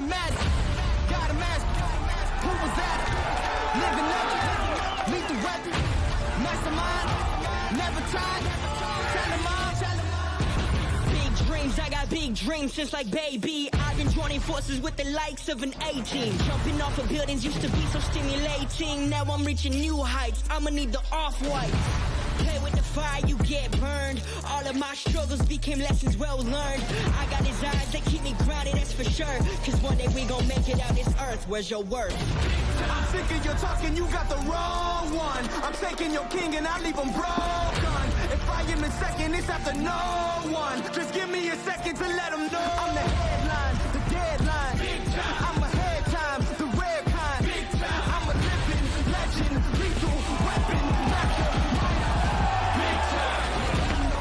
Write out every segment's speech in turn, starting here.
magic. Got a master. Who was that? Living legend. Lethal weapon. Mastermind. Never tried. Tell them all. Big dreams, I got big dreams since like baby. I've been joining forces with the likes of an A-team. Jumping off of buildings used to be so stimulating. Now I'm reaching new heights. I'ma need the off-white. Play with the fire, you get burned. All of my struggles became lessons well learned. I got designs that keep me grounded, that's for sure. Cause one day we gon' make it out this earth. Where's your worth? I'm sick of your talking, you got the wrong one. I'm taking your king and I leave him broken. If I am in second, it's after no one. Just give me a second to let them know. I'm the headline, the deadline. I'm ahead time, the rare kind. I'm a living legend, lethal weapon,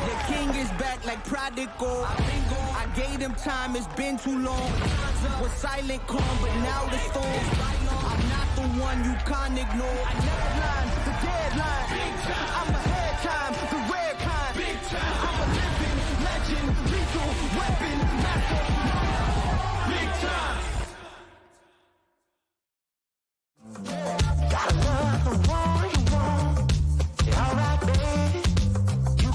the king is back like prodigal. I gave him time, it's been too long. Was silent calm, but now the storm. I'm not the one you can't ignore. I never line, the deadline. I'm ahead time, the rare kind. I'm a living legend, lethal weapon, master. Big time. Gotta love the one you want. Yeah, alright, baby. You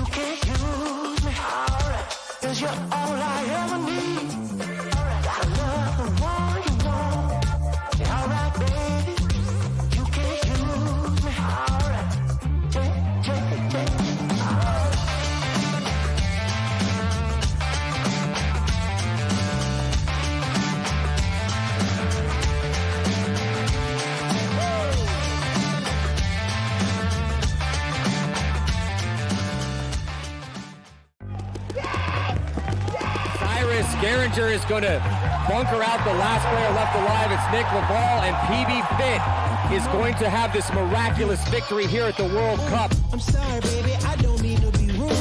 can't use me. Alright. You're all I ever need. Gotta love the one you want. Yeah, alright, baby. You can't use me. Alright. Geringer is going to bunker out the last player left alive. It's Nick Laval, and PB Fit is going to have this miraculous victory here at the World Cup. I'm sorry, baby, I don't mean to be rude.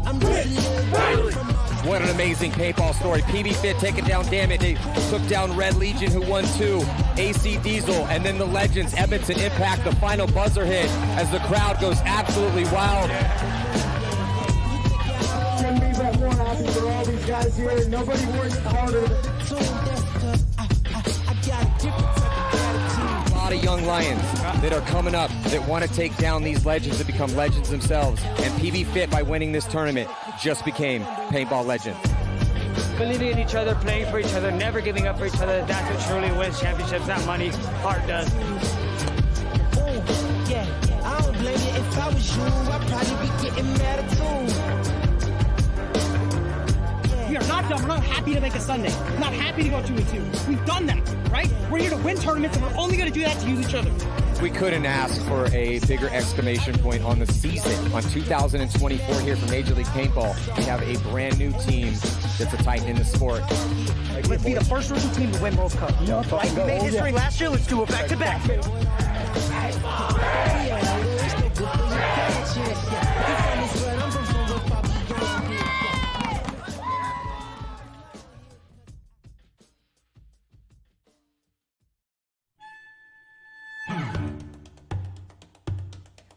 I'm just What an amazing paintball story. PB Fit taking down Dammit. They took down Red Legion, who won 2. AC Diesel, and then the legends, Edmonton Impact, the final buzzer hit as the crowd goes absolutely wild. More happy for all these guys here. Nobody works harder. A lot of young lions that are coming up that want to take down these legends and become legends themselves. And PB Fit, by winning this tournament, just became paintball legends. Believing in each other, playing for each other, never giving up for each other. That's what truly wins championships, not money. Heart does. Oh, yeah, I don't blame you. If I was you, I'd probably be getting mad too. We are not done. We're not happy to make a Sunday. We're not happy to go 2-2. We've done that, right? We're here to win tournaments, and we're only going to do that to use each other. We couldn't ask for a bigger exclamation point on the season. On 2024 here for Major League Paintball, we have a brand new team that's a titan in the sport. Let's be the first rookie team to win World Cup. Right? We made history last year. Let's do it back-to-back.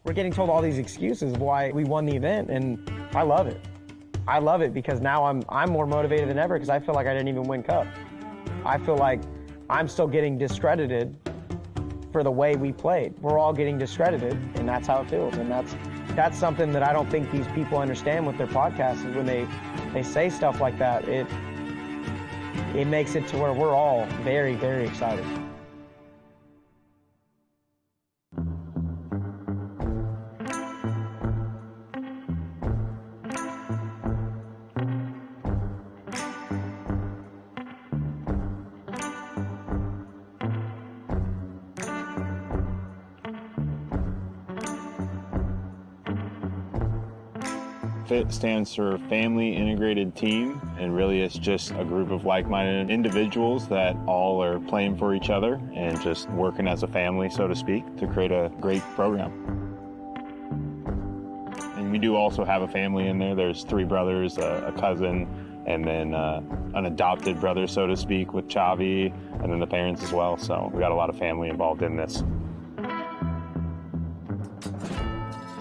We're getting told all these excuses of why we won the event, and I love it. I love it because now I'm more motivated than ever because I feel like I didn't even win Cup. I feel like I'm still getting discredited for the way we played. We're all getting discredited, and that's how it feels. And that's something that I don't think these people understand with their podcasts is when they say stuff like that, it makes it to where we're all very, very excited. FIT stands for Family Integrated Team, and really it's just a group of like-minded individuals that all are playing for each other and just working as a family, so to speak, to create a great program. And we do also have a family in there. There's 3 brothers, a cousin, and then an adopted brother, so to speak, with Chavi, and then the parents as well. So we got a lot of family involved in this.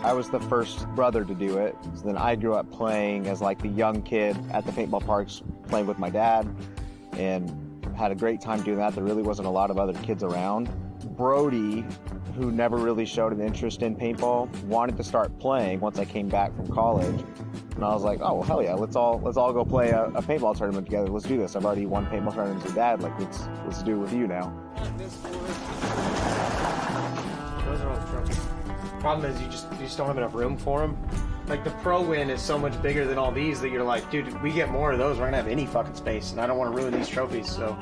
I was the first brother to do it. So then I grew up playing as like the young kid at the paintball parks, playing with my dad, and had a great time doing that. There really wasn't a lot of other kids around. Brody, who never really showed an interest in paintball, wanted to start playing once I came back from college. And I was like, oh, well, hell yeah, let's all go play a paintball tournament together. Let's do this. I've already won paintball tournaments with Dad. Like, let's do it with you now. Those are all the trophies. Problem is you just don't have enough room for them. Like the pro win is so much bigger than all these that you're like, dude, if we get more of those, we're gonna have any fucking space, and I don't want to ruin these trophies. So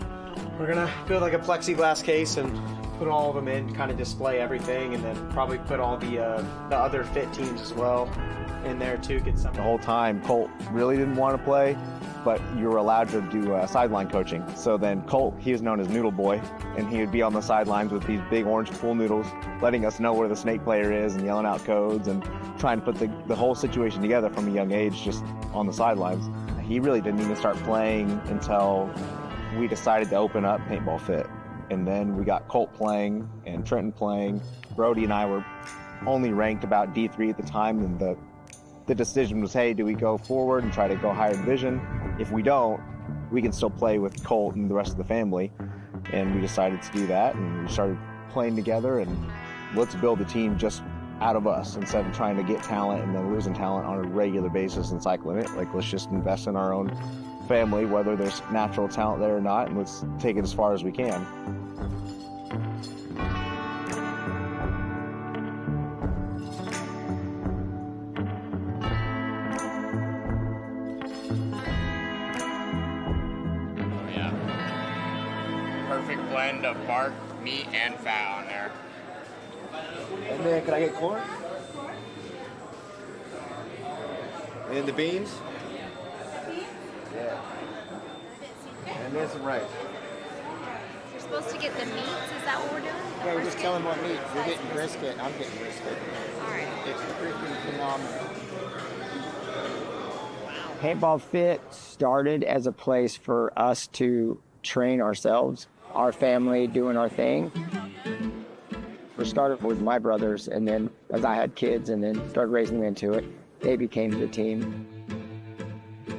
we're gonna build like a plexiglass case and put all of them in, kind of display everything, and then probably put all the other fit teams as well in there too. Get some. The whole time, Colt really didn't want to play, but you were allowed to do sideline coaching. So then Colt, he was known as Noodle Boy, and he would be on the sidelines with these big orange pool noodles, letting us know where the snake player is and yelling out codes and trying to put the whole situation together from a young age just on the sidelines. He really didn't even start playing until we decided to open up Paintball Fit. And then we got Colt playing and Trenton playing. Brody and I were only ranked about D3 at the time, and the decision was, hey, do we go forward and try to go higher division? If we don't, we can still play with Colt and the rest of the family. And we decided to do that, and we started playing together, and let's build a team just out of us instead of trying to get talent and then losing talent on a regular basis and cycling it. Like, let's just invest in our own family, whether there's natural talent there or not, and let's take it as far as we can. Perfect blend of bark, meat, and fat on there. And then, can I get corn? And the beans? Yeah. And then some rice. You're supposed to get the meats, is that what we're doing? Yeah, we're just telling what meat. You're getting brisket, I'm getting brisket. Alright. It's freaking phenomenal. Paintball Fit started as a place for us to train ourselves, our family doing our thing. We started with my brothers, and then as I had kids and then started raising them into it, they became the team.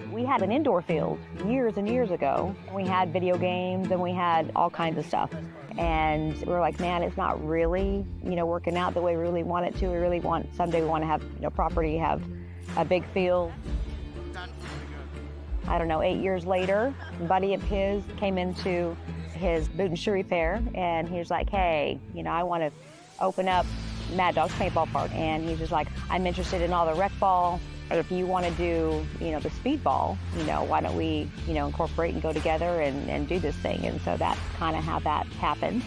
We had an indoor field years and years ago. We had video games and we had all kinds of stuff. And we were like, man, it's not really, working out the way we really want it to. We really want, someday we want to have, property, have a big field. I don't know, 8 years later, a buddy of his came into his boot and shoe repair, and he was like, hey, I want to open up Mad Dog's Paintball Park. And he's just like, I'm interested in all the rec ball. If you want to do, the speedball, why don't we, incorporate and go together and do this thing? And so that's kind of how that happened.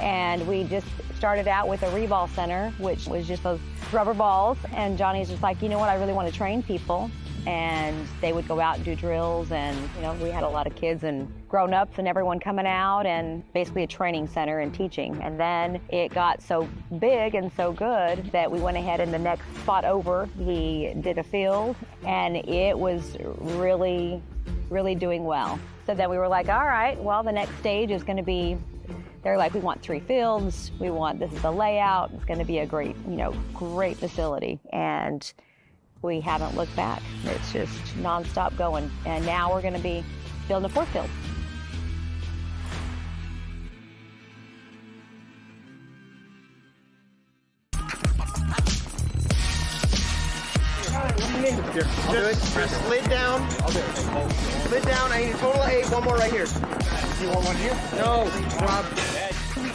And we just started out with a reball center, which was just those rubber balls. And Johnny's just like, you know what, I really want to train people. And they would go out and do drills, and we had a lot of kids and grown-ups and everyone coming out, and basically a training center and teaching. And then it got so big and so good that we went ahead and the next spot over, he did a field, and it was really, really doing well. So then we were like, all right, well, the next stage is going to be, they're like, we want 3 fields, this is the layout, it's going to be a great, great facility. And we haven't looked back. It's just nonstop going. And now we're going to be building a 4th field. Here, just lid down. I'll do it. Lid down. I need a total of 8. One more right here. You want one here? No, Rob.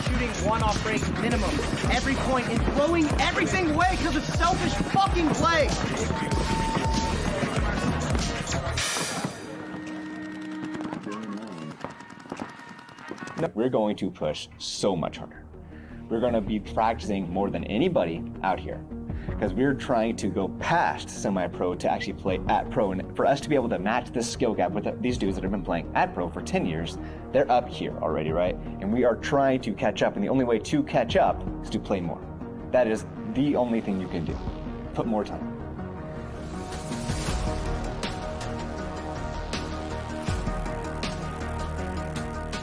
Shooting 1 off break minimum every point and throwing everything away because of selfish fucking play. We're going to push so much harder. We're going to be practicing more than anybody out here. because we're trying to go past semi-pro to actually play at pro. And for us to be able to match this skill gap with these dudes that have been playing at pro for 10 years, they're up here already, right? And we are trying to catch up, and the only way to catch up is to play more. That is the only thing you can do. Put more time.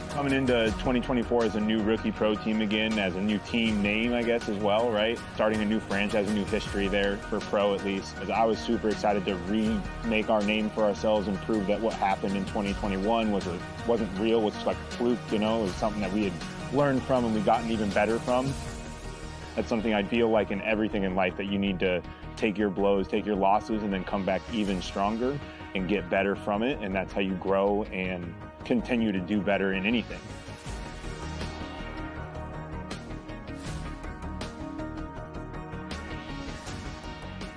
Coming into 2024 as a new rookie pro team again, as a new team name, I guess, as well, right? Starting a new franchise, a new history there for pro, at least. As I was super excited to remake our name for ourselves and prove that what happened in 2021 wasn't real, was just like a fluke, you know? It was something that we had learned from and we gotten even better from. That's something I feel like in everything in life, that you need to take your blows, take your losses, and then come back even stronger and get better from it. And that's how you grow and continue to do better in anything.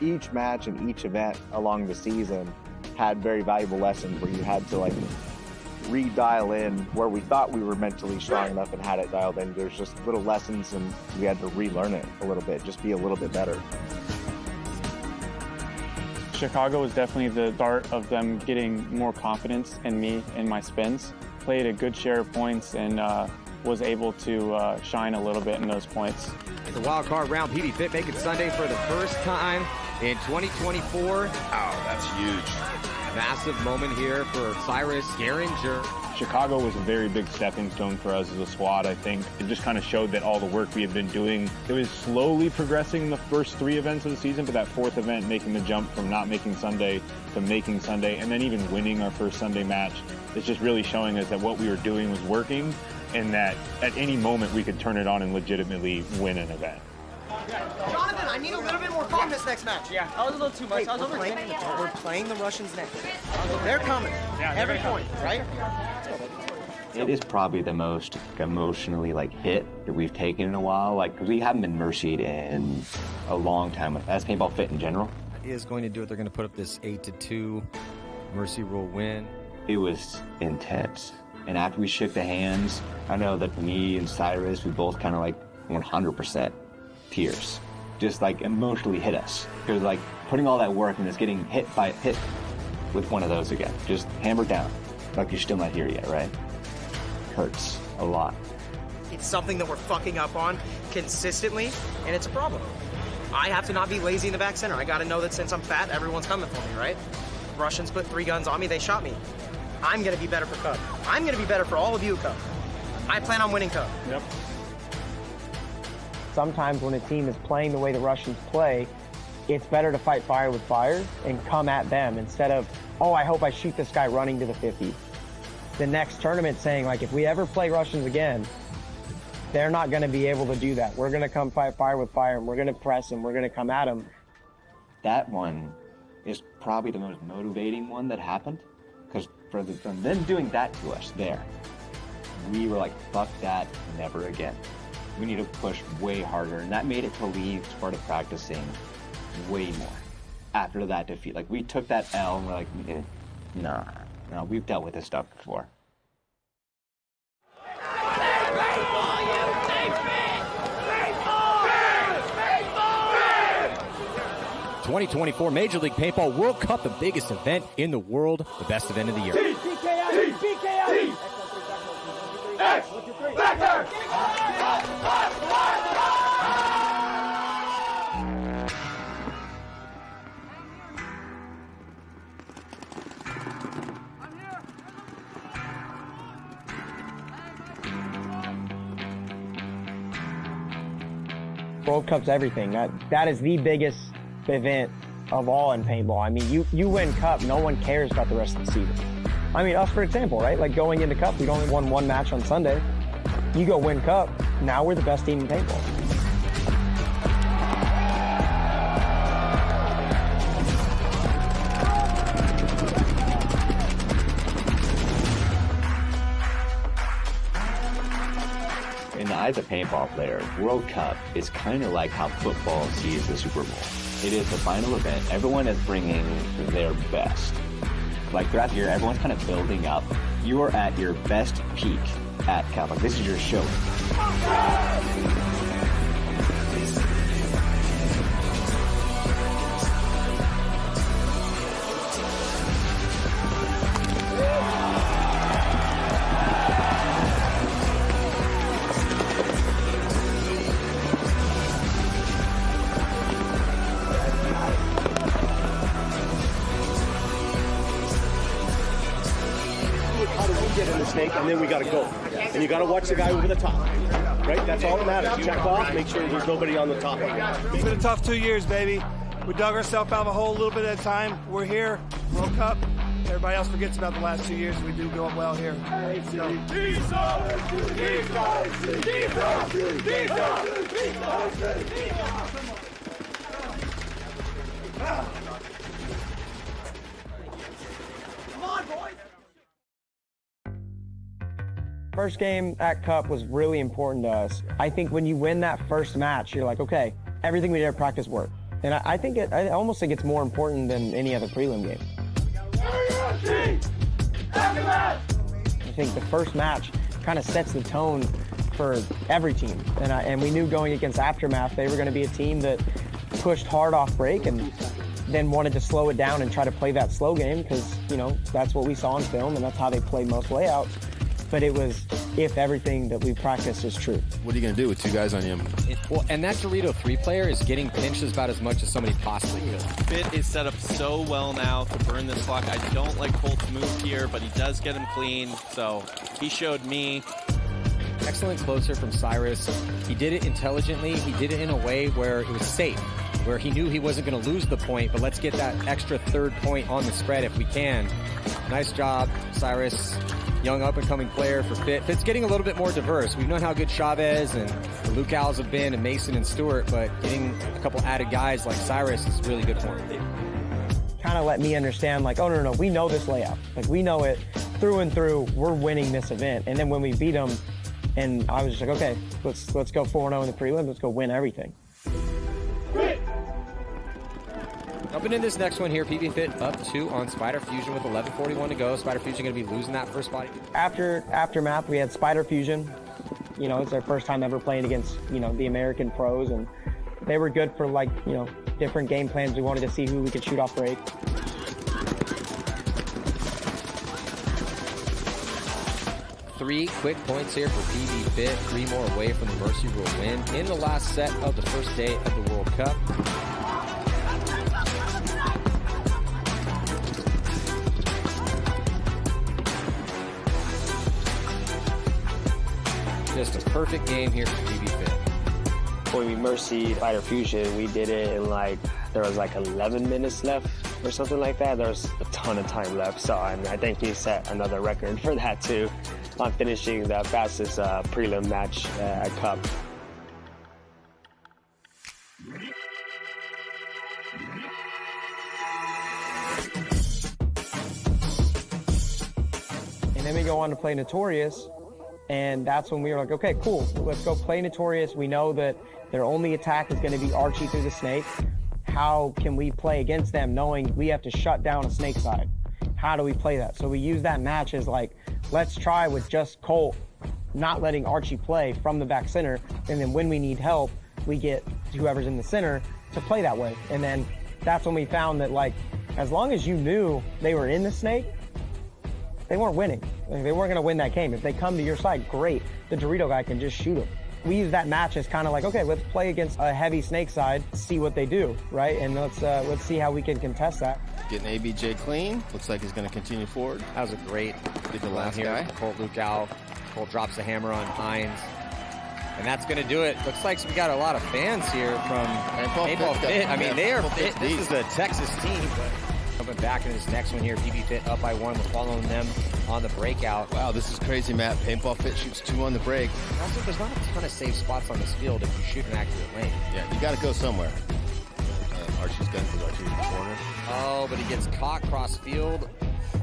Each match and each event along the season had very valuable lessons where you had to like redial in where we thought we were mentally strong enough and had it dialed in. There's just little lessons and we had to relearn it a little bit, just be a little bit better. Chicago was definitely the start of them getting more confidence in me and my spins. Played a good share of points and was able to shine a little bit in those points. The wild card round, PB Fit making Sunday for the first time in 2024. Wow, that's huge. Massive moment here for Cyrus Geringer. Chicago was a very big stepping stone for us as a squad, I think. It just kind of showed that all the work we had been doing, it was slowly progressing in the first 3 events of the season, but that 4th event, making the jump from not making Sunday to making Sunday, and then even winning our first Sunday match, it's just really showing us that what we were doing was working, and that at any moment we could turn it on and legitimately win an event. Jonathan, I need a little bit more calm this next match. Yeah, that was a little too much. We're playing the Russians next. They're coming. Every point, right? It is probably the most emotionally hit that we've taken in a while. Because we haven't been mercied in a long time as Paintball Fit in general. Is going to do it. They're going to put up this 8-2 mercy rule win. It was intense. And after we shook the hands, I know that me and Cyrus, we both kind of 100% tears. Just emotionally hit us. Because putting all that work and just getting hit with one of those again. Just hammered down. Like you're still not here yet, right? Hurts a lot. It's something that we're fucking up on consistently, and it's a problem. I have to not be lazy in the back center. I gotta know that since I'm fat, everyone's coming for me, right? Russians put 3 guns on me, they shot me. I'm gonna be better for Cup. I'm gonna be better for all of you, Cup. I plan on winning Cup. Yep. Sometimes when a team is playing the way the Russians play, it's better to fight fire with fire and come at them instead of, oh, I hope I shoot this guy running to the 50. The next tournament saying, if we ever play Russians again, they're not going to be able to do that. We're going to come fight fire with fire, and we're going to press them. We're going to come at them. That one is probably the most motivating one that happened, because from them doing that to us there, we were like, fuck that, never again. We need to push way harder, and that made it to leave Sparta practicing way more after that defeat. We took that L, and we're like, nah. No, we've dealt with this stuff before. 2024 Major League Paintball World Cup, the biggest event in the world, the best event of the year. World Cup's everything. That is the biggest event of all in paintball. I mean, you win Cup, no one cares about the rest of the season. I mean, us, for example, right? Going into Cup, we'd only won 1 match on Sunday. You go win Cup, now we're the best team in paintball. In the eyes of paintball player, World Cup is kind of like how football sees the Super Bowl. It is the final event. Everyone is bringing their best. Throughout the year, everyone's kind of building up. You are at your best peak at Cup. This is your show. Get in the snake, and then we got to go. And you got to watch the guy over the top, right? That's all that matters. Check off, make sure there's nobody on the top. It's been a tough 2 years, baby. We dug ourselves out of a hole a little bit at a time. We're here, World Cup. Everybody else forgets about the last 2 years. We do go well here. First game at Cup was really important to us. I think when you win that first match, you're like, okay, everything we did at practice worked. And I almost think it's more important than any other prelim game. I think the first match kind of sets the tone for every team. And we knew going against Aftermath, they were going to be a team that pushed hard off break and then wanted to slow it down and try to play that slow game because, you know, that's what we saw on film and that's how they played most layouts. But it was if everything that we practiced is true. What are you going to do with two guys on you? Well, and that Dorito 3 player is getting pinched about as much as somebody possibly could. Fit is set up so well now to burn this clock. I don't like Colt's move here, but he does get him clean, so he showed me. Excellent closer from Cyrus. He did it intelligently. He did it in a way where it was safe, where he knew he wasn't going to lose the point, but let's get that extra third point on the spread if we can. Nice job, Cyrus. Young up-and-coming player for Fit. Fit's getting a little bit more diverse. We've known how good Chavez and the Luke Owls have been, and Mason and Stewart, but getting a couple added guys like Cyrus is really good for him. Kind of let me understand, like, oh, no, we know this layout. Like, we know it through and through. We're winning this event. And then when we beat them, and I was just like, okay, let's go 4-0 in the prelim. Let's go win everything. Jumping in this next one here, PB Fit up 2 on Spider Fusion with 11:41 to go. Spider Fusion going to be losing that first body. After Aftermath, we had Spider Fusion. You know, it's their first time ever playing against, you know, the American pros, and they were good for, like, you know, different game plans. We wanted to see who we could shoot off break. Three quick points here for PB Fit. 3 more away from the Mercy Rule win in the last set of the first day of the World Cup. Just a perfect game here for PB Fit. When we Mercy Spider Fusion, we did it in there was 11 minutes left or something like that. There was a ton of time left. So I think we set another record for that too on finishing the fastest prelim match at Cup. And then we go on to play Notorious. And that's when we were like, okay, cool, let's go play Notorious. We know that their only attack is going to be Archie through the snake. How can we play against them knowing we have to shut down a snake side? How do we play that? So we use that match as let's try with just Colt, not letting Archie play from the back center. And then when we need help, we get whoever's in the center to play that way. And then that's when we found that, as long as you knew they were in the snake, they weren't winning. They weren't going to win that game. If they come to your side, great. The Dorito guy can just shoot them. We use that match as kind of okay, let's play against a heavy snake side, see what they do, right? And let's see how we can contest that. Getting ABJ clean. Looks like he's going to continue forward. That was a great Get the last guy. Colt Luke Owl. Colt drops the hammer on Hines. And that's going to do it. Looks like we got a lot of fans here from Paintball Fit. I mean, they are fit. This is the Texas team, but coming back in this next one here, PB Fit up by 1. We're following them on the breakout. Wow, this is crazy, Matt. Paintball Fit shoots 2 on the break. Also, there's not a ton of safe spots on this field if you shoot an accurate lane. Yeah, you got to go somewhere. Archie's gun because Archie's in the corner. Oh, but he gets caught cross field.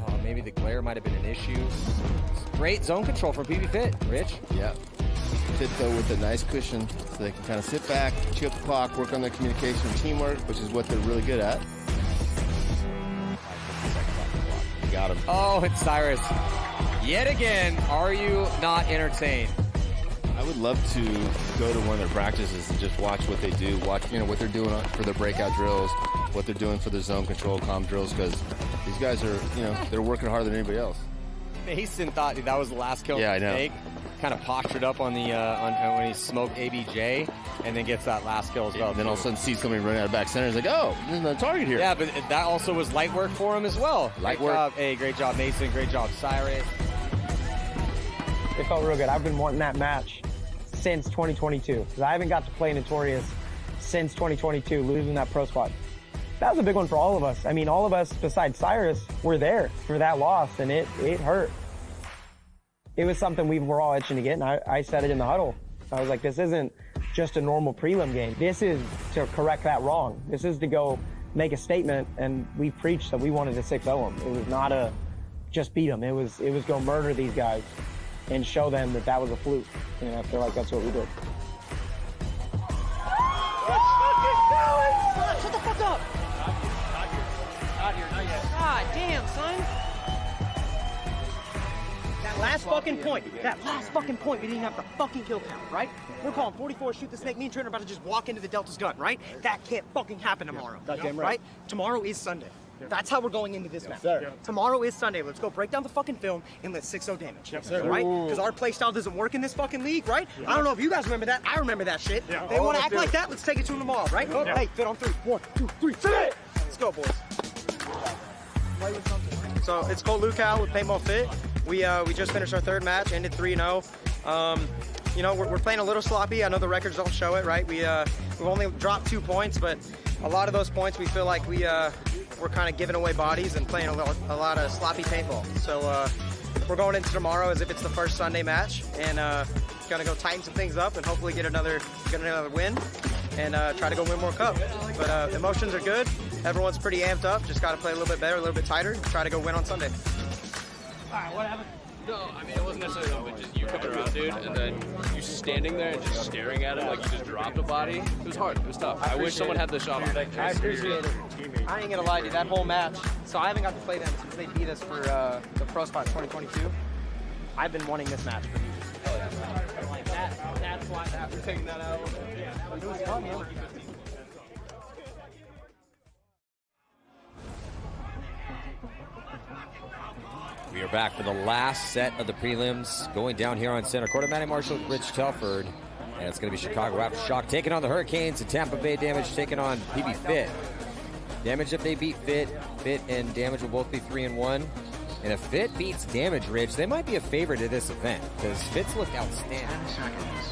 Oh, maybe the glare might have been an issue. Great zone control from PB Fit, Rich. Yeah. Fit, though, with a nice cushion so they can kind of sit back, chew up the clock, work on their communication and teamwork, which is what they're really good at. Got him. Oh, it's Cyrus. Yet again, are you not entertained? I would love to go to one of their practices and just watch what they do, watch what they're doing for their breakout drills, what they're doing for their zone control comm drills, because These guys are, they're working harder than anybody else. Mason thought that was the last kill. Yeah, I know. Take. Kind of postured up on the when he smoked ABJ, and then gets that last kill as well. And then all of a sudden sees somebody running out of back center. He's like, oh, there's another target here. Yeah, but that also was light work for him as well. Light great work. Job. Hey, great job, Mason. Great job, Cyrus. It felt real good. I've been wanting that match since 2022 because I haven't got to play Notorious since 2022, losing that pro spot. That was a big one for all of us. I mean, all of us besides Cyrus were there for that loss, and it hurt. It was something we were all itching to get, and I said it in the huddle. I was like, this isn't just a normal prelim game. This is to correct that wrong. This is to go make a statement, and we preached that we wanted to 6-0 them. It was not a just beat them. It was go murder these guys and show them that that was a fluke. And I feel like that's what we did. Shut the fuck up! Not here, not yet. God damn, son! That last fucking point, we didn't have the fucking kill count, right? We're calling 44, shoot the snake. Me and Trent are about to just walk into the Delta's gun, right? That can't fucking happen tomorrow. Goddamn right. Tomorrow is Sunday. That's how we're going into this match. Sir. Tomorrow is Sunday. Let's go break down the fucking film and let's 6-0 damage. Yes, sir. Right? Because our play style doesn't work in this fucking league, right? Yeah. I don't know if you guys remember that. I remember that shit. Yeah. They want to act like that. Let's take it to them tomorrow, right? Yeah. Hey, fit on 3. 1, 2, 3, sit! Let's go, boys. So it's Colt Lukow with Paintball Fit. We just finished our third match, ended 3-0. We're playing a little sloppy. I know the records don't show it, right? We've only dropped 2 points, but a lot of those points we feel like we're kind of giving away bodies and playing a lot of sloppy paintball. So we're going into tomorrow as if it's the first Sunday match, and gonna go tighten some things up and hopefully get another win and try to go win more cup. But emotions are good. Everyone's pretty amped up. Just got to play a little bit better, a little bit tighter, try to go win on Sunday. All right, what happened? No, I mean, it wasn't necessarily that, but just you coming around, dude, and then you standing there and just staring at him like you just dropped a body. It was hard. It was tough. I wish someone had the shot on. I appreciate it. I ain't gonna lie to you, that whole match, so I haven't got to play them since they beat us for the Pro Spot 2022. I've been wanting this match for years. Like that's why after taking that out, it was fun, man. We are back for the last set of the prelims, going down here on center court. Matty Marshall, Rich Telford, and it's going to be Chicago Aftershock taking on the Hurricanes, and Tampa Bay Damage taking on PB Fit. Damage, if they beat Fit and Damage will both be 3-1. And if Fit beats Damage, Rich, they might be a favorite at this event because Fit's looked outstanding. 10 seconds.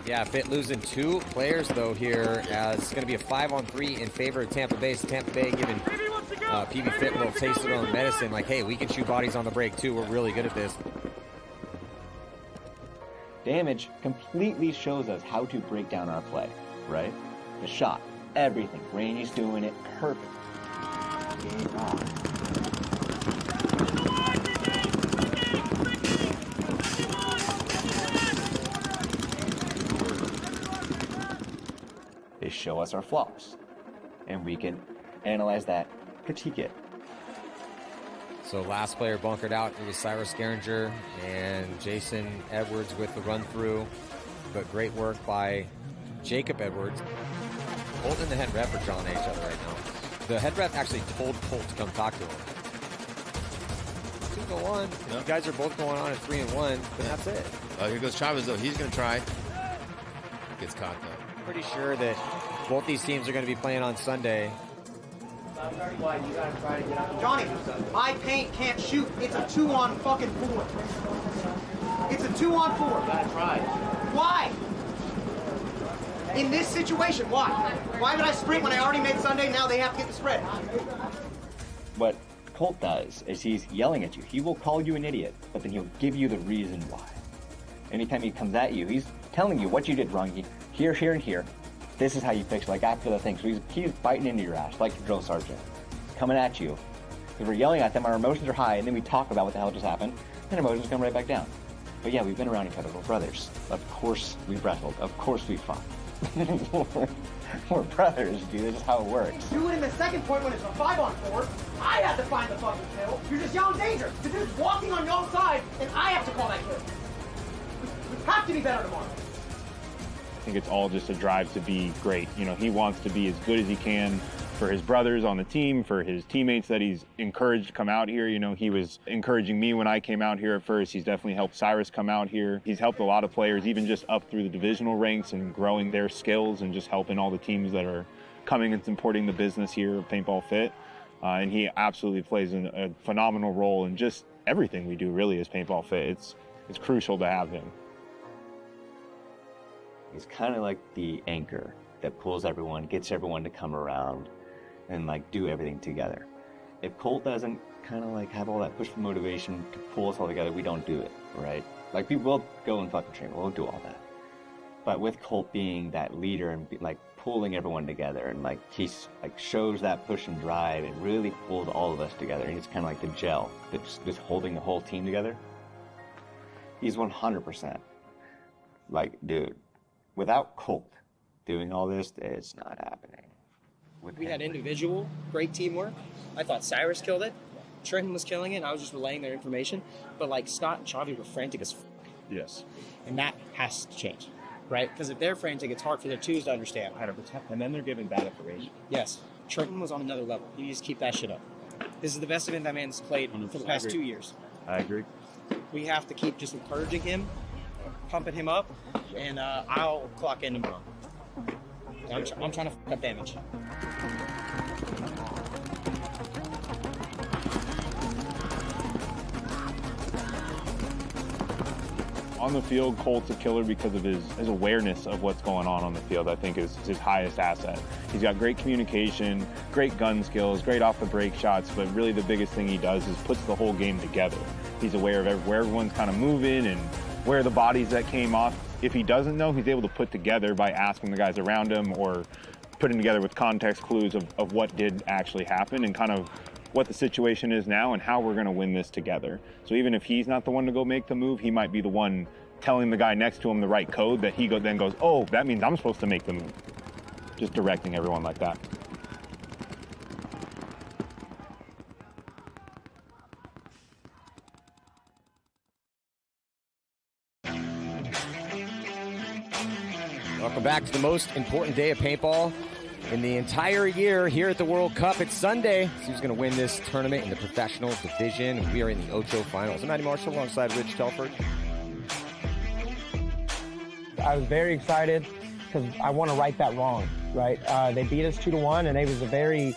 Yeah, Fit losing 2 players, though, here, as it's going to be a 5-on-3 in favor of Tampa Bay. So Tampa Bay giving PB Fit a little taste of their own medicine, like, hey, we can shoot bodies on the break, too. We're really good at this. Damage completely shows us how to break down our play, right? The shot, everything. Rainy's doing it perfect. Game on. They show us our flaws, and we can analyze that, critique it. So last player bunkered out, it was Cyrus Geringer and Jason Edwards with the run through, but great work by Jacob Edwards. Colt and the head ref are drawing at each other right now. The head ref actually told Colt to come talk to him. 2-1. You guys are both going on at 3-1, but that's it. Oh, here goes Chavez, though. He's going to try. Gets caught, though. Pretty sure that both these teams are going to be playing on Sunday. Johnny, my paint can't shoot. It's a 2-on-fucking-4. It's a 2-on-4. You gotta try. Why? In this situation, why? Why would I sprint when I already made Sunday? Now they have to get the spread. What Colt does is he's yelling at you. He will call you an idiot, but then he'll give you the reason why. Anytime he comes at you, he's telling you what you did wrong. Here, here, and here. This is how you fix it, like after the thing. So he's biting into your ass like a drill sergeant. Coming at you. Because we're yelling at them, our emotions are high, and then we talk about what the hell just happened. then emotions come right back down. But yeah, we've been around each other. We're brothers. Of course we wrestled. Of course we fought. We're brothers, dude. This is how it works. Do it in the second point when it's a 5-on-4. I had to find the fucking kill. You're just yelling danger. The dude's walking on your side, and I have to call that kill. We have to be better tomorrow. I think it's all just a drive to be great. You know, he wants to be as good as he can for his brothers on the team, for his teammates that he's encouraged to come out here. You know, he was encouraging me when I came out here at first. He's definitely helped Cyrus come out here. He's helped a lot of players, even just up through the divisional ranks and growing their skills and just helping all the teams that are coming and supporting the business here of Paintball Fit. And he absolutely plays a phenomenal role in just everything we do really as Paintball Fit. It's crucial to have him. He's kind of like the anchor that pulls everyone, gets everyone to come around and like do everything together. If Colt doesn't kind of like have all that push for motivation to pull us all together, we don't do it, right? Like we will go and fucking train, we'll do all that. But with Colt being that leader and like pulling everyone together and like he's like shows that push and drive, it really pulled all of us together. And it's kind of like the gel that's just holding the whole team together. He's 100%. Like, dude, without Colt doing all this, it's not happening. We had individual great teamwork. I thought Cyrus killed it. Trent was killing it. And I was just relaying their information. But like Scott and Chavi were frantic as fuck. Yes. And that has to change, right? Because if they're frantic, it's hard for their twos to understand. 100%. And then they're giving bad information. Yes. Trenton was on another level. You just keep that shit up. This is the best event that man's played for the past 2 years. I agree. We have to keep just encouraging him, pumping him up, and I'll clock in tomorrow. I'm trying to fuck up damage. On the field, Colt's a killer because of his awareness of what's going on the field. I think is his highest asset. He's got great communication, great gun skills, great off the break shots, but really the biggest thing he does is puts the whole game together. He's aware of where everyone's kind of moving and where the bodies that came off. If he doesn't know, he's able to put together by asking the guys around him or putting together with context clues of what did actually happen and kind of what the situation is now and how we're going to win this together. So even if he's not the one to go make the move, he might be the one telling the guy next to him the right code that he then goes, oh, that means I'm supposed to make the move. Just directing everyone like that. Welcome back to the most important day of paintball in the entire year here at the World Cup. It's Sunday. So who's going to win this tournament in the professional division? We are in the Ocho finals. I'm Matty Marshall alongside Rich Telford. I was very excited because I want to right that wrong, right? They beat us 2-1, and it was a very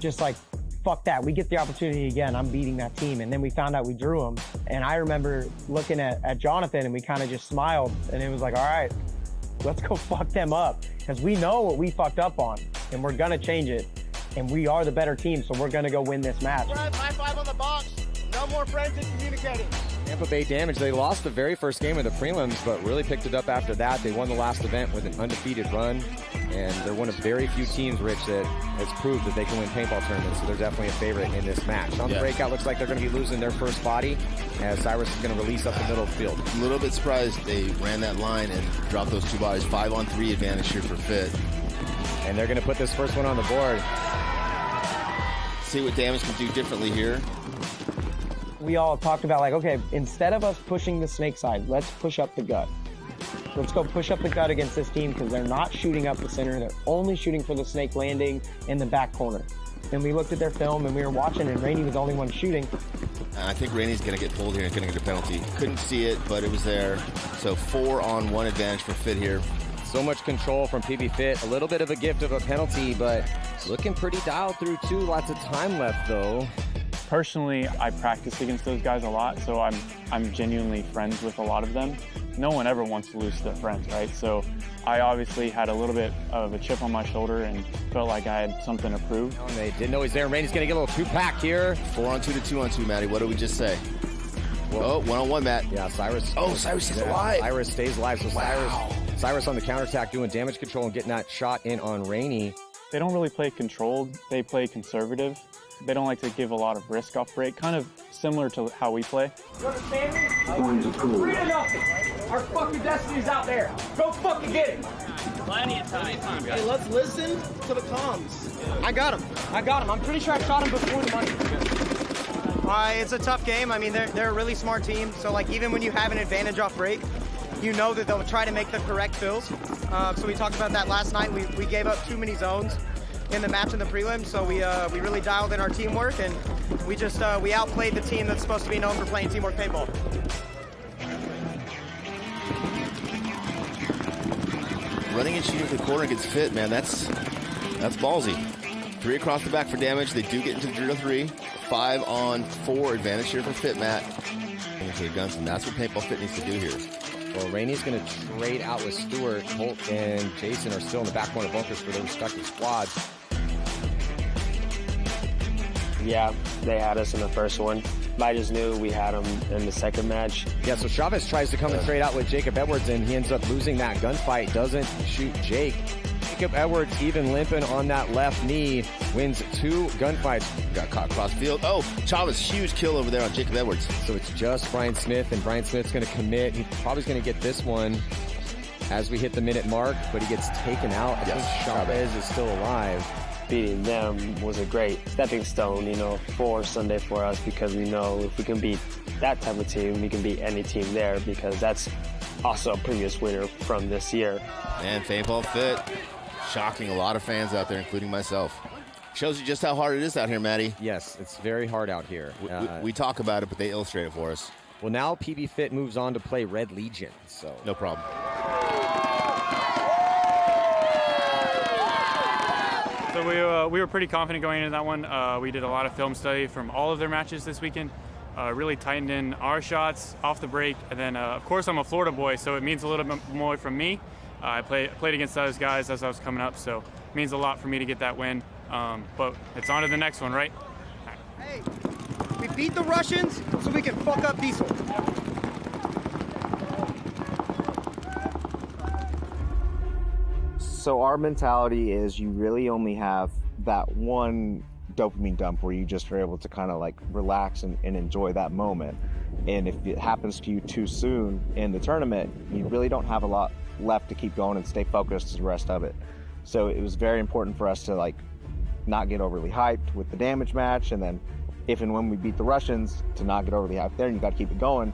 just like, fuck that. We get the opportunity again. I'm beating that team. And then we found out we drew them. And I remember looking at Jonathan, and we kind of just smiled. And it was like, all right, let's go fuck them up. Because we know what we fucked up on, and we're going to change it. And we are the better team, so we're going to go win this match. High five on the box. No more friends in communicating. Tampa Bay Damage, they lost the very first game of the prelims, but really picked it up after that. They won the last event with an undefeated run, and they're one of very few teams, Rich, that has proved that they can win paintball tournaments, so they're definitely a favorite in this match. On the breakout, looks like they're going to be losing their first body, as Cyrus is going to release up the middle of the field. A little bit surprised they ran that line and dropped those two bodies. 5-on-3 advantage here for Fit. And they're going to put this first one on the board. See what Damage can do differently here. We all talked about like, okay, instead of us pushing the snake side, let's push up the gut. Let's go push up the gut against this team because they're not shooting up the center. They're only shooting for the snake landing in the back corner. And we looked at their film and we were watching, and Rainey was the only one shooting. I think Rainey's going to get pulled here and going to get a penalty. Couldn't see it, but it was there. So 4-on-1 advantage for Fit here. So much control from PB Fit. A little bit of a gift of a penalty, but looking pretty dialed through too. Lots of time left though. Personally, I practice against those guys a lot, so I'm genuinely friends with a lot of them. No one ever wants to lose to their friends, right? So I obviously had a little bit of a chip on my shoulder and felt like I had something to prove. And they didn't know he's there. Rainey's going to get a little two-pack here. 4-on-2 to 2-on-2, Matty. What did we just say? Well, 1-on-1, Matt. Yeah, Cyrus. Oh, Cyrus is alive. Cyrus stays alive. So Cyrus on the counterattack doing damage control and getting that shot in on Rainey. They don't really play controlled. They play conservative. They don't like to give a lot of risk off break, kind of similar to how we play. You understand me? 3-0. Our fucking destiny's out there. Go fucking get it. Plenty of time. Hey, let's listen to the comms. I got him. I'm pretty sure I shot him before the money. It's a tough game. I mean, they're a really smart team. So, like, even when you have an advantage off break, you know that they'll try to make the correct fills. So we talked about that last night. We gave up too many zones in the match in the prelim, so we really dialed in our teamwork, and we outplayed the team that's supposed to be known for playing teamwork paintball. Running and shooting for the corner against Fit, man, that's ballsy. 3 across the back for damage. They do get into 0-3. 5-on-4 advantage here for Fit, Matt. Into the guns, and that's what Paintball Fit needs to do here. Well, Rainey's going to trade out with Stewart. Colt and Jason are still in the back corner bunkers for their respective squads. Yeah, they had us in the first one. But I just knew we had them in the second match. Yeah, so Chavez tries to come and trade out with Jacob Edwards, and he ends up losing that gunfight, doesn't shoot Jake. Jacob Edwards, even limping on that left knee, wins 2 gunfights. Got caught cross field. Oh, Chavez, huge kill over there on Jacob Edwards. So it's just Brian Smith, and Brian Smith's going to commit. He's probably going to get this one as we hit the minute mark, but he gets taken out. I think Chavez is still alive. Beating them was a great stepping stone, for Sunday for us, because we know if we can beat that type of team, we can beat any team there, because that's also a previous winner from this year. And Paintball Fit, shocking a lot of fans out there, including myself. Shows you just how hard it is out here, Matty. Yes, it's very hard out here. We talk about it, but they illustrate it for us. Well, now PB Fit moves on to play Red Legion, so no problem. So we were pretty confident going into that one. We did a lot of film study from all of their matches this weekend. Really tightened in our shots off the break, and then of course I'm a Florida boy, so it means a little bit more from me. I played against those guys as I was coming up, so it means a lot for me to get that win. But it's on to the next one, right? Hey, we beat the Russians so we can fuck up Diesel. So our mentality is you really only have that one dopamine dump where you just are able to kind of like relax and enjoy that moment. And if it happens to you too soon in the tournament, you really don't have a lot left to keep going and stay focused the rest of it. So it was very important for us to like not get overly hyped with the damage match, and then if and when we beat the Russians, to not get overly hyped there, and you got to keep it going.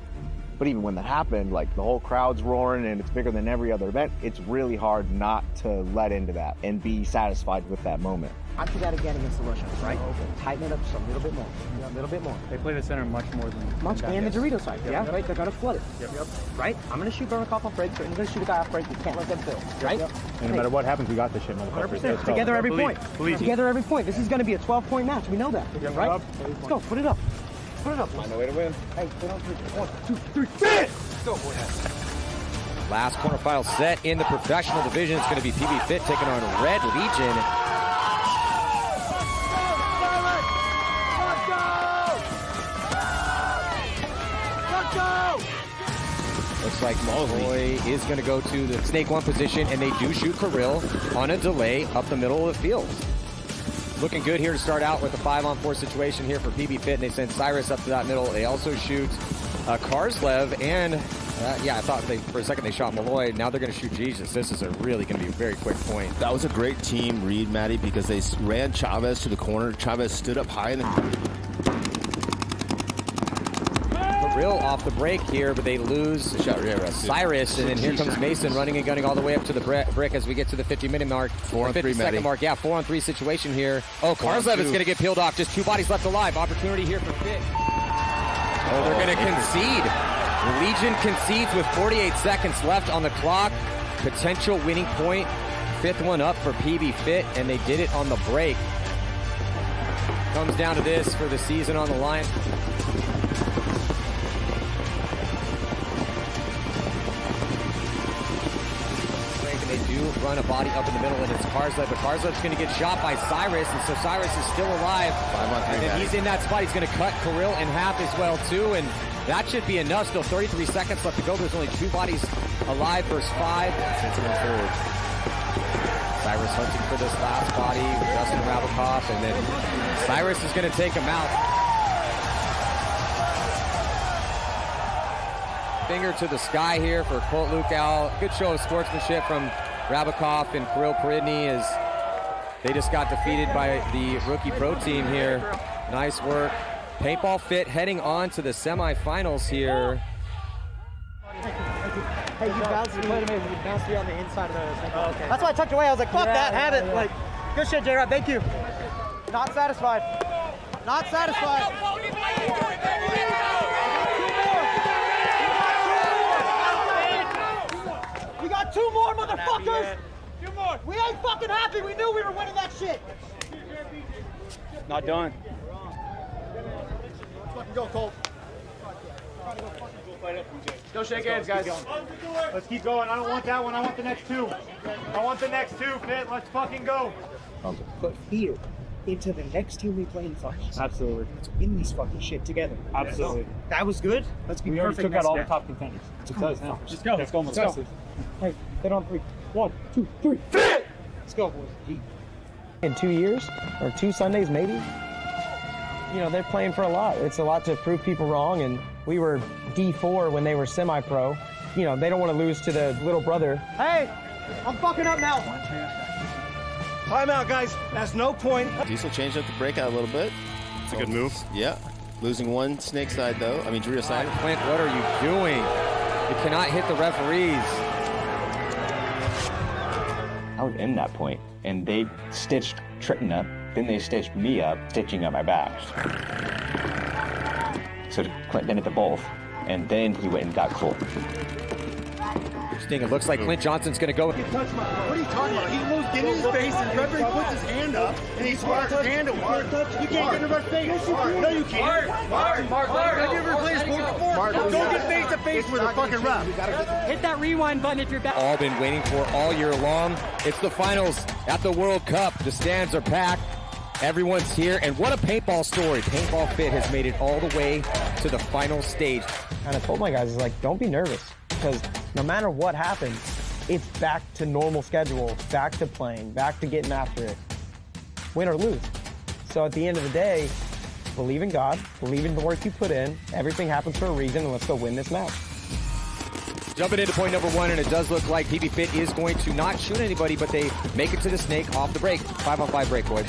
But even when that happened, like the whole crowd's roaring and it's bigger than every other event, it's really hard not to let into that and be satisfied with that moment. I do that again against the Russians, right? Tighten it up just a little bit more. A little bit more. They play the center much more than and the Dorito side, Yep. yeah, right? They're gonna flood it. Yep. Right? I'm gonna shoot Burnikov off break, so I'm gonna shoot a guy off break. You can't let them fill, right? And no matter what happens, we got this shit, motherfucker. 100%. Together every point. Together every point. This is gonna be a 12-point match. We know that, right? Let's go. Put it up. Put it up. Find a way to win. Hey, put on 3. 1, 2, 3, fit! Go, boy. Last quarterfinal set in the professional division. It's going to be PB Fit taking on Red Legion. Looks like Malloy is going to go to the Snake 1 position, and they do shoot Kirill on a delay up the middle of the field. Looking good here to start out with a 5-on-4 situation here for PB Fit, and they send Cyrus up to that middle. They also shoot Karslev, and yeah, I thought for a second they shot Malloy. Now they're going to shoot Jesus. This is really going to be a very quick point. That was a great team read, Matty, because they ran Chavez to the corner. Chavez stood up high in the... Kirill off the break here, but they lose Cyrus, and then here comes Mason running and gunning all the way up to the brick as we get to the 50-minute mark. 50-second mark. Yeah, 4-on-3 situation here. Oh, Karslev is going to get peeled off. Just 2 bodies left alive. Opportunity here for Fit. Oh, they're going to concede. Legion concedes with 48 seconds left on the clock. Potential winning point. 5th one up for PB Fit, and they did it on the break. Comes down to this for the season on the line. They do run a body up in the middle, and it's Karslev, but Karslev's going to get shot by Cyrus, and so Cyrus is still alive. 5-on-3, and then he's in that spot. He's going to cut Kirill in half as well, too, and that should be enough. Still 33 seconds left to go. There's only 2 bodies alive versus 5. Cyrus hunting for this last body with Justin Rabakoff, and then Cyrus is going to take him out. Finger to the sky here for Colt Lukow. Good show of sportsmanship from Rabakoff and Kirill Peridny as they just got defeated by the rookie pro team here. Nice work. Paintball Fit heading on to the semifinals here. Hey, you bounced me. Wait a minute, you bounced me on the inside of those. Oh, okay. That's why I tucked away. I was like, fuck that, have it. Like, good shit, J-Rod, thank you. Not satisfied. Not satisfied. We got 2 more, motherfuckers. 2 more. We ain't fucking happy. We knew we were winning that shit. Not done. Let's fucking go, Colt. Go shake hands, guys. Let's keep going. I don't want that one. I want the next 2. I want the next 2, Fit. Let's fucking go. Put fear into the next team we play in finals. Absolutely. Let's win these fucking shit together. Absolutely. That was good. Let's be We already perfect. took out all the next top contenders. Let's go. Just go. Let's go. Let's go. Hey, hit on 3. 1, 2, 3. Fit! Let's go, boys. In 2 years, or 2 Sundays maybe, you know, they're playing for a lot. It's a lot to prove people wrong, and we were D4 when they were semi-pro. You know, they don't want to lose to the little brother. Hey, I'm fucking up now. Time out, guys. That's no point. Diesel changed up the breakout a little bit. It's a good move. Yeah. Losing 1 snake side, though. I mean, Drew side. Clint, what are you doing? You cannot hit the referees. I was in that point, and they stitched Trenton up, then they stitched me up, stitching up my back. So Clint then hit the both, and then he went and got Colt. It looks like Clint Johnson's going to go. What are you talking about? He moves in his face, and the referee puts his hand up, and he sparks his hand away. You can't get in the referee's face. No, you can't. Mark, have you ever played sport before? Don't get face to face with a fucking ref. Hit that rewind button if you're back. All been waiting for all year long. It's the finals at the World Cup. The stands are packed. Everyone's here, and what a paintball story. Paintball Fit has made it all the way to the final stage. And I told my guys, like, don't be nervous, because no matter what happens, it's back to normal schedule, back to playing, back to getting after it, win or lose. So at the end of the day, believe in God, believe in the work you put in, everything happens for a reason, and let's go win this match. Jumping into point number 1, and it does look like PB Fit is going to not shoot anybody, but they make it to the snake off the break. 5-on-5 break, boys.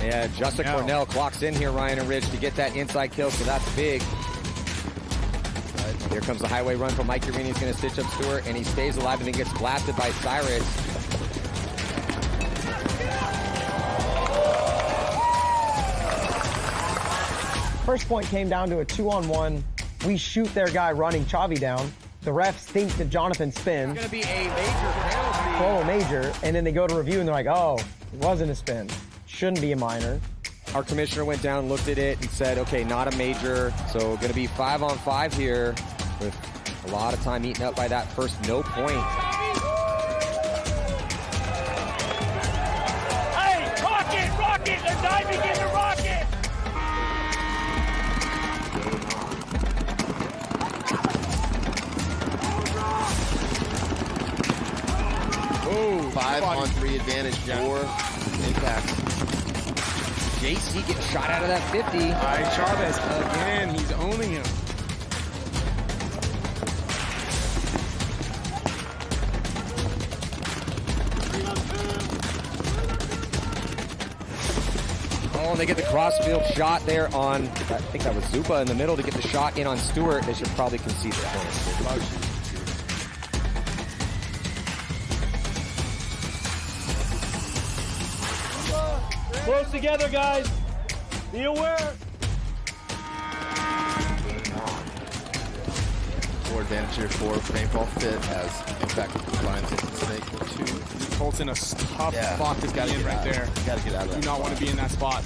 Yeah, Justin Cornell clocks in here, Ryan and Rich, to get that inside kill, so that's big. Here comes the highway run from Mike Urini. He's going to stitch up Stewart, and he stays alive and then gets blasted by Cyrus. First point came down to a 2-on-1. We shoot their guy running Chavi down. The refs think that Jonathan spins. It's going to be a major penalty. Throw a major, and then they go to review, and they're like, oh, it wasn't a spin. Shouldn't be a minor. Our commissioner went down, looked at it, and said, okay, not a major. So going to be 5-on-5 here with a lot of time eaten up by that first no point. Hey, rocket! They're diving in the rocket! Oh, 5-on-3 advantage for Impact. JC getting shot out of that 50. All right, Chavez again. He's owning him. Oh, and they get the crossfield shot there on, I think that was Zupa in the middle to get the shot in on Stewart. They should probably concede the point. Close together, guys. Be aware. 4 advantage here for Paintball Fit as Impact combines into the snake. 2. Colt's in a tough spot to get in right there. Gotta get out of that. Do not want to be in that spot.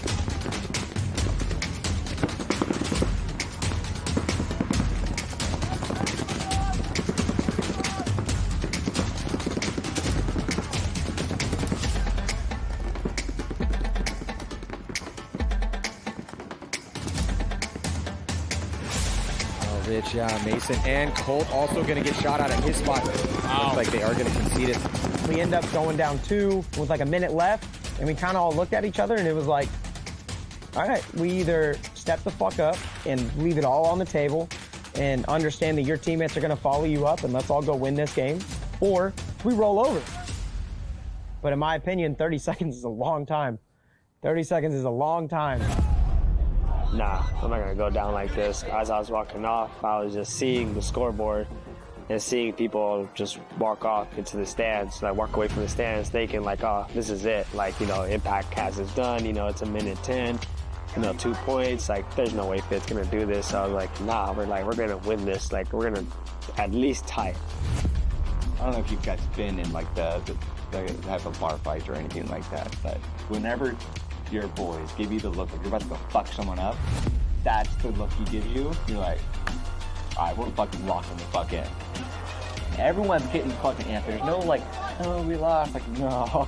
Rich, yeah, Mason and Colt also going to get shot out at his spot. Looks like they are going to concede it. We end up going down 2 with like a minute left, and we kind of all looked at each other, and it was like, all right, we either step the fuck up and leave it all on the table and understand that your teammates are going to follow you up and let's all go win this game, or we roll over. But in my opinion, 30 seconds is a long time. 30 seconds is a long time. Nah, I'm not gonna go down like this. As I was walking off, I was just seeing the scoreboard and seeing people just walk off into the stands, like walk away from the stands thinking like, oh, this is it. Like, you know, Impact Cast is done, you know, it's a minute 10, you know, 2 points. Like, there's no way Fit's gonna do this. So I was like, nah, we're gonna win this. Like, we're gonna at least tie it. I don't know if you guys been in like the type of bar fights or anything like that, but whenever your boys give you the look like you're about to go fuck someone up, that's the look he gives you. You're like, all right, we're fucking locking the fuck in. And everyone's getting fucking amped. There's no like, oh, we lost. Like, no.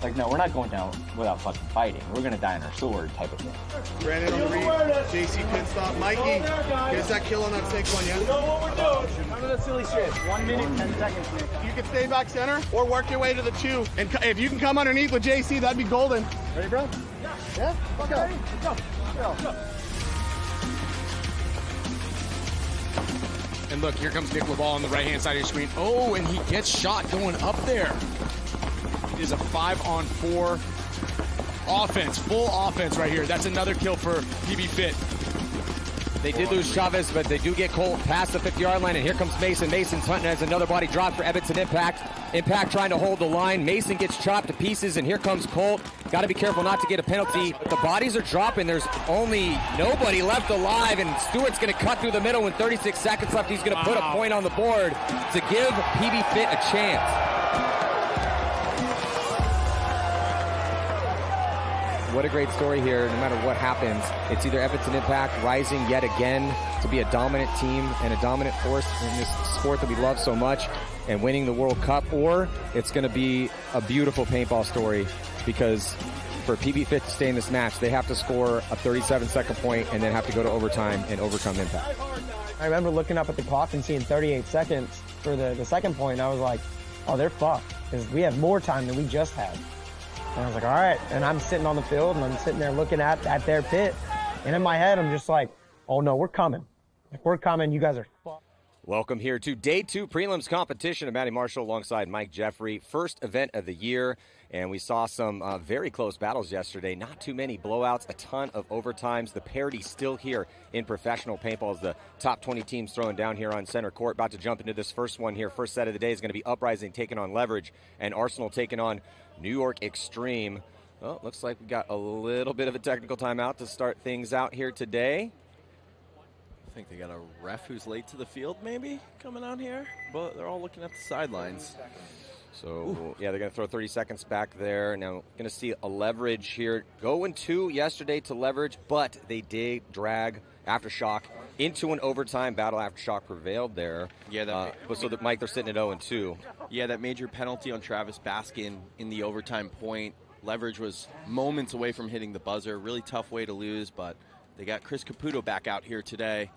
Like, no, we're not going down without fucking fighting. We're gonna die on our sword type of thing. Brandon on the read. JC pin stop. Mikey, get us that kill on that snake one, yeah? You know what we're doing. None of that silly shit. 1 minute, 10 seconds, man. You can stay back center or work your way to the 2. And if you can come underneath with JC, that'd be golden. Ready, bro? Yeah? Fuck up. Let's go. And look, here comes Nick LaBall on the right-hand side of your screen. Oh, and he gets shot going up there. It is a 5-on-4 offense, full offense right here. That's another kill for PB Fit. They did lose Chavez, but they do get Colt past the 50-yard line, and here comes Mason. Mason's hunting as another body drop for Edmonton Impact. Impact trying to hold the line. Mason gets chopped to pieces, and here comes Colt. Got to be careful not to get a penalty. The bodies are dropping. There's only nobody left alive, and Stewart's going to cut through the middle with 36 seconds left. He's going to put a point on the board to give PB Fit a chance. What a great story here. No matter what happens, it's either Edmonton Impact rising yet again to be a dominant team and a dominant force in this sport that we love so much and winning the World Cup, or it's going to be a beautiful paintball story, because for PB Fit to stay in this match, they have to score a 37-second point and then have to go to overtime and overcome Impact. I remember looking up at the clock and seeing 38 seconds for the second point, and I was like, oh, they're fucked, because we have more time than we just had. And I was like, all right. And I'm sitting on the field, and I'm sitting there looking at their pit. And in my head, I'm just like, oh, no, we're coming. If we're coming, you guys are fucked. Welcome here to Day 2 Prelims competition. I'm Matty Marshall alongside Mike Jeffrey. First event of the year, and we saw some very close battles yesterday. Not too many blowouts, a ton of overtimes. The parity still here in professional paintball as the top 20 teams throwing down here on center court. About to jump into this first one here. First set of the day is going to be Uprising taking on Leverage, and Arsenal taking on New York Extreme. Well, looks like we got a little bit of a technical timeout to start things out here today. I think they got a ref who's late to the field maybe coming out here, but they're all looking at the sidelines. So, yeah, they're going to throw 30 seconds back there. Now, going to see a Leverage here. Going 2 yesterday to Leverage, but they did drag Aftershock into an overtime battle. Aftershock prevailed there. Yeah, Mike, they're sitting at 0-2. Yeah, that major penalty on Travis Baskin in the overtime point. Leverage was moments away from hitting the buzzer. Really tough way to lose, but they got Chris Caputo back out here today.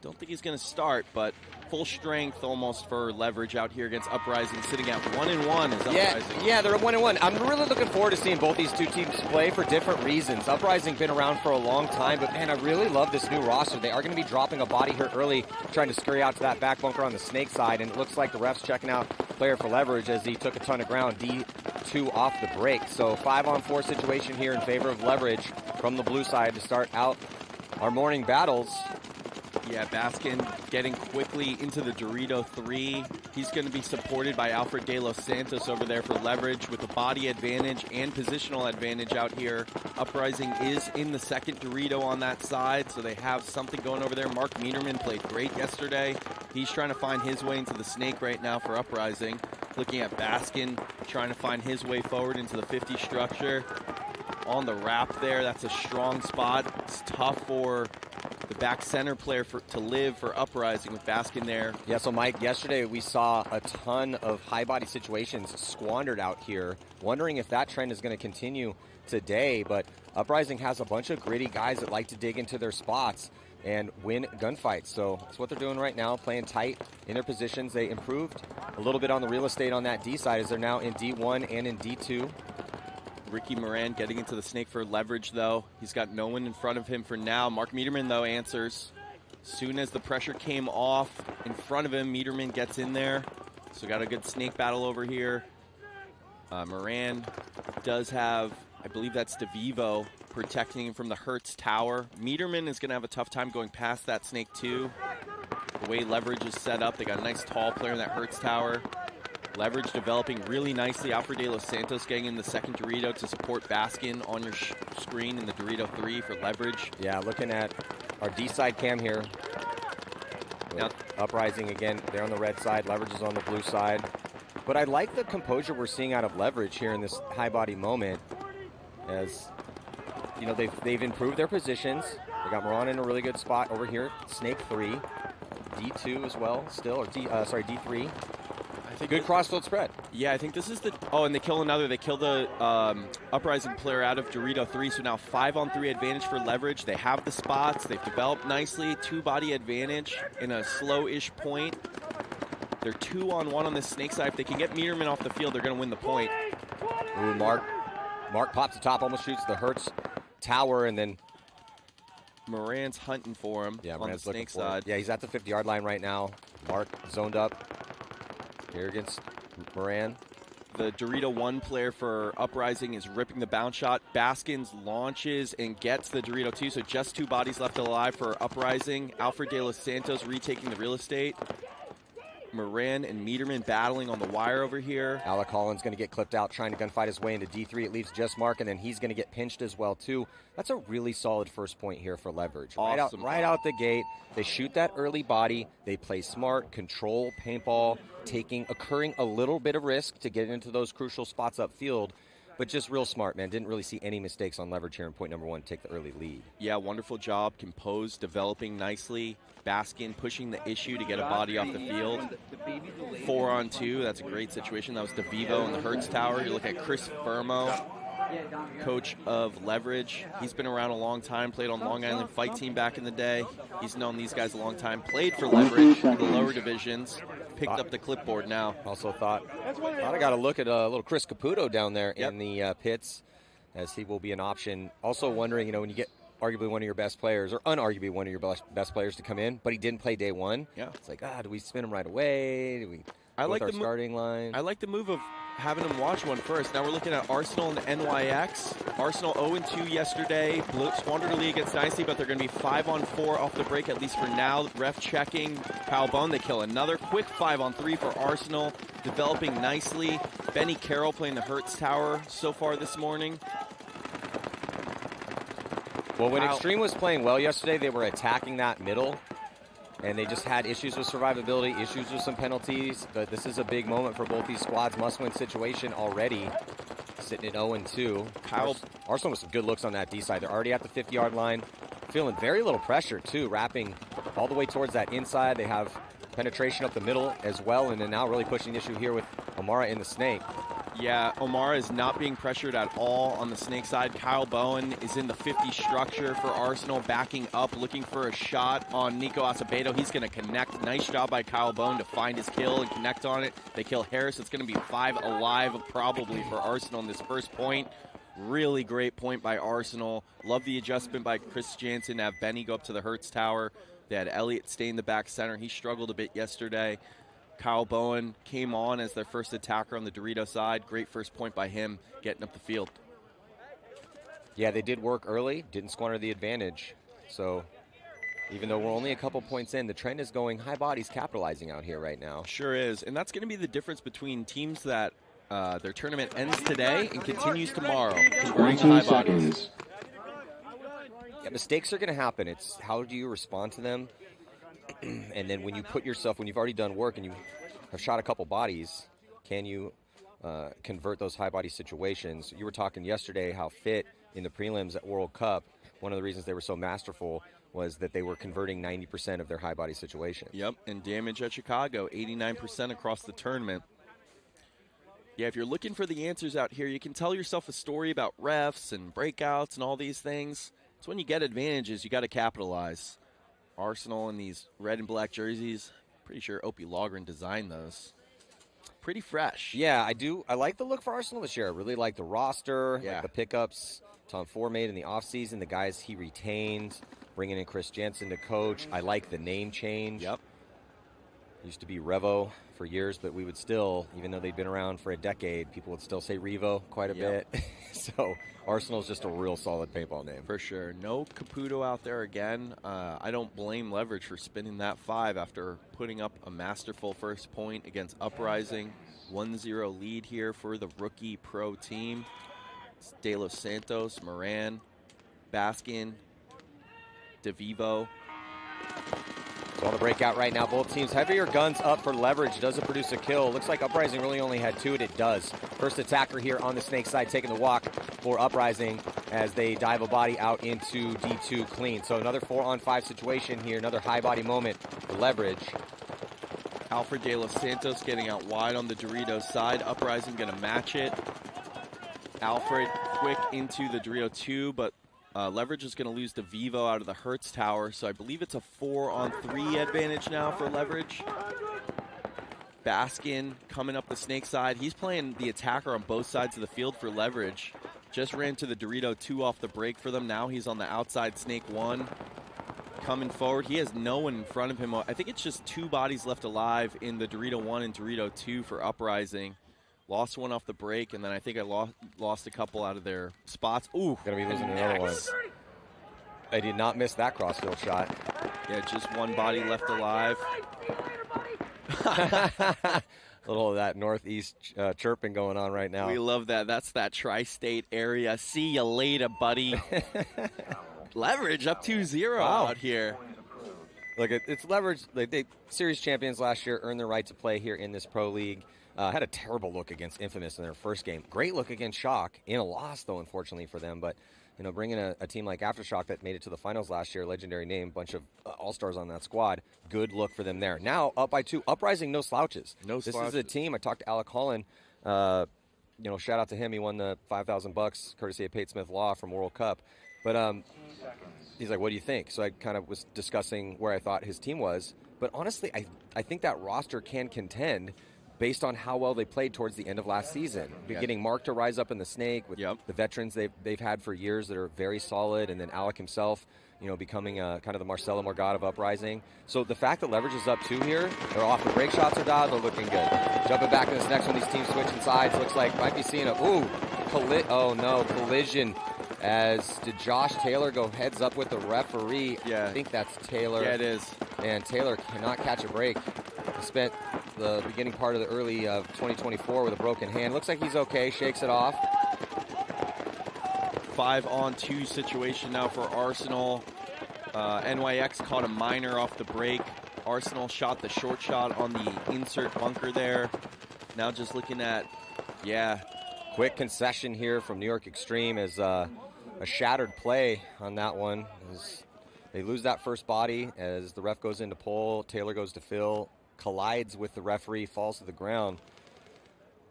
Don't think he's going to start, but full strength almost for Leverage out here against Uprising, sitting at 1-1 is Uprising. Yeah, they're at 1-1. I'm really looking forward to seeing both these two teams play for different reasons. Uprising been around for a long time, but man, I really love this new roster. They are going to be dropping a body here early, trying to scurry out to that back bunker on the snake side, and it looks like the ref's checking out player for Leverage as he took a ton of ground, D2 off the break. So 5-on-4 situation here in favor of Leverage from the blue side to start out our morning battles. Yeah, Baskin getting quickly into the Dorito 3. He's going to be supported by Alfred De Los Santos over there for Leverage with a body advantage and positional advantage out here. Uprising is in the second Dorito on that side, so they have something going over there. Mark Mieterman played great yesterday. He's trying to find his way into the snake right now for Uprising. Looking at Baskin, trying to find his way forward into the 50 structure. On the wrap there, that's a strong spot. It's tough for the back center player to live for Uprising with Baskin there. Yeah, so Mike, yesterday we saw a ton of high body situations squandered out here. Wondering if that trend is going to continue today, but Uprising has a bunch of gritty guys that like to dig into their spots. and win gunfights. So that's what they're doing right now, playing tight in their positions. They improved a little bit on the real estate on that D side as they're now in D1 and in D2. Ricky Moran getting into the snake for leverage, though. He's got no one in front of him for now. Mark Mieterman, though, answers. Soon as the pressure came off in front of him, Mieterman gets in there. So got a good snake battle over here. Moran does have, I believe that's DeVivo, protecting him from the Hertz tower. Mieterman is going to have a tough time going past that snake, too. The way leverage is set up, they got a nice tall player in that Hertz tower. Leverage developing really nicely. Alfred De Los Santos getting in the second Dorito to support Baskin on your screen in the Dorito 3 for leverage. Yeah, looking at our D side cam here. Now, Uprising again, they're on the red side. Leverage is on the blue side. But I like the composure we're seeing out of leverage here in this high body moment. As you know, they've improved their positions. They got Moran in a really good spot over here. Snake 3, D2 as well, still, or D3. Good crossfield spread. Yeah, I think this is the... Oh, and they kill another. They kill the Uprising player out of Dorito 3, so now 5-on-3 advantage for leverage. They have the spots. They've developed nicely. 2-body advantage in a slow-ish point. They're 2-on-1 on the snake side. If they can get Mieterman off the field, they're going to win the point. Ooh, Mark pops the top, almost shoots the Hertz tower, and then... Moran's hunting for him on the snake side. Yeah, he's at the 50-yard line right now. Mark zoned up. Here against Moran. The Dorito 1 player for Uprising is ripping the bounce shot. Baskins launches and gets the Dorito 2, so just 2 bodies left alive for Uprising. Alfred De Los Santos retaking the real estate. Moran and Mieterman battling on the wire over here. Alec Holland's going to get clipped out trying to gunfight his way into D3. It leaves just Mark, and then he's going to get pinched as well, too. That's a really solid first point here for leverage. Awesome. Right out the gate. They shoot that early body. They play smart, control, paintball, occurring a little bit of risk to get into those crucial spots upfield. But just real smart, man. Didn't really see any mistakes on leverage here in point number 1, take the early lead. Yeah, wonderful job. Composed, developing nicely. Baskin pushing the issue to get a body off the field. 4-on-2, that's a great situation. That was DeVivo in the Hertz tower. You look at Chris Fermo, coach of leverage. He's been around a long time, played on Long Island Fight Team back in the day. He's known these guys a long time. Played for leverage in the lower divisions. Picked up the clipboard now. Also thought I got to look at a little Chris Caputo down there in the pits, as he will be an option. Also wondering, when you get arguably one of your best players, or unarguably one of your best players to come in, but he didn't play day 1. Yeah. It's like, do we spin him right away? Do we go with our starting line? I like the move of having him watch one first. Now we're looking at Arsenal and the NYX. Arsenal 0-2 yesterday. Squandered a lead against Dynasty, but they're going to be 5-on-4 off the break, at least for now. Ref checking. Kyle Bone, they kill another. Quick 5-on-3 for Arsenal. Developing nicely. Benny Carroll playing the Hertz tower so far this morning. Well, when Extreme was playing well yesterday, they were attacking that middle, and they just had issues with survivability, issues with some penalties. But this is a big moment for both these squads. Must-win situation already, sitting at 0-2. Arsenal with some good looks on that D side. They're already at the 50-yard line, feeling very little pressure, too, wrapping all the way towards that inside. They have penetration up the middle as well, and then now really pushing the issue here with Omar in the snake. Yeah, Omar is not being pressured at all on the snake side. Kyle Bowen is in the 50 structure for Arsenal, backing up, looking for a shot on Nico Asabo. He's going to connect. Nice job by Kyle Bowen to find his kill and connect on it. They kill Harris. It's going to be 5 alive probably for Arsenal in this first point. Really great point by Arsenal. Love the adjustment by Chris Jansen to have Benny go up to the Hertz tower. They had Elliott stay in the back center. He struggled a bit yesterday. Kyle Bowen came on as their first attacker on the Dorito side. Great first point by him, getting up the field. Yeah, they did work early, didn't squander the advantage. So even though we're only a couple points in, the trend is going high bodies capitalizing out here right now. Sure is, and that's going to be the difference between teams that their tournament ends today and continues tomorrow. 20 seconds. Yeah, mistakes are going to happen. It's how do you respond to them? And then when you put yourself, when you've already done work and you have shot a couple bodies, can you convert those high body situations? You were talking yesterday how Fit in the prelims at World Cup, one of the reasons they were so masterful was that they were converting 90% of their high body situations. Yep, and damage at Chicago, 89% across the tournament. Yeah, if you're looking for the answers out here, you can tell yourself a story about refs and breakouts and all these things. It's when you get advantages, you got to capitalize. Arsenal in these red and black jerseys. Pretty sure Opie Logren designed those. Pretty fresh. Yeah, I do. I like the look for Arsenal this year. I really like the roster, like the pickups Tom Ford made in the offseason, the guys he retained, bringing in Chris Jensen to coach. I like the name change. Yep. Used to be Revo for years, but we would still, even though they'd been around for a decade, people would still say Revo quite a bit. So Arsenal's just a real solid paintball name. For sure. No Caputo out there again. I don't blame Leverage for spinning that 5 after putting up a masterful first point against Uprising. 1-0 lead here for the rookie pro team. It's De Los Santos, Moran, Baskin, DeVivo. So on the breakout right now, both teams heavier guns up for Leverage. Does it produce a kill? Looks like Uprising really only had 2, and it does. First attacker here on the snake side taking the walk for Uprising as they dive a body out into D2 clean. So another 4-on-5 situation here, another high body moment for Leverage. Alfred De Los Santos getting out wide on the Doritos side. Uprising going to match it. Alfred quick into the Dorito 2, but Leverage is going to lose the Vivo out of the Hertz Tower, so I believe it's a 4-on-3 advantage now for Leverage. Baskin coming up the snake side. He's playing the attacker on both sides of the field for Leverage. Just ran to the Dorito 2 off the break for them. Now he's on the outside snake 1. Coming forward. He has no one in front of him. I think it's just 2 bodies left alive in the Dorito 1 and Dorito 2 for Uprising. Lost one off the break, and then I think I lost a couple out of their spots. Ooh, gonna be losing another one. I did not miss that crossfield shot. Yeah, just 1 body left alive. A little of that northeast chirping going on right now. We love that. That's that tri-state area. See you later, buddy. Leverage up 2-0 out here. Look, it's Leverage. They series champions last year, earned the right to play here in this pro league. Had a terrible look against Infamous in their first game. Great look against Shock. In a loss, though, unfortunately for them. But, you know, bringing a team like Aftershock that made it to the finals last year, legendary name, bunch of all-stars on that squad. Good look for them there. Now, up by 2. Uprising, no slouches. This is a team. I talked to Alec Holland. You know, shout out to him. He won the $5,000 courtesy of Pate Smith Law from World Cup. But he's like, what do you think? So I kind of was discussing where I thought his team was. But honestly, I think that roster can contend based on how well they played towards the end of last season. Getting Mark to rise up in the snake with the veterans they've had for years that are very solid, and then Alec himself, you know, becoming kind of the Marcelo Morgado of Uprising. So the fact that Leverage is up 2 here, they're off the break shots are dialed, they're looking good. Jumping back to this next one, these teams switching sides. Looks like might be seeing a collision. As did Josh Taylor go heads up with the referee? Yeah. I think that's Taylor. Yeah, it is. And Taylor cannot catch a break. He spent the beginning part of the early of 2024 with a broken hand. Looks like he's okay, shakes it off. 5-on-2 situation now for Arsenal. NYX caught a minor off the break. Arsenal shot the short shot on the insert bunker there. Now just looking at, quick concession here from New York Extreme as a shattered play on that one. As they lose that first body as the ref goes into pole. Taylor goes to fill, collides with the referee, falls to the ground.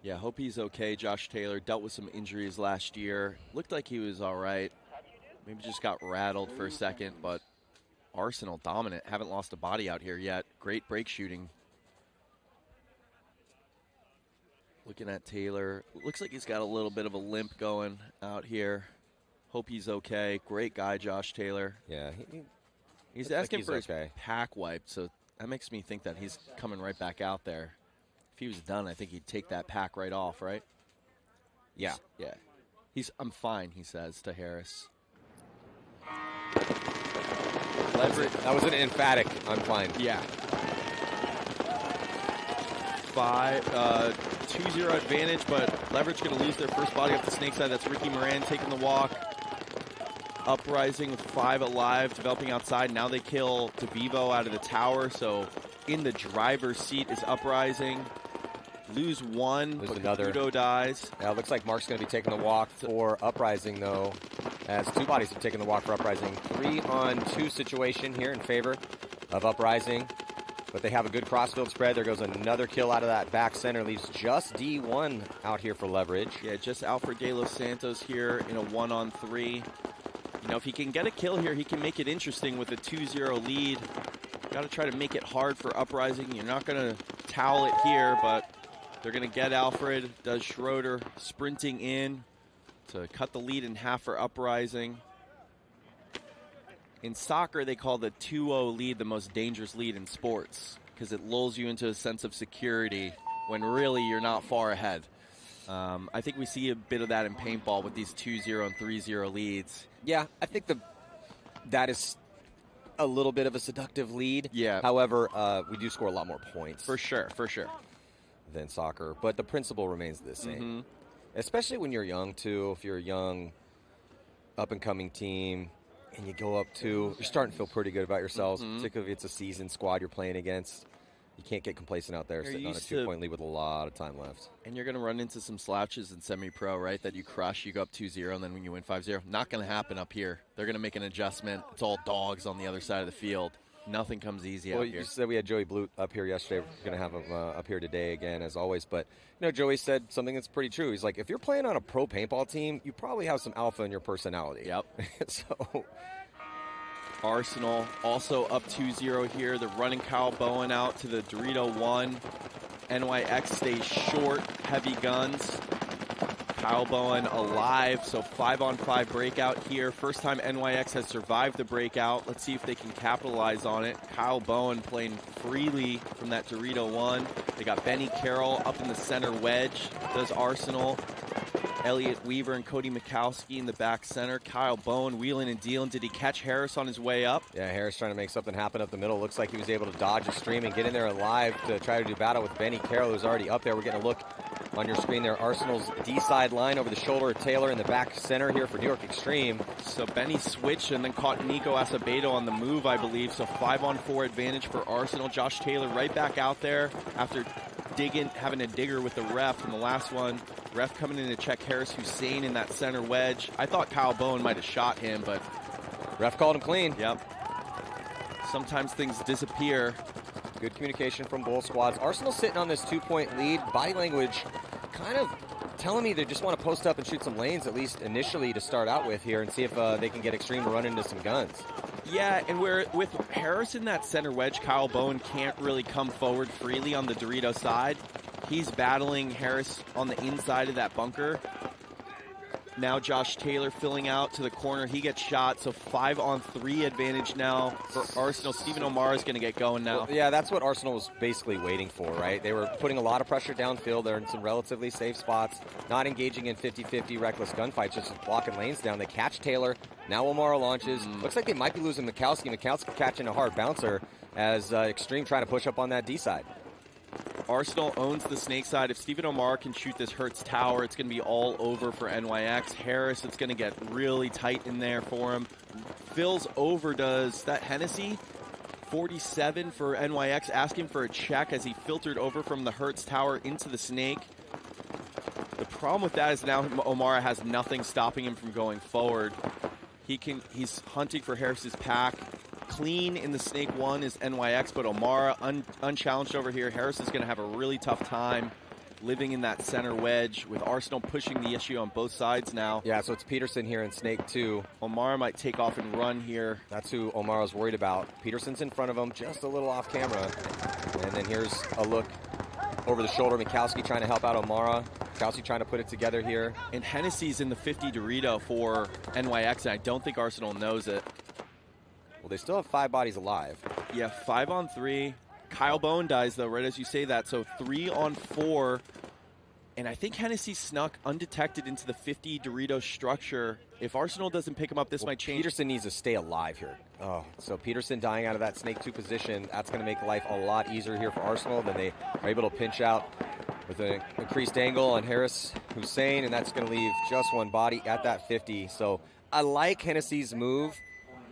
Yeah, hope he's okay. Josh Taylor dealt with some injuries last year. Looked like he was all right. Maybe just got rattled for a second, but Arsenal dominant. Haven't lost a body out here yet. Great break shooting. Looking at Taylor. Looks like he's got a little bit of a limp going out here. Hope he's okay. Great guy, Josh Taylor. Yeah. He's asking for his pack wipe, so that makes me think that he's coming right back out there. If he was done, I think he'd take that pack right off, right? Yeah. Yeah. I'm fine, he says to Harris. That was an emphatic, I'm fine. Yeah. 2-0 advantage, but Leverage going to lose their first body off the snake side. That's Ricky Moran taking the walk. Uprising with 5 alive, developing outside. Now they kill DeVivo out of the tower, so in the driver's seat is Uprising. Lose 1, but another. Caputo dies. Yeah, it looks like Mark's going to be taking the walk for Uprising, though, as 2 bodies have taken the walk for Uprising. 3-on-2 situation here in favor of Uprising, but they have a good crossfield spread. There goes another kill out of that back center. Leaves just D1 out here for Leverage. Yeah, just Alfred De Los Santos here in a 1-on-3. Now, if he can get a kill here, he can make it interesting with a 2-0 lead. Got to try to make it hard for Uprising. You're not going to towel it here, but they're going to get Alfred. Does Schroeder sprinting in to cut the lead in half for Uprising. In soccer, they call the 2-0 lead the most dangerous lead in sports because it lulls you into a sense of security when really you're not far ahead. I think we see a bit of that in paintball with these 2-0 and 3-0 leads. Yeah, I think that is a little bit of a seductive lead. Yeah. However, we do score a lot more points. For sure, than soccer. But the principle remains the same. Especially when you're young, too. If you're a young, up-and-coming team and you go up to, you're starting to feel pretty good about yourselves, particularly if it's a seasoned squad you're playing against. You can't get complacent out there sitting on a 2-point lead with a lot of time left. And you're going to run into some slouches in semi-pro, right, that you crush, you go up 2-0, and then when you win 5-0, not going to happen up here. They're going to make an adjustment. It's all dogs on the other side of the field. Nothing comes easy out here. You said we had Joey Blute up here yesterday. We're going to have him up here today again, as always. But, Joey said something that's pretty true. He's like, if you're playing on a pro paintball team, you probably have some alpha in your personality. Yep. So Arsenal also up 2-0 here. They're running Kyle Bowen out to the Dorito 1. NYX stays short, heavy guns. Kyle Bowen alive, so 5-on-5 breakout here. First time NYX has survived the breakout. Let's see if they can capitalize on it. Kyle Bowen playing freely from that Dorito 1. They got Benny Carroll up in the center wedge. Does Arsenal. Elliot Weaver and Cody Mikowski in the back center. Kyle Bowen wheeling and dealing. Did he catch Harris on his way up? Yeah, Harris trying to make something happen up the middle. Looks like he was able to dodge a stream and get in there alive to try to do battle with Benny Carroll, who's already up there. We're getting a look on your screen there. Arsenal's D-side line over the shoulder of Taylor in the back center here for New York Extreme. So Benny switched and then caught Nico Asabo on the move, I believe. So 5-on-4 advantage for Arsenal. Josh Taylor right back out there after having a digger with the ref from the last one. Ref coming in to check Harris Hussein in that center wedge. I thought Kyle Bowen might have shot him, but ref called him clean. Yep. Sometimes things disappear. Good communication from both squads. Arsenal sitting on this 2-point lead. Body language kind of telling me they just want to post up and shoot some lanes, at least initially, to start out with here and see if they can get Extreme to run into some guns. Yeah, and with Harris in that center wedge, Kyle Bowen can't really come forward freely on the Dorito side. He's battling Harris on the inside of that bunker. Now Josh Taylor filling out to the corner. He gets shot, so 5-on-3 advantage now for Arsenal. Stephen Omar is going to get going now. Well, yeah, that's what Arsenal was basically waiting for, right? They were putting a lot of pressure downfield. They're in some relatively safe spots, not engaging in 50-50 reckless gunfights, just blocking lanes down. They catch Taylor. Now Omar launches. Looks like they might be losing Mikowski. Mikowski catching a hard bouncer as Extreme trying to push up on that D side. Arsenal owns the snake side. If Stephen Omar can shoot this Hertz tower, it's going to be all over for NYX. Harris, it's going to get really tight in there for him. Fills over, does that Hennessy? 47 for NYX, asking for a check as he filtered over from the Hertz tower into the snake. The problem with that is now Omar has nothing stopping him from going forward. He's hunting for Harris's pack. Clean in the snake 1 is NYX, but Omar unchallenged over here. Harris is going to have a really tough time living in that center wedge with Arsenal pushing the issue on both sides now. Yeah, so it's Peterson here in snake 2. Omar might take off and run here. That's who Omar was worried about. Peterson's in front of him, just a little off camera. And then here's a look over the shoulder. Mikowski trying to help out Omar. Mikowski trying to put it together here. And Hennessy's in the 50 Dorito for NYX, and I don't think Arsenal knows it. Well, they still have 5 bodies alive. Yeah, 5-on-3. Kyle Bowen dies, though, right as you say that. So 3-on-4. And I think Hennessy snuck undetected into the 50 Dorito structure. If Arsenal doesn't pick him up, this might change. Peterson needs to stay alive here. Oh, so Peterson dying out of that snake 2 position. That's going to make life a lot easier here for Arsenal. Then they are able to pinch out with an increased angle on Harris Hussein, and that's going to leave just 1 body at that 50. So I like Hennessy's move.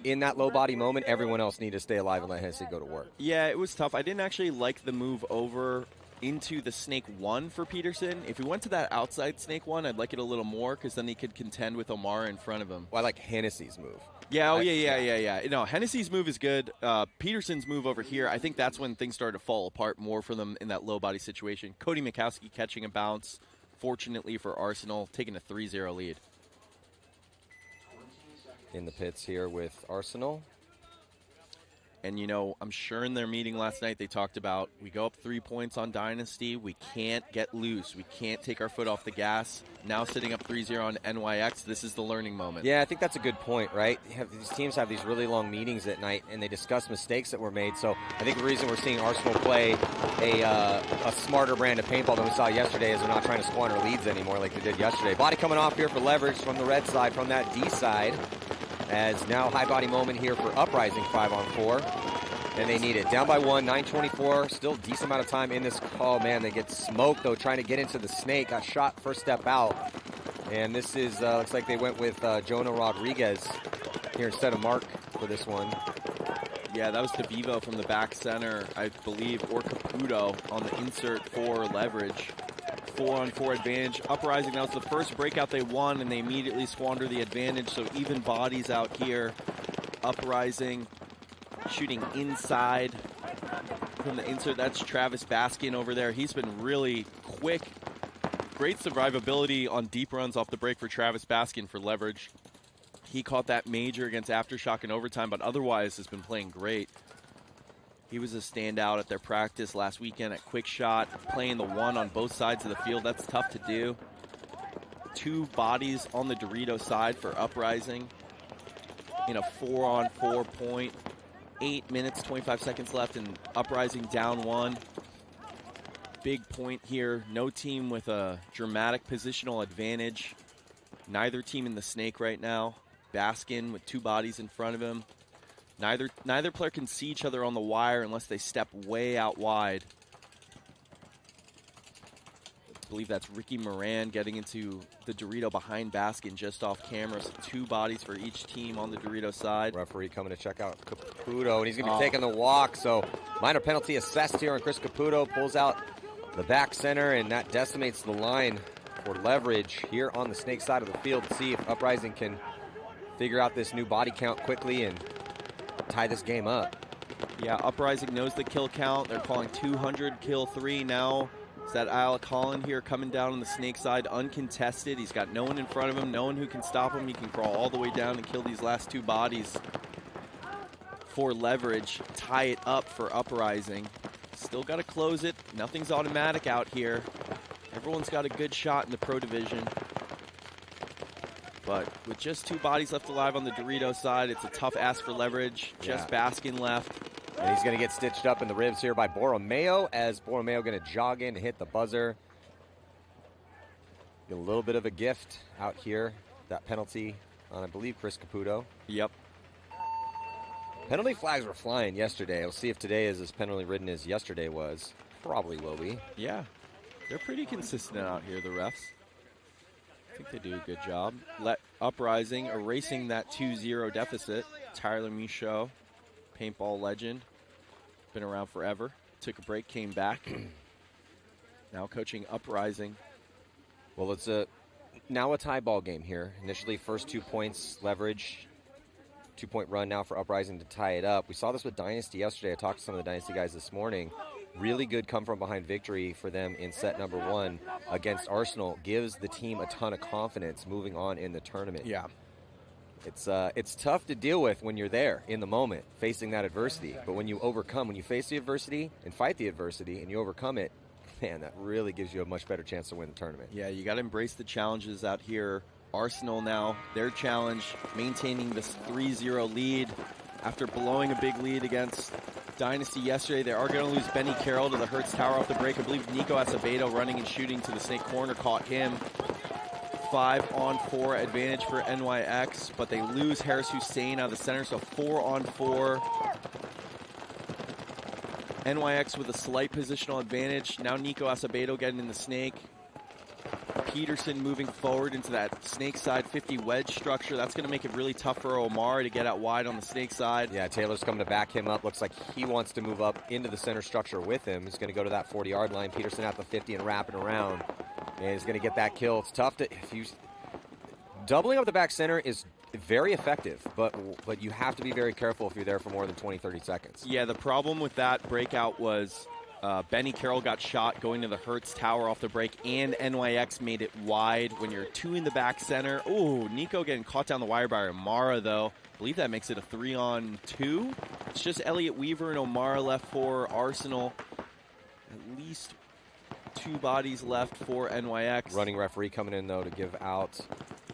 In that low body moment, everyone else needed to stay alive and let Hennessy go to work. Yeah, it was tough. I didn't actually like the move over into the snake 1 for Peterson. If we went to that outside snake 1, I'd like it a little more because then he could contend with Omar in front of him. Well, I like Hennessy's move. Yeah, yeah. No, Hennessy's move is good. Peterson's move over here, I think that's when things started to fall apart more for them in that low body situation. Cody Mikowski catching a bounce, fortunately for Arsenal, taking a 3-0 lead. in the pits here with Arsenal. And, you know, I'm sure in their meeting last night they talked about, we go up 3 points on Dynasty. We can't get loose. We can't take our foot off the gas. Now sitting up 3-0 on NYX, this is the learning moment. Yeah, I think that's a good point, right? These teams have these really long meetings at night, and they discuss mistakes that were made. So I think the reason we're seeing Arsenal play a smarter brand of paintball than we saw yesterday is they're not trying to squander leads anymore like they did yesterday. Body coming off here for Leverage from the red side, from that D side. As now high body moment here for Uprising 5-on-4. And they need it. Down by 1, 9:24. Still decent amount of time in this. Oh, man, they get smoked, though, trying to get into the snake. Got shot first step out. And this is, looks like they went with Jonah Rodriguez here instead of Mark for this one. Yeah, that was DeVivo from the back center, I believe, or Caputo on the insert for Leverage. 4-on-4 advantage. Uprising, that was the first breakout they won, and they immediately squander the advantage, so even bodies out here. Uprising shooting inside from the insert. That's Travis Baskin over there. He's been really quick. Great survivability on deep runs off the break for Travis Baskin for Leverage. He caught that major against Aftershock in overtime, but otherwise has been playing great. He was a standout at their practice last weekend at Quick Shot, playing the 1 on both sides of the field. That's tough to do. 2 bodies on the Dorito side for Uprising in a 4-on-4 point. 8 minutes, 25 seconds left, and Uprising down 1. Big point here. No team with a dramatic positional advantage. Neither team in the snake right now. Baskin with 2 bodies in front of him. Neither player can see each other on the wire unless they step way out wide. I believe that's Ricky Moran getting into the Dorito behind Baskin just off camera. So 2 bodies for each team on the Dorito side. Referee coming to check out Caputo, and he's going to be taking the walk. So minor penalty assessed here on Chris Caputo. Pulls out the back center, and that decimates the line for Leverage here on the snake side of the field to see if Uprising can figure out this new body count quickly and tie this game up. Yeah, Uprising knows the kill count. They're calling 200 kill 3 now. It's that Alec Holland here coming down on the snake side, uncontested. He's got no one in front of him, no one who can stop him. He can crawl all the way down and kill these last 2 bodies for Leverage. Tie it up for Uprising. Still got to close it. Nothing's automatic out here. Everyone's got a good shot in the pro division. But with just 2 bodies left alive on the Dorito side, it's a tough ask for Leverage. Just Baskin left. And he's going to get stitched up in the ribs here by Borromeo, as Borromeo going to jog in to hit the buzzer. Get a little bit of a gift out here. That penalty on, I believe, Chris Caputo. Yep. Penalty flags were flying yesterday. We'll see if today is as penalty-ridden as yesterday was. Probably will be. Yeah. They're pretty consistent out here, the refs. I think they do a good job. Let Uprising erasing that 2-0 deficit. Tyler Michaud, paintball legend, been around forever. Took a break, came back. Now coaching Uprising. Well, it's now a tie ball game here. Initially, first 2 points, Leverage. 2-point run now for Uprising to tie it up. We saw this with Dynasty yesterday. I talked to some of the Dynasty guys this morning. Really good come-from-behind victory for them in set number 1 against Arsenal. Gives the team a ton of confidence moving on in the tournament. Yeah. It's tough to deal with when you're there in the moment, facing that adversity. But when you face the adversity and fight the adversity and you overcome it, man, that really gives you a much better chance to win the tournament. Yeah, you got to embrace the challenges out here. Arsenal now, their challenge, maintaining this 3-0 lead after blowing a big lead against Dynasty yesterday. They are going to lose Benny Carroll to the Hertz Tower off the break. I believe Nico Asabo running and shooting to the snake corner caught him. 5-on-4 advantage for NYX, but they lose Harris Hussein out of the center, so 4-on-4. NYX with a slight positional advantage. Now Nico Asabo getting in the snake. Peterson moving forward into that snake side 50 wedge structure. That's going to make it really tough for Omar to get out wide on the snake side. Yeah, Taylor's coming to back him up. Looks like he wants to move up into the center structure with him. He's going to go to that 40-yard line. Peterson at the 50 and wrapping around. And he's going to get that kill. It's tough to... Doubling up the back center is very effective, but you have to be very careful if you're there for more than 20, 30 seconds. Yeah, the problem with that breakout was Benny Carroll got shot going to the Hertz tower off the break, and NYX made it wide when you're 2 in the back center. Ooh, Nico getting caught down the wire by Omar, though. I believe that makes it a 3-on-2. It's just Elliott Weaver and Omar left for Arsenal. At least 2 bodies left for NYX. Running referee coming in, though, to give out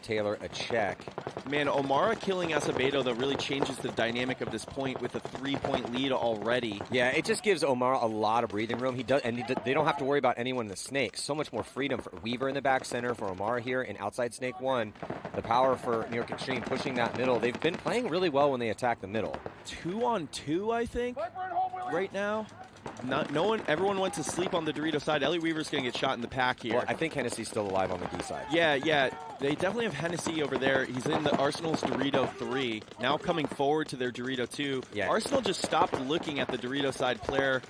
Taylor a check. Man, Omar killing Asabo, though, really changes the dynamic of this point with a 3-point lead already. Yeah, it just gives Omar a lot of breathing room. They don't have to worry about anyone in the snake. So much more freedom for Weaver in the back center, for Omar here, and outside snake 1. The power for New York Extreme pushing that middle. They've been playing really well when they attack the middle. 2-on-2, I think, right now. Everyone went to sleep on the Dorito side. Elliott Weaver's going to get shot in the pack here. Well, I think Hennessy's still alive on the D side. Yeah. They definitely have Hennessy over there. He's in the Arsenal's Dorito 3. Now coming forward to their Dorito 2. Yeah. Arsenal just stopped looking at the Dorito side player.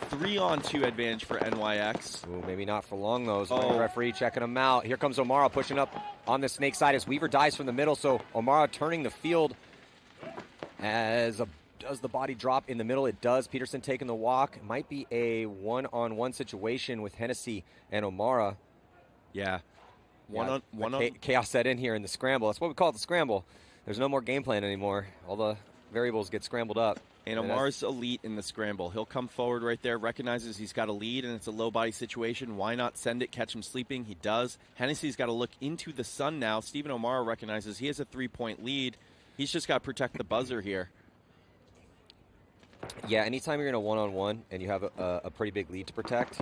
3-on-2 advantage for NYX. Ooh, maybe not for long, though. The referee checking him out. Here comes Omar pushing up on the snake side as Weaver dies from the middle. So Omar turning the field does the body drop in the middle? It does. Peterson taking the walk. It might be a one-on-one situation with Hennessy and Omara. Yeah. Chaos set in here in the scramble. That's what we call it, the scramble. There's no more game plan anymore. All the variables get scrambled up. And Omar's elite in the scramble. He'll come forward right there, recognizes he's got a lead, and it's a low-body situation. Why not send it, catch him sleeping? He does. Hennessy's got to look into the sun now. Stephen Omar recognizes he has a 3-point lead. He's just got to protect the buzzer here. Yeah, anytime you're in a one-on-one and you have a pretty big lead to protect,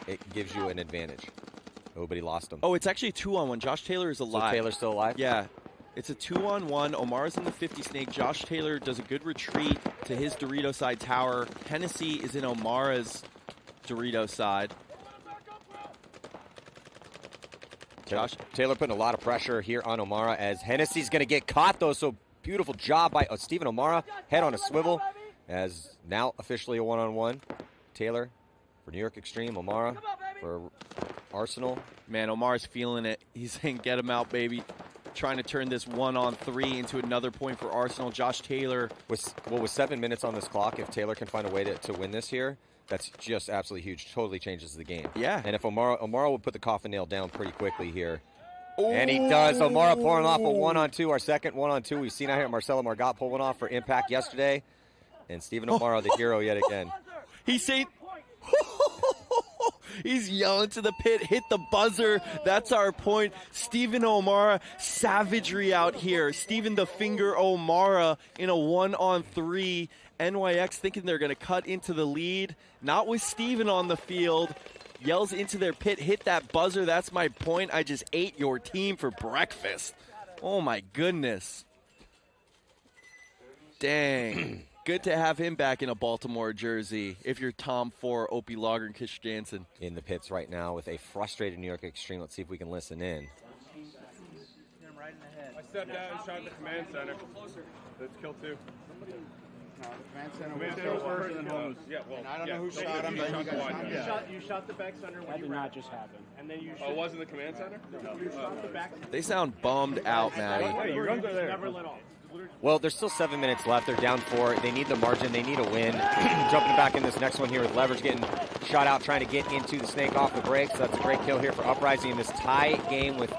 it gives you an advantage. Nobody lost him. Oh, it's actually 2-on-1. Josh Taylor is alive. So Taylor's still alive? Yeah. It's a 2-on-1. Omar's in the 50 snake. Josh Taylor does a good retreat to his Dorito side tower. Hennessy is in Omara's Dorito side. Taylor putting a lot of pressure here on Omara as Hennessy's going to get caught, though. So beautiful job by Stephen Omara. Head on a swivel as now officially a one-on-one. Taylor for New York Extreme. Omara for Arsenal. Man, Omar's feeling it. He's saying, get him out, baby. Trying to turn this 1-on-3 into another point for Arsenal. Josh Taylor. With 7 minutes on this clock, if Taylor can find a way to win this here, that's just absolutely huge. Totally changes the game. Yeah. And if Omara would put the coffin nail down pretty quickly here. Ooh. And he does. Omara pouring off a 1-on-2, our second 1-on-2. We've seen out here Marcelo Margot pull one off for Impact yesterday. And Stephen Omara, the hero yet again. He's saying, he's yelling to the pit, hit the buzzer. That's our point. Stephen Omara, savagery out here. Stephen the Finger Omara in a 1-on-3. NYX thinking they're going to cut into the lead. Not with Stephen on the field. Yells into their pit, hit that buzzer. That's my point. I just ate your team for breakfast. Oh, my goodness. Dang. Good to have him back in a Baltimore jersey if you're Tom Four, Opie Lager, and Kish Jansen. In the pits right now with a frustrated New York Extreme. Let's see if we can listen in. I stepped out and shot the command center. That's kill 2. No, the command center was first and then Yeah, well, I don't know who shot him, but you shot the back center when that did not just happen. And then you shot. Oh, it wasn't the command center? No. You shot the back center. They sound bummed out, Matty. Hey, your guns are there. Never let off. Well, there's still 7 minutes left. They're down 4. They need the margin. They need a win. Jumping back in this next one here with Leverage getting shot out, trying to get into the snake off the break. So that's a great kill here for Uprising in this tie game with...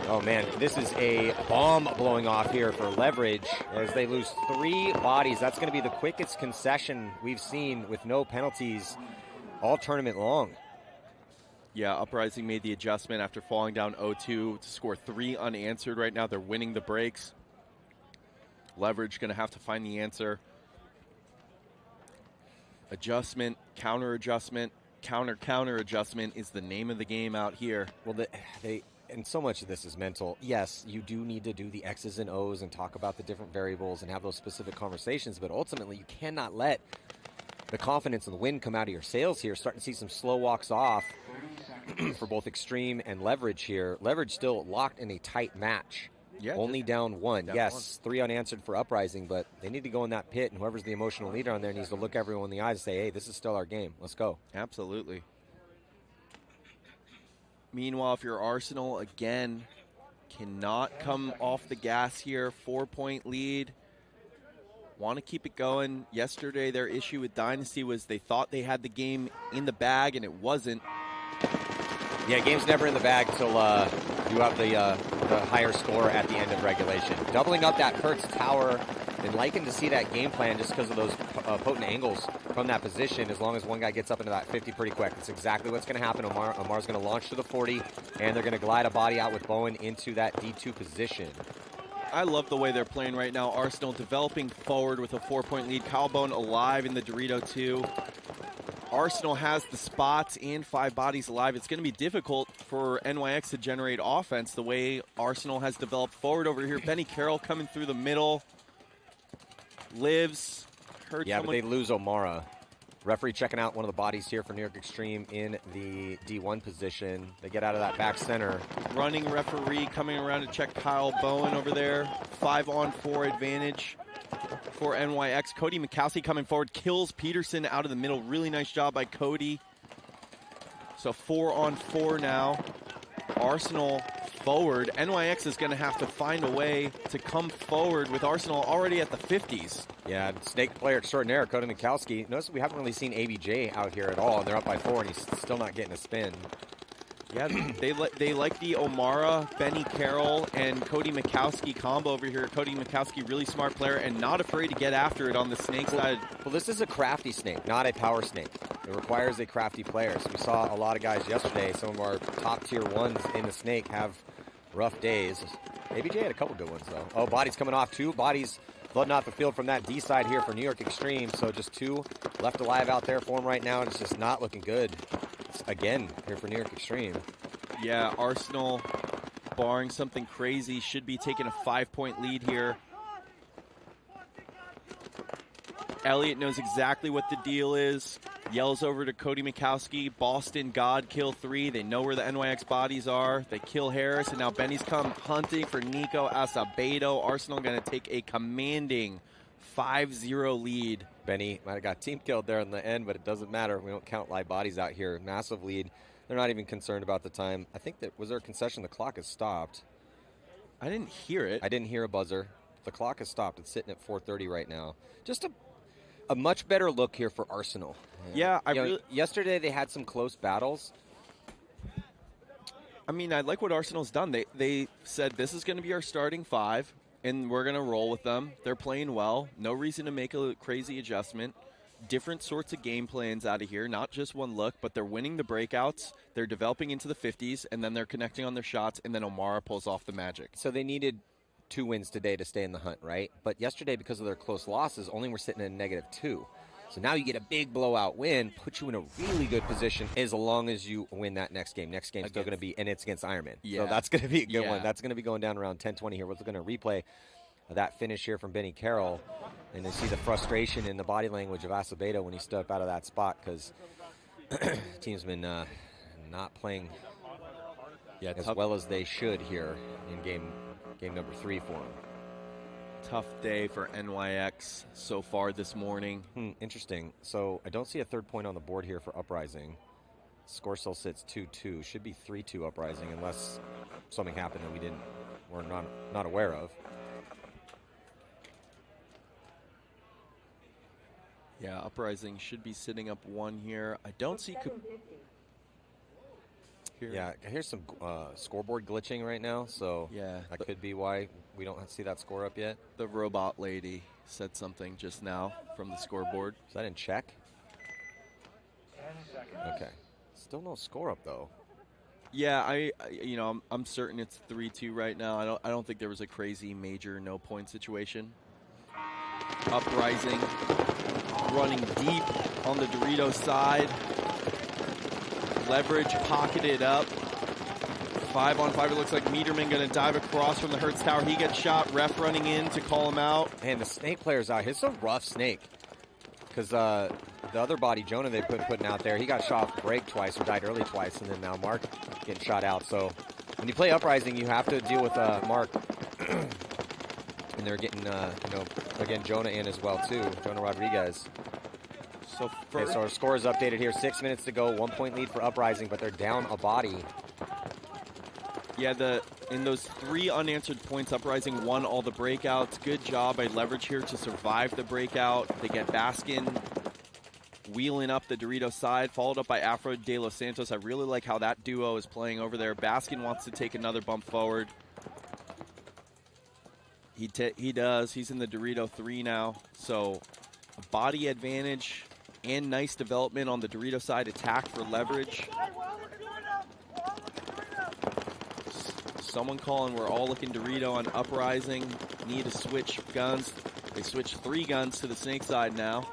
Oh, man, this is a bomb blowing off here for Leverage as they lose 3 bodies. That's going to be the quickest concession we've seen with no penalties all tournament long. Yeah, Uprising made the adjustment after falling down 0-2 to score 3 unanswered right now. They're winning the breaks. Leverage going to have to find the answer. Adjustment, counter adjustment, counter adjustment is the name of the game out here. Well, and so much of this is mental. Yes, you do need to do the X's and O's and talk about the different variables and have those specific conversations, but ultimately you cannot let the confidence and the wind come out of your sails here. Starting to see some slow walks off for both Extreme and Leverage here. Leverage still locked in a tight match. Yeah, only down 1. Yes, 3 unanswered for Uprising, but they need to go in that pit, and whoever's the emotional leader on there needs to look everyone in the eyes and say, hey, this is still our game. Let's go. Absolutely. Meanwhile, if you're Arsenal, again, cannot come off the gas here. 4-point lead. want to keep it going. Yesterday, their issue with Dynasty was they thought they had the game in the bag, and it wasn't. Yeah, game's never in the bag till you have the higher score at the end of regulation. Doubling up that Kurtz tower, and liking to see that game plan just because of those potent angles from that position. As long as one guy gets up into that 50 pretty quick, that's exactly what's going to happen. Omar's going to launch to the 40, and they're going to glide a body out with Bowen into that D2 position. I love the way they're playing right now. Arsenal developing forward with a 4-point lead. Kyle Bowen alive in the Dorito 2. Arsenal has the spots and 5 bodies alive. It's going to be difficult for NYX to generate offense the way Arsenal has developed forward over here. Benny Carroll coming through the middle. Lives. Heard yeah, someone... but they lose Omar. Referee checking out one of the bodies here for New York Extreme in the D1 position. They get out of that back center. Running referee coming around to check Kyle Bowen over there. 5-on-4 advantage for NYX. Cody Mikowski coming forward, kills Peterson out of the middle. Really nice job by Cody. So 4-on-4 now. Arsenal forward. NYX is going to have to find a way to come forward with Arsenal already at the 50s. Yeah, snake player extraordinaire, Cody Mikowski. Notice we haven't really seen ABJ out here at all, and they're up by 4, and he's still not getting a spin. Yeah, they like the Omara, Benny Carroll, and Cody Mikowski combo over here. Cody Mikowski, really smart player, and not afraid to get after it on the snake side. Well, this is a crafty snake, not a power snake. It requires a crafty player. So we saw a lot of guys yesterday, some of our top tier ones in the snake have rough days. ABJ had a couple good ones, though. Oh, bodies coming off, 2 bodies flooding off the field from that D side here for New York Extreme. So just 2 left alive out there for him right now, and it's just not looking good. Again, here for New York Extreme. Yeah, Arsenal, barring something crazy, should be taking a 5-point lead here. Elliott knows exactly what the deal is. Yells over to Cody Mikowski. Boston God kill 3. They know where the NYX bodies are. They kill Harris, and now Benny's come hunting for Nico Asabo. Arsenal going to take a commanding 5-0 lead. Benny might have got team killed there in the end, but it doesn't matter. We don't count live bodies out here. Massive lead. They're not even concerned about the time. I think that was there a concession. The clock has stopped. I didn't hear it. I didn't hear a buzzer. The clock has stopped. It's sitting at 4:30 right now. Just a much better look here for Arsenal. Yeah, yesterday they had some close battles. I mean, I like what Arsenal's done. They said this is going to be our starting 5, and we're going to roll with them. They're playing well. No reason to make a crazy adjustment. Different sorts of game plans out of here, not just one look, but they're winning the breakouts. They're developing into the 50s, and then they're connecting on their shots, and then Omar pulls off the magic. So they needed 2 wins today to stay in the hunt, right? But yesterday, because of their close losses, only were sitting at -2. So now you get a big blowout win, puts you in a really good position as long as you win that next game. Next game's still going to be, and it's against Ironman. Yeah. So that's going to be a good one. That's going to be going down around 10:20 here. We're going to replay that finish here from Benny Carroll. And you see the frustration in the body language of Asabo when he stood up out of that spot, because team's been not playing as well as they should here in game number 3 for him. Tough day for NYX so far this morning. Interesting. So I don't see a 3rd point on the board here for Uprising. Score still sits 2-2. Should be 3-2 Uprising unless something happened that we're not aware of. Yeah, Uprising should be sitting up 1 here. I don't see... Yeah, here's some scoreboard glitching right now, so that could be why we don't see that score up yet. The robot lady said something just now from the scoreboard. Is that in check? Okay. Still no score up, though. Yeah, I'm certain it's 3-2 right now. I don't think there was a crazy major no-point situation. Uprising running deep on the Dorito side. Leverage pocketed up. 5-on-5, it looks like Meterman going to dive across from the Hertz Tower. He gets shot. Ref running in to call him out. And the snake player's out. It's a rough snake. Because the other body, Jonah, they've been putting out there, he got shot off the break twice or died early twice, and then now Mark getting shot out. So when you play Uprising, you have to deal with Mark. And they're getting, again, Jonah in as well, too. Jonah Rodriguez. So our score is updated here. 6 minutes to go. 1 point lead for Uprising, but they're down a body. Yeah, In those 3 unanswered points, Uprising won all the breakouts. Good job by Leverage here to survive the breakout. They get Baskin wheeling up the Dorito side, followed up by Afro de los Santos. I really like how that duo is playing over there. Baskin wants to take another bump forward. He does. He's in the Dorito 3 now. So a body advantage and nice development on the Dorito side attack for Leverage. Someone calling, we're all looking Dorito on Uprising. Need to switch guns. They switched 3 guns to the Snake side now.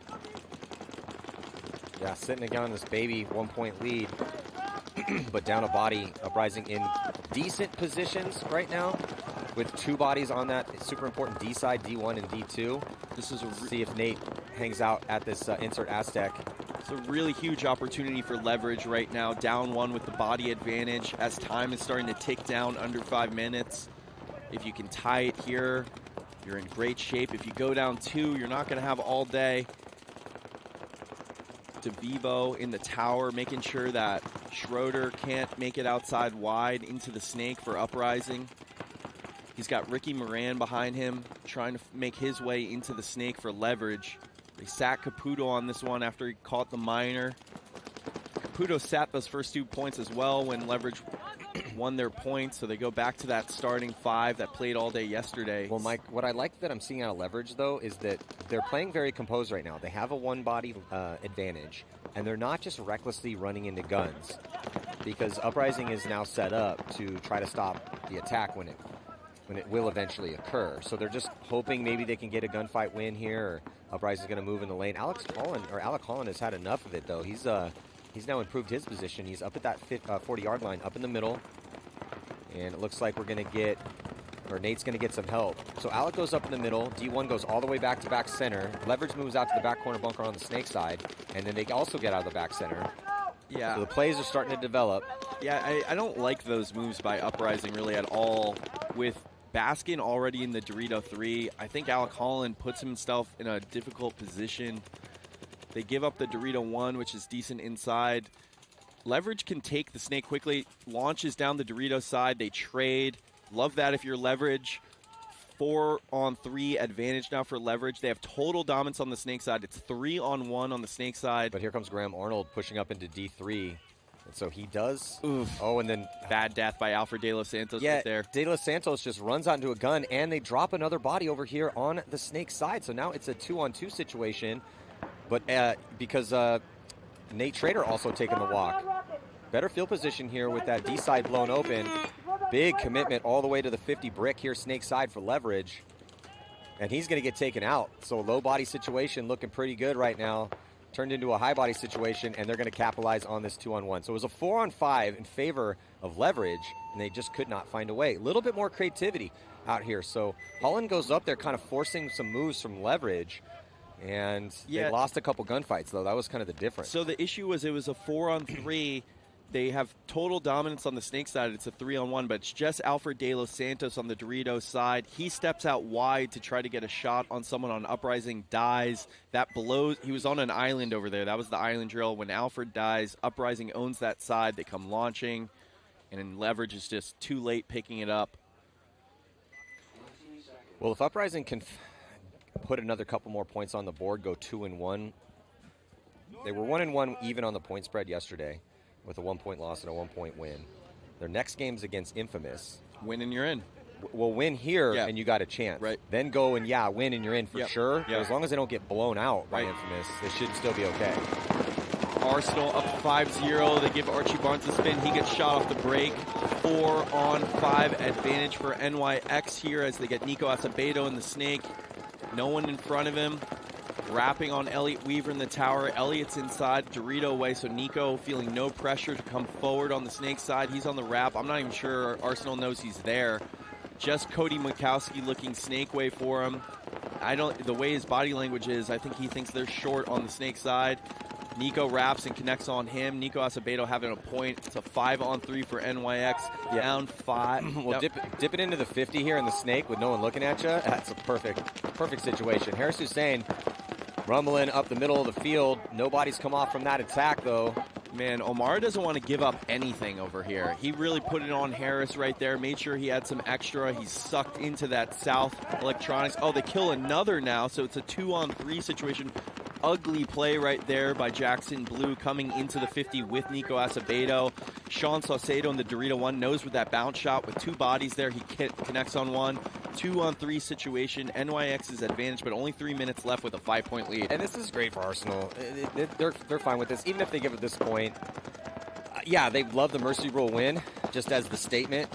Yeah, sitting again on this baby 1-point lead, but down a body. Uprising in decent positions right now with 2 bodies on that super important D side, D1 and D2. This is see if Nate hangs out at this insert Aztec. It's a really huge opportunity for Leverage right now. Down 1 with the body advantage as time is starting to tick down under 5 minutes. If you can tie it here, you're in great shape. If you go down 2, you're not going to have all day. DeVivo in the tower, making sure that Schroeder can't make it outside wide into the Snake for Uprising. He's got Ricky Moran behind him, trying to make his way into the Snake for Leverage. They sat Caputo on this one after he caught the minor. Caputo sat those first 2 points as well when Leverage won their points, so they go back to that starting 5 that played all day yesterday. Well, Mike, what I like that I'm seeing out of Leverage, though, is that they're playing very composed right now. They have a 1-body advantage, and they're not just recklessly running into guns, because Uprising is now set up to try to stop the attack when it will eventually occur. So they're just hoping maybe they can get a gunfight win here, or Uprising's going to move in the lane. Alec Holland has had enough of it, though. He's now improved his position. He's up at that 40-yard line, up in the middle. And it looks like we're going to get, or Nate's going to get some help. So Alec goes up in the middle. D1 goes all the way back to back center. Leverage moves out to the back corner bunker on the Snake side. And then they also get out of the back center. Yeah. So the plays are starting to develop. Yeah, I don't like those moves by Uprising really at all. With Baskin already in the Dorito 3, I think Alec Holland puts himself in a difficult position. They give up the Dorito 1, which is decent inside. Leverage can take the Snake quickly, launches down the Dorito side. They trade. Love that if you're Leverage. 4-on-3 advantage now for Leverage. They have total dominance on the Snake side. It's 3-on-1 on the Snake side. But here comes Graham Arnold pushing up into D3. And so he does. Oof. Oh, and then bad death by Alfred De Los Santos right there. De Los Santos just runs out into a gun, and they drop another body over here on the Snake side. So now it's a 2-on-2 situation. But because Nate Trader also taking the walk. Better field position here with that D side blown open. Big commitment all the way to the 50 brick here, Snake side for Leverage. And he's going to get taken out. So low body situation looking pretty good right now. Turned into a high body situation, and they're going to capitalize on this 2-on-1. So it was a 4-on-5 in favor of Leverage, and they just could not find a way. A little bit more creativity out here. So Holland goes up there kind of forcing some moves from Leverage. And they lost a couple gunfights, though. That was kind of the difference. So the issue was it was a 4-on-3. They have total dominance on the Snake side. It's a 3-on-1, but it's just Alfred De Los Santos on the Doritos side. He steps out wide to try to get a shot on someone on Uprising, dies. That blows. He was on an island over there. That was the island drill. When Alfred dies, Uprising owns that side. They come launching, and then Leverage is just too late picking it up. Well, if Uprising can put another couple more points on the board, go 2-1. They were 1-1 even on the point spread yesterday, with a 1-point loss and a 1-point win. Their next game's against Infamous. Win and you're in. Well, win here and you got a chance. Right. Then go and, win and you're in for sure. But as long as they don't get blown out by Infamous, they should still be okay. Arsenal up 5-0. They give Archie Barnes a spin. He gets shot off the break. 4-on-5 advantage for NYX here as they get Nico Asabo in the Snake. No one in front of him. Wrapping on Elliot Weaver in the tower. Elliot's inside, Dorito away, so Nico feeling no pressure to come forward on the Snake side. He's on the wrap. I'm not even sure Arsenal knows he's there. Just Cody Mikowski looking Snake way for him. The way his body language is, I think he thinks they're short on the Snake side. Nico wraps and connects on him. Nico Acevedo having a point. It's a 5-on-3 for NYX. Down 5. Well, dip it into the 50 here in the Snake with no one looking at you. That's a perfect situation. Harris Hussein rumbling up the middle of the field. Nobody's come off from that attack, though. Man, Omar doesn't want to give up anything over here. He really put it on Harris right there, made sure he had some extra. He's sucked into that South Electronics. Oh, they kill another now, so it's a 2-on-3 situation. Ugly play right there by Jackson Blue coming into the 50 with Nico Asabo. Sean Saucedo in the Dorito 1 knows with that bounce shot with 2 bodies there. He connects on 1. 2-on-3 situation. NYX's advantage, but only 3 minutes left with a 5-point lead. And this is great for Arsenal. They're fine with this, even if they give it this point. Yeah, they love the Mercy Rule win, just as the statement.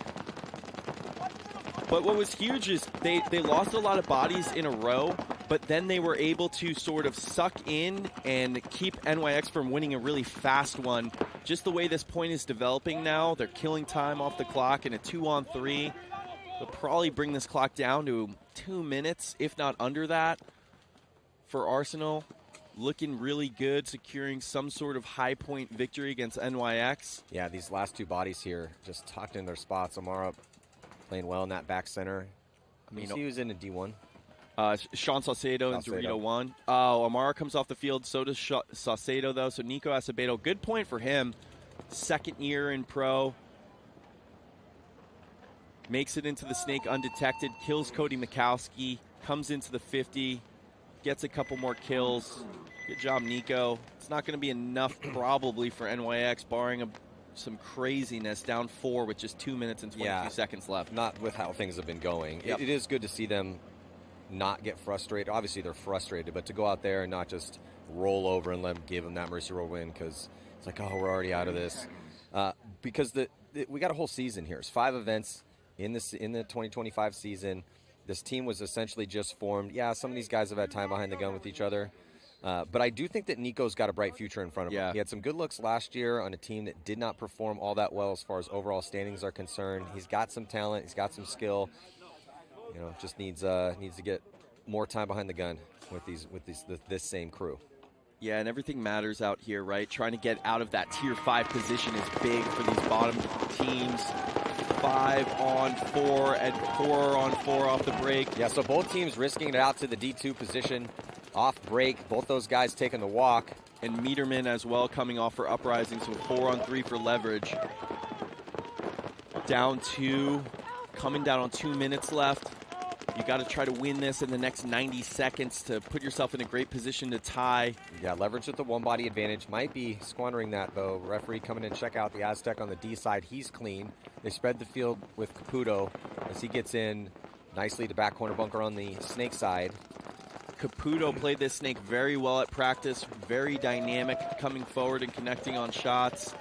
But what was huge is they lost a lot of bodies in a row, but then they were able to sort of suck in and keep NYX from winning a really fast one. Just the way this point is developing now, they're killing time off the clock in a 2-on-3. They'll probably bring this clock down to 2 minutes, if not under that, for Arsenal. Looking really good, securing some sort of high-point victory against NYX. Yeah, these last 2 bodies here just tucked in their spots. Omar playing well in that back center. I mean, he was in a D1. Sean Saucedo in Dorito 1. Oh, Omar comes off the field. So does Saucedo, though. So Nico Asabo, good point for him. Second year in pro. Makes it into the snake undetected. Kills Cody Mikowski. Comes into the 50. Gets a couple more kills. Good job, Nico. It's not going to be enough probably for NYX, barring some craziness. Down 4 with just 2 minutes and 22 seconds left. Not with how things have been going. Yep. It is good to see them not get frustrated. Obviously, they're frustrated, but to go out there and not just roll over and give them that Mercy Roll win because it's like, oh, we're already out of this. Because we got a whole season here. It's 5 events in the 2025 season. This team was essentially just formed. Yeah, some of these guys have had time behind the gun with each other. But I do think that Nico's got a bright future in front of him. He had some good looks last year on a team that did not perform all that well as far as overall standings are concerned. He's got some talent. He's got some skill. You know, just needs to get more time behind the gun with this same crew. Yeah, and everything matters out here, right? Trying to get out of that Tier 5 position is big for these bottom teams. 5-on-4 and 4-on-4 off the break. Yeah, so both teams risking it out to the D2 position off break. Both those guys taking the walk. And Meterman as well coming off for Uprising, so 4-on-3 for Leverage. Down 2, coming down on 2 minutes left. You got to try to win this in the next 90 seconds to put yourself in a great position to tie. Yeah, Leverage with the 1-body advantage. Might be squandering that, though. Referee coming in, check out the Aztec on the D side. He's clean. They spread the field with Caputo as he gets in nicely to back corner bunker on the snake side. Caputo played this snake very well at practice. Very dynamic, coming forward and connecting on shots.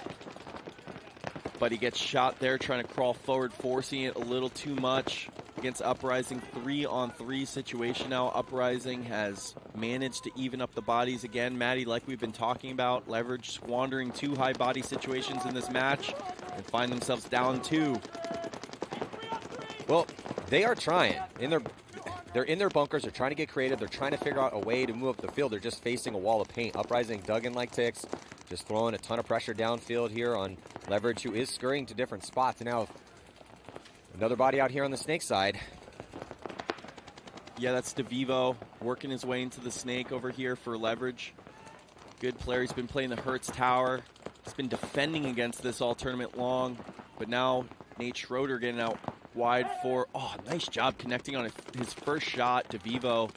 But he gets shot there, trying to crawl forward, forcing it a little too much. Against Uprising, 3-on-3 situation now. Uprising has managed to even up the bodies again. Maddie, like we've been talking about, Leverage squandering 2 high body situations in this match and find themselves down 2. Well, they are trying. They're in their bunkers. They're trying to get creative. They're trying to figure out a way to move up the field. They're just facing a wall of paint. Uprising dug in like ticks, just throwing a ton of pressure downfield here on Leverage, who is scurrying to different spots. And now another body out here on the snake side. Yeah, that's DeVivo working his way into the snake over here for Leverage. Good player. He's been playing the Hertz Tower. He's been defending against this all tournament long. But now Nate Schroeder getting out wide for, oh, nice job connecting on his first shot. DeVivo,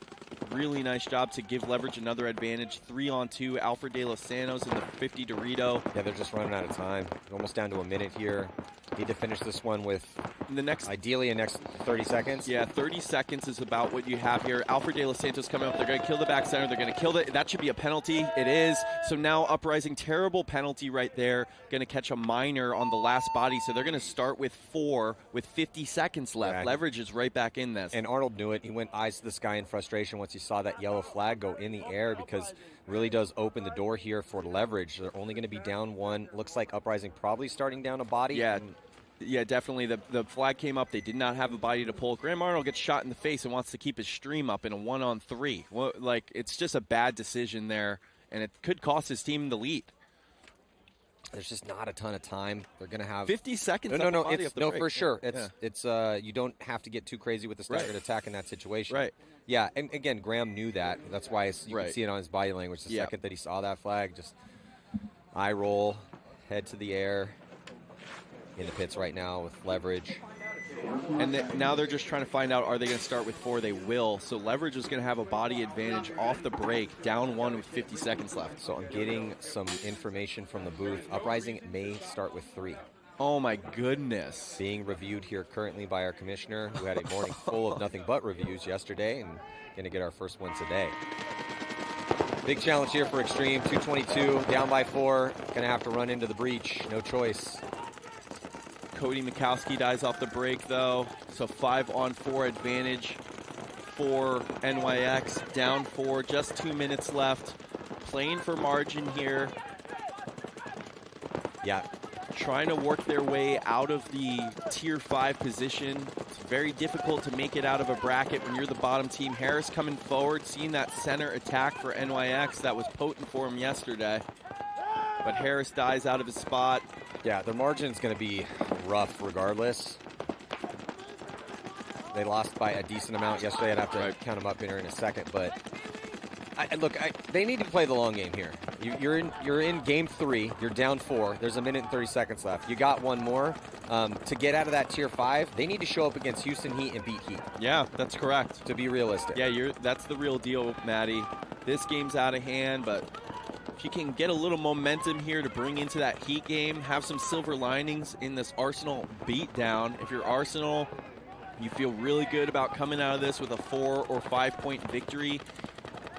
really nice job to give Leverage another advantage. 3-on-2, Alfred De Los Santos in the 50 Dorito. Yeah, they're just running out of time. Almost down to a minute here. Need to finish this one with ideally in next 30 seconds. Yeah, 30 seconds is about what you have here. Alfred De Los Santos coming up. They're going to kill the back center. They're going to kill that should be a penalty. It is. So now Uprising, terrible penalty right there. Going to catch a minor on the last body. So they're going to start with 4 with 50 seconds left. Yeah. Leverage is right back in this. And Arnold knew it. He went eyes to the sky in frustration once he saw that yellow flag go in the air, because it really does open the door here for Leverage. They're only going to be down 1. Looks like Uprising probably starting down a body. Yeah, definitely. The flag came up. They did not have a body to pull. Graham Arnold gets shot in the face and wants to keep his stream up in a 1-on-3. Well, it's just a bad decision there, and it could cost his team the lead. There's just not a ton of time. They're going to have 50 seconds. No, for sure. It's you don't have to get too crazy with the staggered attack in that situation. Right. Yeah, and again, Graham knew that. That's why you can see it on his body language. The second that he saw that flag, just eye roll. head to the air. In the pits right now with Leverage. And now they're just trying to find out, are they going to start with 4? They will. So Leverage is going to have a body advantage off the break, down 1 with 50 seconds left. So I'm getting some information from the booth. Uprising may start with 3. Oh my goodness. Being reviewed here currently by our commissioner, who had a morning full of nothing but reviews yesterday, and going to get our first one today. Big challenge here for Extreme. 222, down by 4. Going to have to run into the breach. No choice. Cody Mikowski dies off the break, though. So 5-on-4 advantage for NYX. Down 4, just 2 minutes left. Playing for margin here. Yeah. Trying to work their way out of the Tier 5 position. It's very difficult to make it out of a bracket when you're the bottom team. Harris coming forward, seeing that center attack for NYX. That was potent for him yesterday. But Harris dies out of his spot. Yeah, their margin's going to be rough regardless. They lost by a decent amount yesterday. I'd have to count them up here in a second, but they need to play the long game here. You're in game 3. You're down 4. There's a minute and 30 seconds left. You got one more. To get out of that Tier 5, they need to show up against Houston Heat and beat Heat. Yeah, that's correct. To be realistic. Yeah, that's the real deal, Maddie. This game's out of hand, but if you can get a little momentum here to bring into that Heat game, have some silver linings in this Arsenal beatdown. If you're Arsenal, you feel really good about coming out of this with a 4 or 5 point victory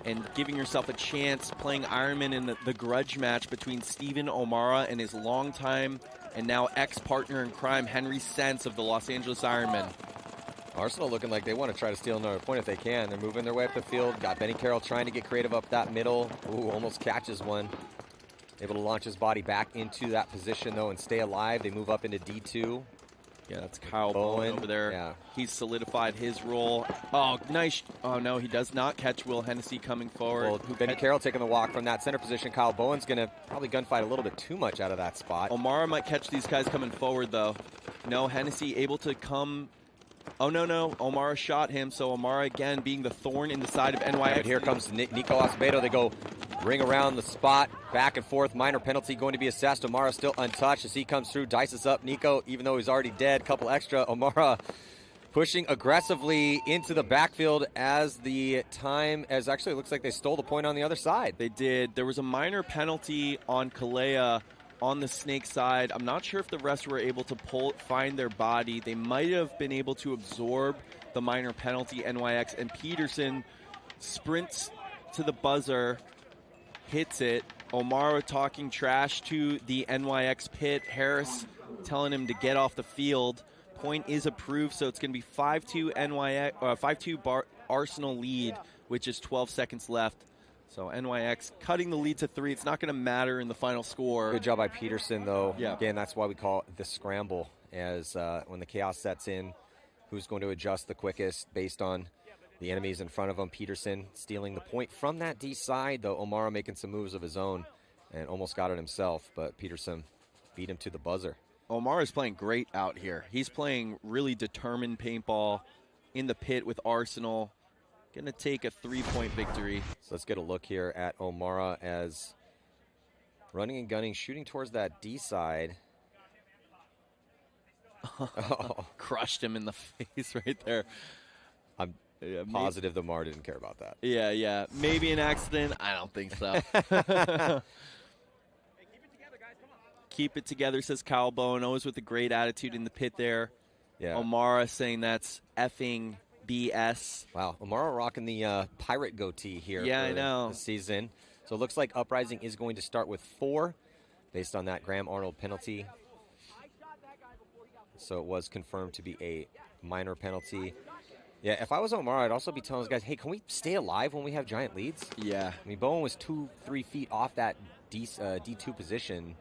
and giving yourself a chance playing Ironman in the grudge match between Steven O'Mara and his longtime and now ex-partner in crime, Henry Sense of the Los Angeles Ironman. Arsenal looking like they want to try to steal another point if they can. They're moving their way up the field. Got Benny Carroll trying to get creative up that middle. Ooh, almost catches one. Able to launch his body back into that position, though, and stay alive. They move up into D2. Yeah, that's Kyle Bowen over there. Yeah. He's solidified his role. Oh, nice. Oh, no, he does not catch Will Hennessy coming forward. Well, Benny Carroll taking the walk from that center position. Kyle Bowen's going to probably gunfight a little bit too much out of that spot. Omar might catch these guys coming forward, though. No, Hennessy able to come. Oh, no. Omar shot him, so Omar again being the thorn in the side of NYX. But here comes Nico Asabo. They go ring around the spot, back and forth. Minor penalty going to be assessed. Omara still untouched as he comes through, dices up Nico, even though he's already dead. Couple extra. Omara pushing aggressively into the backfield as actually it looks like they stole the point on the other side. They did. There was a minor penalty on Kalea on the Snake side. I'm not sure if the refs were able to find their body. They might have been able to absorb the minor penalty, NYX, and Peterson sprints to the buzzer, hits it. Omar talking trash to the NYX pit. Harris telling him to get off the field. Point is approved, so it's going to be 5-2 NYX, 5-2 Arsenal lead, which is 12 seconds left. So NYX cutting the lead to 3. It's not going to matter in the final score. Good job by Peterson, though. Yeah. Again, that's why we call it the scramble, as when the chaos sets in, who's going to adjust the quickest based on the enemies in front of him. Peterson stealing the point from that D side, though Omar making some moves of his own and almost got it himself, but Peterson beat him to the buzzer. Omar is playing great out here. He's playing really determined paintball in the pit with Arsenal. Going to take a 3-point victory. So let's get a look here at Omara as running and gunning, shooting towards that D side. Oh. Crushed him in the face right there. I'm positive the Mar didn't care about that. Yeah. Maybe an accident. I don't think so. Keep it together, says Kyle Bowen. Always with a great attitude in the pit there. Yeah. Omara saying that's effing BS. Wow, Omar rocking the pirate goatee here. Yeah, for I know. the season. So it looks like Uprising is going to start with 4 based on that Graham Arnold penalty. So it was confirmed to be a minor penalty. Yeah, if I was Omar, I'd also be telling those guys, hey, can we stay alive when we have giant leads? Yeah. I mean, Bowen was 2-3 feet off that D2 position.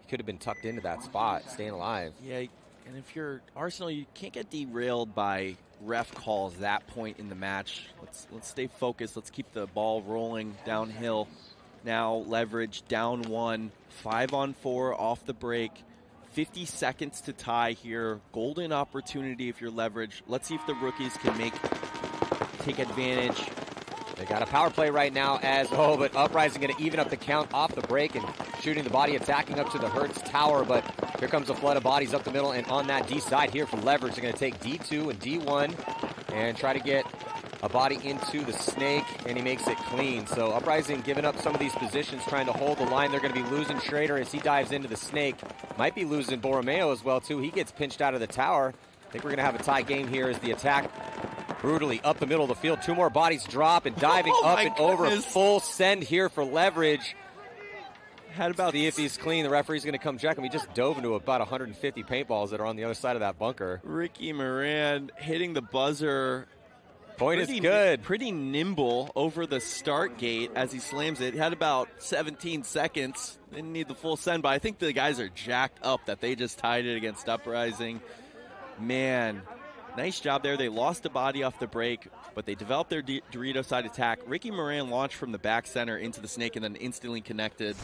He could have been tucked into that spot, staying alive. Yeah, and if you're Arsenal, you can't get derailed by ref calls that point in the match. Let's stay focused. Let's keep the ball rolling downhill. Now Leverage down 1, 5-on-4 off the break. 50 seconds to tie here. Golden opportunity if you're Leverage. Let's see if the rookies can take advantage. They got a power play right now but Uprising going to even up the count off the break and shooting the body, attacking up to the Hertz tower, but here comes a flood of bodies up the middle, and on that D side here for Leverage, they're going to take D2 and D1 and try to get a body into the snake, and he makes it clean. So Uprising giving up some of these positions, trying to hold the line. They're going to be losing Schrader as he dives into the snake. Might be losing Borromeo as well, too. He gets pinched out of the tower. I think we're going to have a tie game here as the attack brutally up the middle of the field. 2 more bodies drop and diving up and over. Full send here for Leverage. Had about see if he's clean. The referee's going to come check him. He just dove into about 150 paintballs that are on the other side of that bunker. Ricky Moran hitting the buzzer. Point is good. Pretty nimble over the start gate as he slams it. Had about 17 seconds. Didn't need the full send, but I think the guys are jacked up that they just tied it against Uprising. Man, nice job there. They lost a body off the break, but they developed their Dorito side attack. Ricky Moran launched from the back center into the snake and then instantly connected.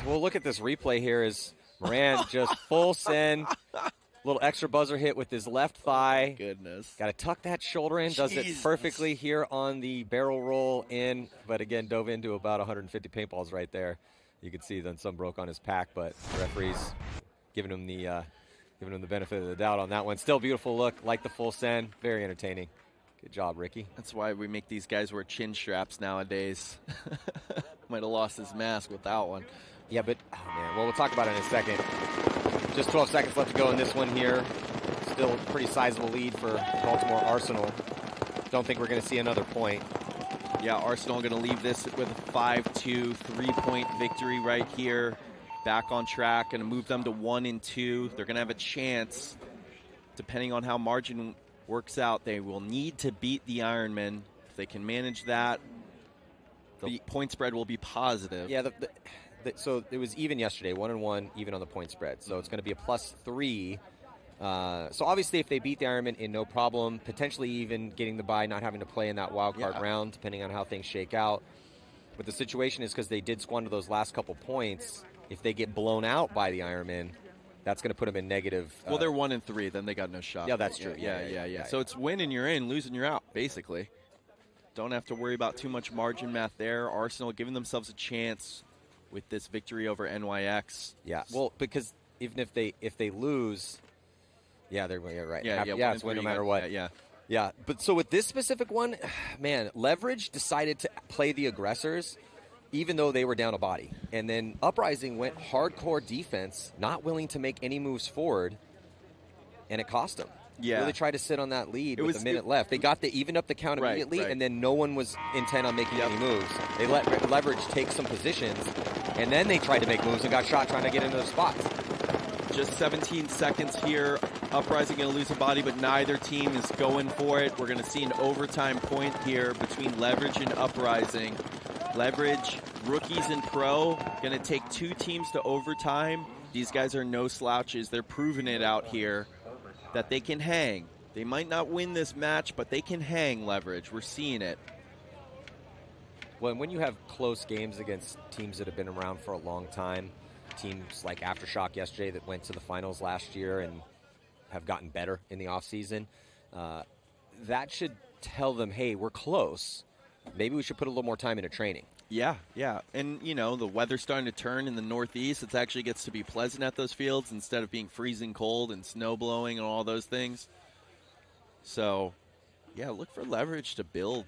Well, look at this replay here as Moran just full send. Little extra buzzer hit with his left thigh. Goodness. Got to tuck that shoulder in. Does it perfectly here on the barrel roll in. But again, dove into about 150 paintballs right there. You can see then some broke on his pack, but the referee's giving him the benefit of the doubt on that one. Still beautiful look, like the full send. Very entertaining. Good job, Ricky. That's why we make these guys wear chin straps nowadays. Might have lost his mask without one. Yeah, but, oh man, well, we'll talk about it in a second. Just 12 seconds left to go in this one here. Still a pretty sizable lead for Baltimore Arsenal. Don't think we're going to see another point. Yeah, Arsenal going to leave this with a 5-2 3-point victory right here. Back on track, going to move them to 1 and 2. They're going to have a chance, depending on how margin works out. They will need to beat the Ironman. If they can manage that, the point spread will be positive. Yeah, so it was even yesterday, 1-1, even on the point spread. So it's going to be a +3. So obviously, if they beat the Ironman in no problem, potentially even getting the bye, not having to play in that wild card round, depending on how things shake out. But the situation is because they did squander those last couple points. If they get blown out by the Ironman, that's going to put them in negative. Well, they're 1 and 3, then they got no shot. Yeah, that's true. Yeah. So it's win and you're in, lose and you're out, basically. Don't have to worry about too much margin math there. Arsenal giving themselves a chance with this victory over NYX. Yeah, well, because even if they lose, they're right. Yeah, it's win no matter what. Yeah. But so with this specific one, man, Leverage decided to play the aggressors, even though they were down a body, and then Uprising went hardcore defense, not willing to make any moves forward, and it cost them. Yeah, really tried to sit on that lead with a minute left. They got the even up the count immediately, and then no one was intent on making any moves. They let Leverage take some positions, and then they tried to make moves and got shot trying to get into the spots. Just 17 seconds here. Uprising going to lose a body, but neither team is going for it. We're going to see an overtime point here between Leverage and Uprising. Leverage, rookies and pro, going to take 2 teams to overtime. These guys are no slouches. They're proving it out here that they can hang. They might not win this match, but they can hang, Leverage. We're seeing it. Well, when you have close games against teams that have been around for a long time, teams like Aftershock yesterday that went to the finals last year and have gotten better in the offseason, that should tell them, hey, we're close. Maybe we should put a little more time into training. Yeah. And, the weather's starting to turn in the Northeast. It actually gets to be pleasant at those fields instead of being freezing cold and snow blowing and all those things. So, look for Leverage to build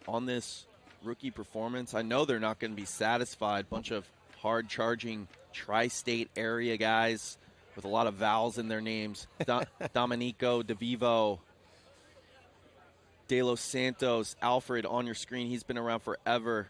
on this rookie performance. I know they're not going to be satisfied. Bunch of hard-charging tri-state area guys with a lot of vowels in their names. Domenico, DeVivo, De Los Santos, Alfred on your screen. He's been around forever.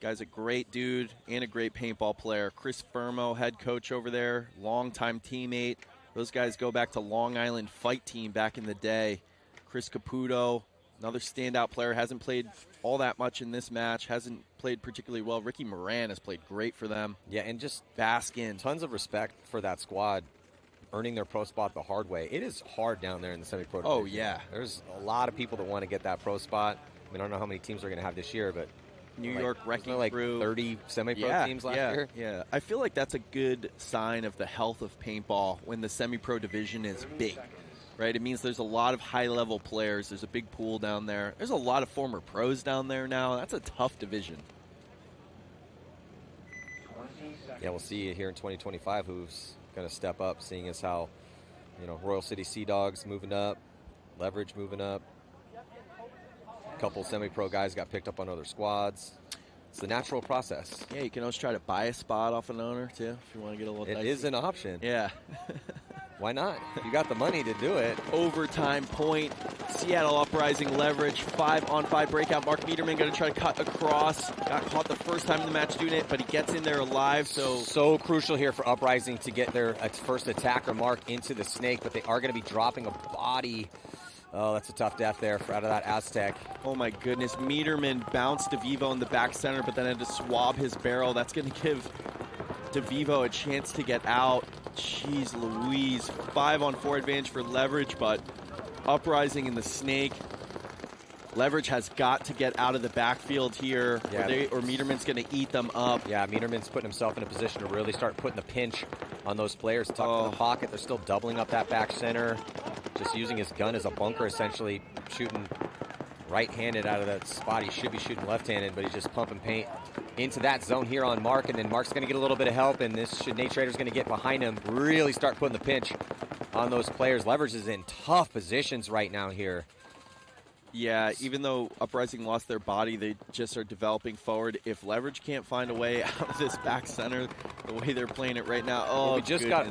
Guy's a great dude and a great paintball player. Chris Fermo, head coach over there, longtime teammate. Those guys go back to Long Island Fight Team back in the day. Chris Caputo, another standout player, hasn't played all that much in this match, hasn't played particularly well. Ricky Moran has played great for them. Yeah, and just Baskin. Tons of respect for that squad, earning their pro spot the hard way. It is hard down there in the semi-pro division. Oh, yeah. There's a lot of people that want to get that pro spot. I mean, I don't know how many teams they're going to have this year, but New York Wrecking Crew, 30 semi-pro teams last year. Yeah, I feel like that's a good sign of the health of paintball when the semi-pro division is big, right? It means there's a lot of high-level players. There's a big pool down there. There's a lot of former pros down there now. That's a tough division. Yeah, we'll see here in 2025 who's going to step up, seeing as how, you know, Royal City Sea Dogs moving up, Leverage moving up. A couple semi-pro guys got picked up on other squads. It's the natural process. Yeah, you can always try to buy a spot off an owner, too, if you want to get a little dicey. It is an option. Yeah. Why not? You got the money to do it. Overtime point. Seattle Uprising Leverage. 5-on-5 breakout. Mark Mieterman going to try to cut across. Got caught the first time in the match doing it, but he gets in there alive. So crucial here for Uprising to get their first attacker mark into the snake, but they are going to be dropping a body. Oh, that's a tough death there out of that Aztec. Oh my goodness. Mieterman bounced DeVivo in the back center, but then had to swab his barrel. That's going to give DeVivo a chance to get out. Jeez Louise. 5-on-4 advantage for Leverage, but Uprising in the snake. Leverage has got to get out of the backfield here, or Mieterman's going to eat them up. Yeah, Mieterman's putting himself in a position to really start putting the pinch on those players. Tucked in the pocket. They're still doubling up that back center. Just using his gun as a bunker, essentially shooting right-handed out of that spot. He should be shooting left-handed, but he's just pumping paint into that zone here on Mark, and then Mark's going to get a little bit of help, and this should Nate Trader's going to get behind him, really start putting the pinch on those players. Leverage is in tough positions right now here. Yeah, even though Uprising lost their body, they just are developing forward. If Leverage can't find a way out of this back center, the way they're playing it right now, oh, we just got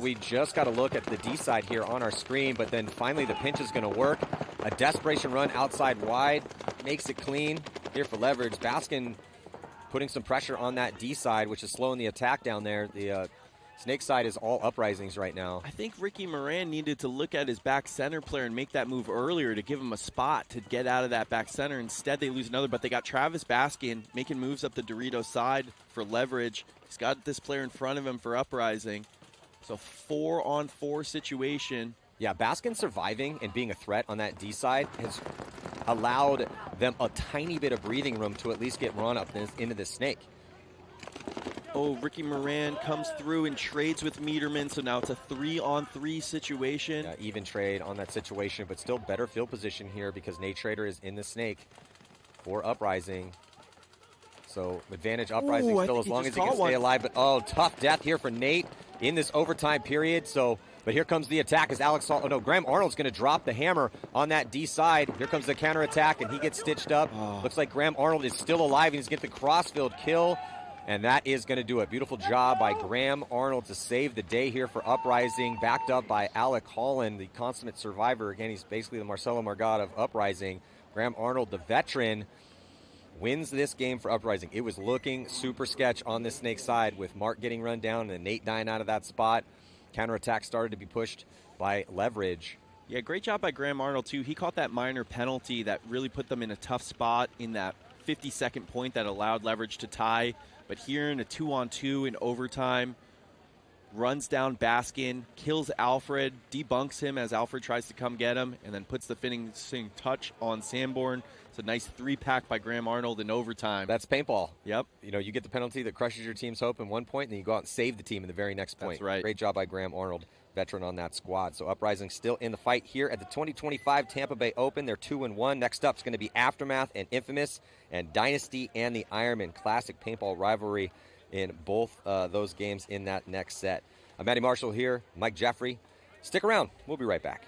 to look at the D side here on our screen, but then finally the pinch is going to work. A desperation run outside wide makes it clean here for Leverage. Baskin putting some pressure on that D side, which is slowing the attack down there. The snake side is all Uprisings right now. I think Ricky Moran needed to look at his back center player and make that move earlier to give him a spot to get out of that back center. Instead, they lose another, but they got Travis Baskin making moves up the Dorito side for Leverage. He's got this player in front of him for Uprising. So 4-on-4 situation. Yeah, Baskin surviving and being a threat on that D side has allowed them a tiny bit of breathing room to at least get run up into this snake. Oh, Ricky Moran comes through and trades with Mieterman, so now it's a 3-on-3 situation. Yeah, even trade on that situation, but still better field position here because Nate Trader is in the snake for Uprising. So advantage Uprising still as long as he can stay alive, but tough death here for Nate in this overtime period. But here comes the attack as Graham Arnold's going to drop the hammer on that D side. Here comes the counterattack, and he gets stitched up. Looks like Graham Arnold is still alive, and he's getting the crossfield kill. And that is going to do it. Beautiful job by Graham Arnold to save the day here for Uprising, backed up by Alec Holland, the consummate survivor. Again, he's basically the Marcelo Margot of Uprising. Graham Arnold, the veteran, wins this game for Uprising. It was looking super sketch on this snake side with Mark getting run down and Nate dying out of that spot. Counterattack started to be pushed by Leverage. Yeah, great job by Graham Arnold, too. He caught that minor penalty that really put them in a tough spot in that 50-second point that allowed Leverage to tie. But here in a 2-on-2 in overtime, runs down Baskin, kills Alfred, debunks him as Alfred tries to come get him, and then puts the finishing touch on Sanborn. It's a nice 3-pack by Graham Arnold in overtime. That's paintball. Yep. You know, you get the penalty that crushes your team's hope in one point, and then you go out and save the team in the very next point. That's right. Great job by Graham Arnold, veteran on that squad. So Uprising still in the fight here at the 2025 Tampa Bay Open. They're 2-1. Next up is going to be Aftermath and Infamous, and Dynasty and the Ironman Classic Paintball Rivalry in both those games in that next set. I'm Matty Marshall here, Mike Jeffrey. Stick around. We'll be right back.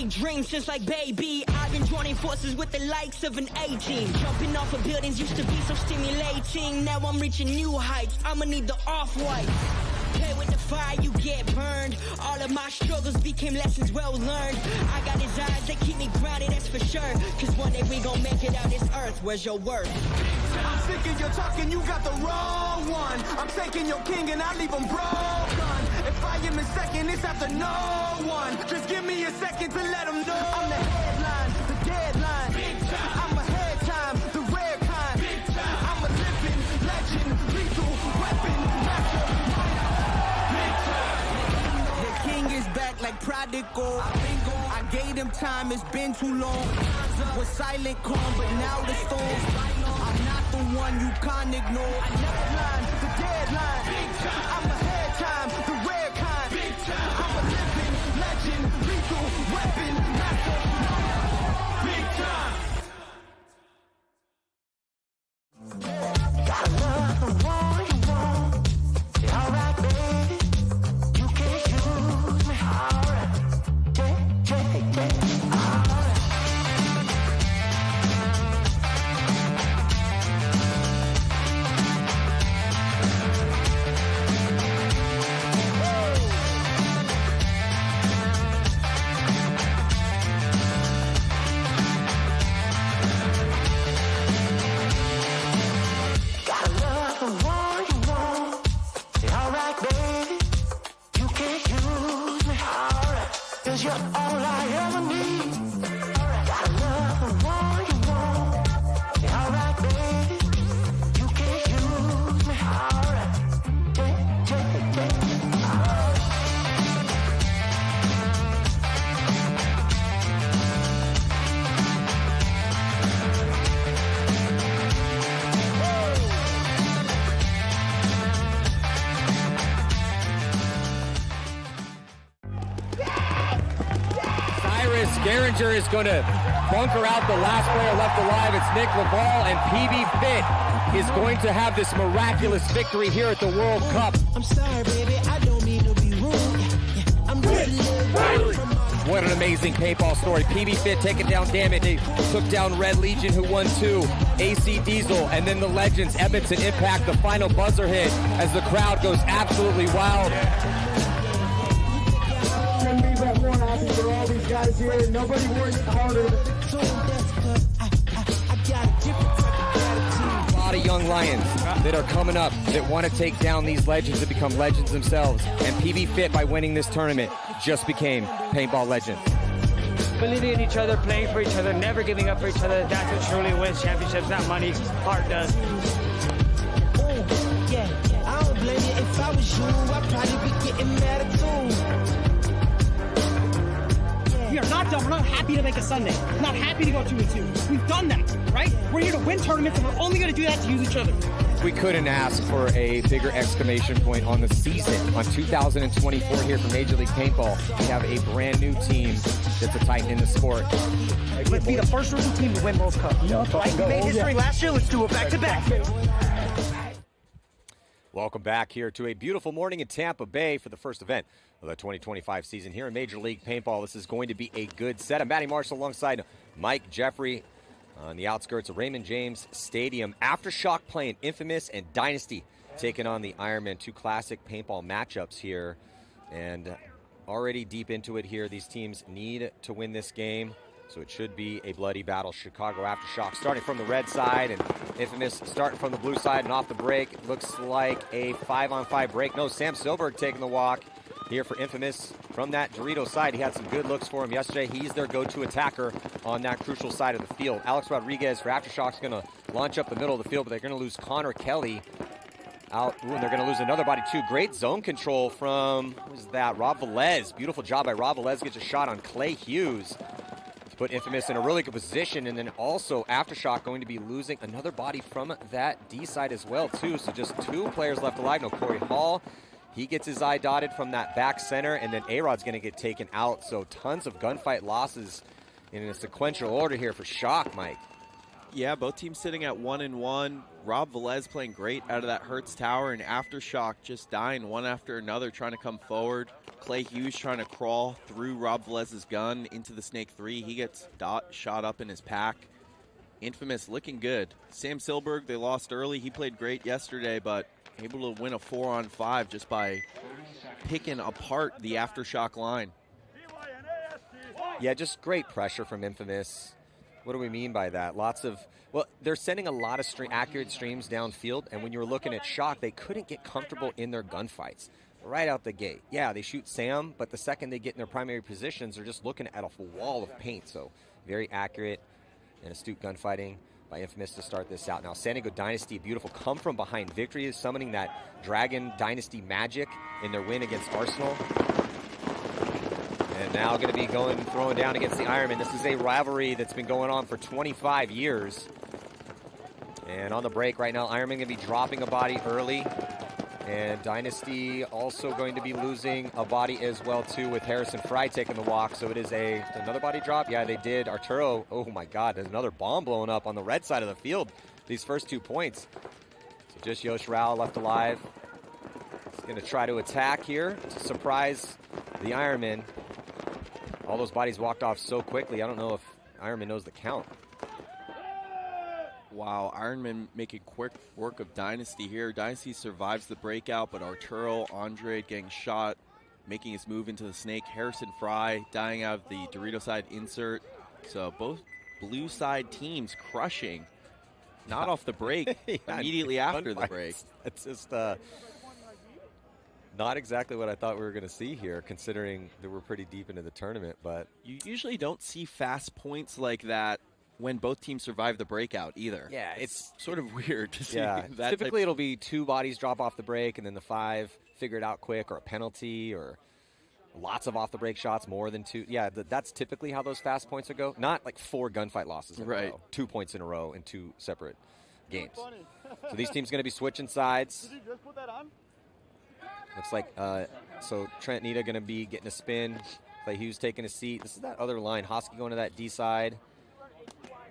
Dreams just like baby, I've been joining forces with the likes of an A-team. Jumping off of buildings used to be so stimulating. Now I'm reaching new heights, I'ma need the off-white. Play with the fire, you get get burned. All of my struggles became lessons well learned. I got his eyes, they keep me grounded, that's for sure. Cause one day we gon' make it out this earth. Where's your worth? I'm sick of your talking, you got the wrong one. I'm taking your king and I leave him broken. If I am in second, it's after no one. Just give me a second to let him know. I'm the headline, the deadline. I'm ahead time, the rare kind. I'm a living legend, lethal weapon, master. The king is back like prodigal. I gave him time, it's been too long. Was silent calm, but now the storm's I'm not the one you can't ignore. I never line, the deadline. I'm ahead time, the rare kind. I'm a living legend, lethal weapon, master. Big time. Got love the one you want. Yeah, alright, baby. You can't use me. Alright. You're all I ever need. Got love the one you want. Yeah, alright, baby. You can't use me. Alright. Garinger is going to bunker out the last player left alive. It's Nick Laval, and PB Fit is going to have this miraculous victory here at the World Cup. I'm sorry, baby, I don't mean to be rude. I'm What an amazing paintball story. PB Fit taking down Damage. They took down Red Legion, who won 2. AC Diesel, and then the legends, Edmonton Impact, the final buzzer hit as the crowd goes absolutely wild. Couldn't be that more happy for all these guys here. Nobody works harder. A lot of young lions that are coming up that want to take down these legends and become legends themselves. And PB Fit, by winning this tournament, just became paintball legends. Believing in each other, playing for each other, never giving up for each other. That's what truly wins championships, not money. Heart does. Yeah, I don't blame you. If I was you, I'd probably be getting mad too. We are not done. We're not happy to make a Sunday. We're not happy to go 2-2. We've done that, right? We're here to win tournaments, and we're only going to do that to use each other. We couldn't ask for a bigger exclamation point on the season. On 2024 here for Major League Paintball, we have a brand new team that's a titan in the sport. Let's be the first rookie team to win World Cup. Right? We made history last year. Let's do it back-to-back. Welcome back here to a beautiful morning in Tampa Bay for the first event of the 2025 season here in Major League Paintball. This is going to be a good set. I'm Matty Marshall alongside Mike Jeffrey on the outskirts of Raymond James Stadium. Aftershock playing Infamous and Dynasty taking on the Ironman. 2 classic paintball matchups here. And already deep into it here, these teams need to win this game. So it should be a bloody battle. Chicago Aftershock starting from the red side, and Infamous starting from the blue side and off the break. Looks like a 5-on-5 break. No, Sam Silberg taking the walk here for Infamous from that Dorito side. He had some good looks for him yesterday. He's their go-to attacker on that crucial side of the field. Alex Rodriguez for Aftershock's going to launch up the middle of the field, but they're going to lose Connor Kelly out. Ooh, and they're going to lose another body too. Great zone control from, who was that? Rob Velez. Beautiful job by Rob Velez. Gets a shot on Clay Hughes. Put Infamous in a really good position, and then also Aftershock going to be losing another body from that D side as well too. So just 2 players left alive. No, Corey Hall, he gets his eye dotted from that back center, and then A-Rod's going to get taken out. So tons of gunfight losses in a sequential order here for Shock, Mike. Yeah, both teams sitting at 1-1. Rob Velez playing great out of that Hertz tower, and Aftershock just dying one after another, trying to come forward. Clay Hughes trying to crawl through Rob Velez's gun into the Snake 3. He gets shot up in his pack. Infamous looking good. Sam Silberg, they lost early. He played great yesterday, but able to win a 4-on-5 just by picking apart the Aftershock line. Yeah, just great pressure from Infamous. What do we mean by that? Well, they're sending a lot of accurate streams downfield, and when you were looking at Shock, they couldn't get comfortable in their gunfights right out the gate. Yeah, they shoot Sam, but the second they get in their primary positions, they're just looking at a wall of paint. So very accurate and astute gunfighting by Infamous to start this out. Now, San Diego Dynasty, beautiful come from behind victory, is summoning that Dragon Dynasty magic in their win against Arsenal. And now going to be throwing down against the Ironman. This is a rivalry that's been going on for 25 years. And on the break right now, Ironman going to be dropping a body early. And Dynasty also going to be losing a body as well, too, with Harrison Fry taking the walk. So it is another body drop. Yeah, they did. Arturo, oh my God, there's another bomb blowing up on the red side of the field. These first 2 points. So just Yosh Rao left alive. He's going to try to attack here to surprise the Ironman. All those bodies walked off so quickly. I don't know if Ironman knows the count. Wow, Ironman making quick work of Dynasty here. Dynasty survives the breakout, but Arturo, Andre getting shot, making his move into the snake. Harrison Fry dying out of the Dorito side insert. So both blue side teams crushing. Not off the break, Yeah, immediately after the break. It's just not exactly what I thought we were going to see here, considering that we're pretty deep into the tournament. But you usually don't see fast points like that when both teams survive the breakout either. Yeah, it's sort of weird to see yeah, that. Typically it'll be 2 bodies drop off the break, and then the 5 figure it out quick, or a penalty, or lots of off the break shots, more than 2. Yeah, that's typically how those fast points would go. Not like 4 gunfight losses in a row. 2 points in a row in 2 separate games. So these teams going to be switching sides. Did you just put that on? Looks like, so Trent, Neita going to be getting a spin. Clay Hughes taking a seat. This is that other line. Hosky going to that D side.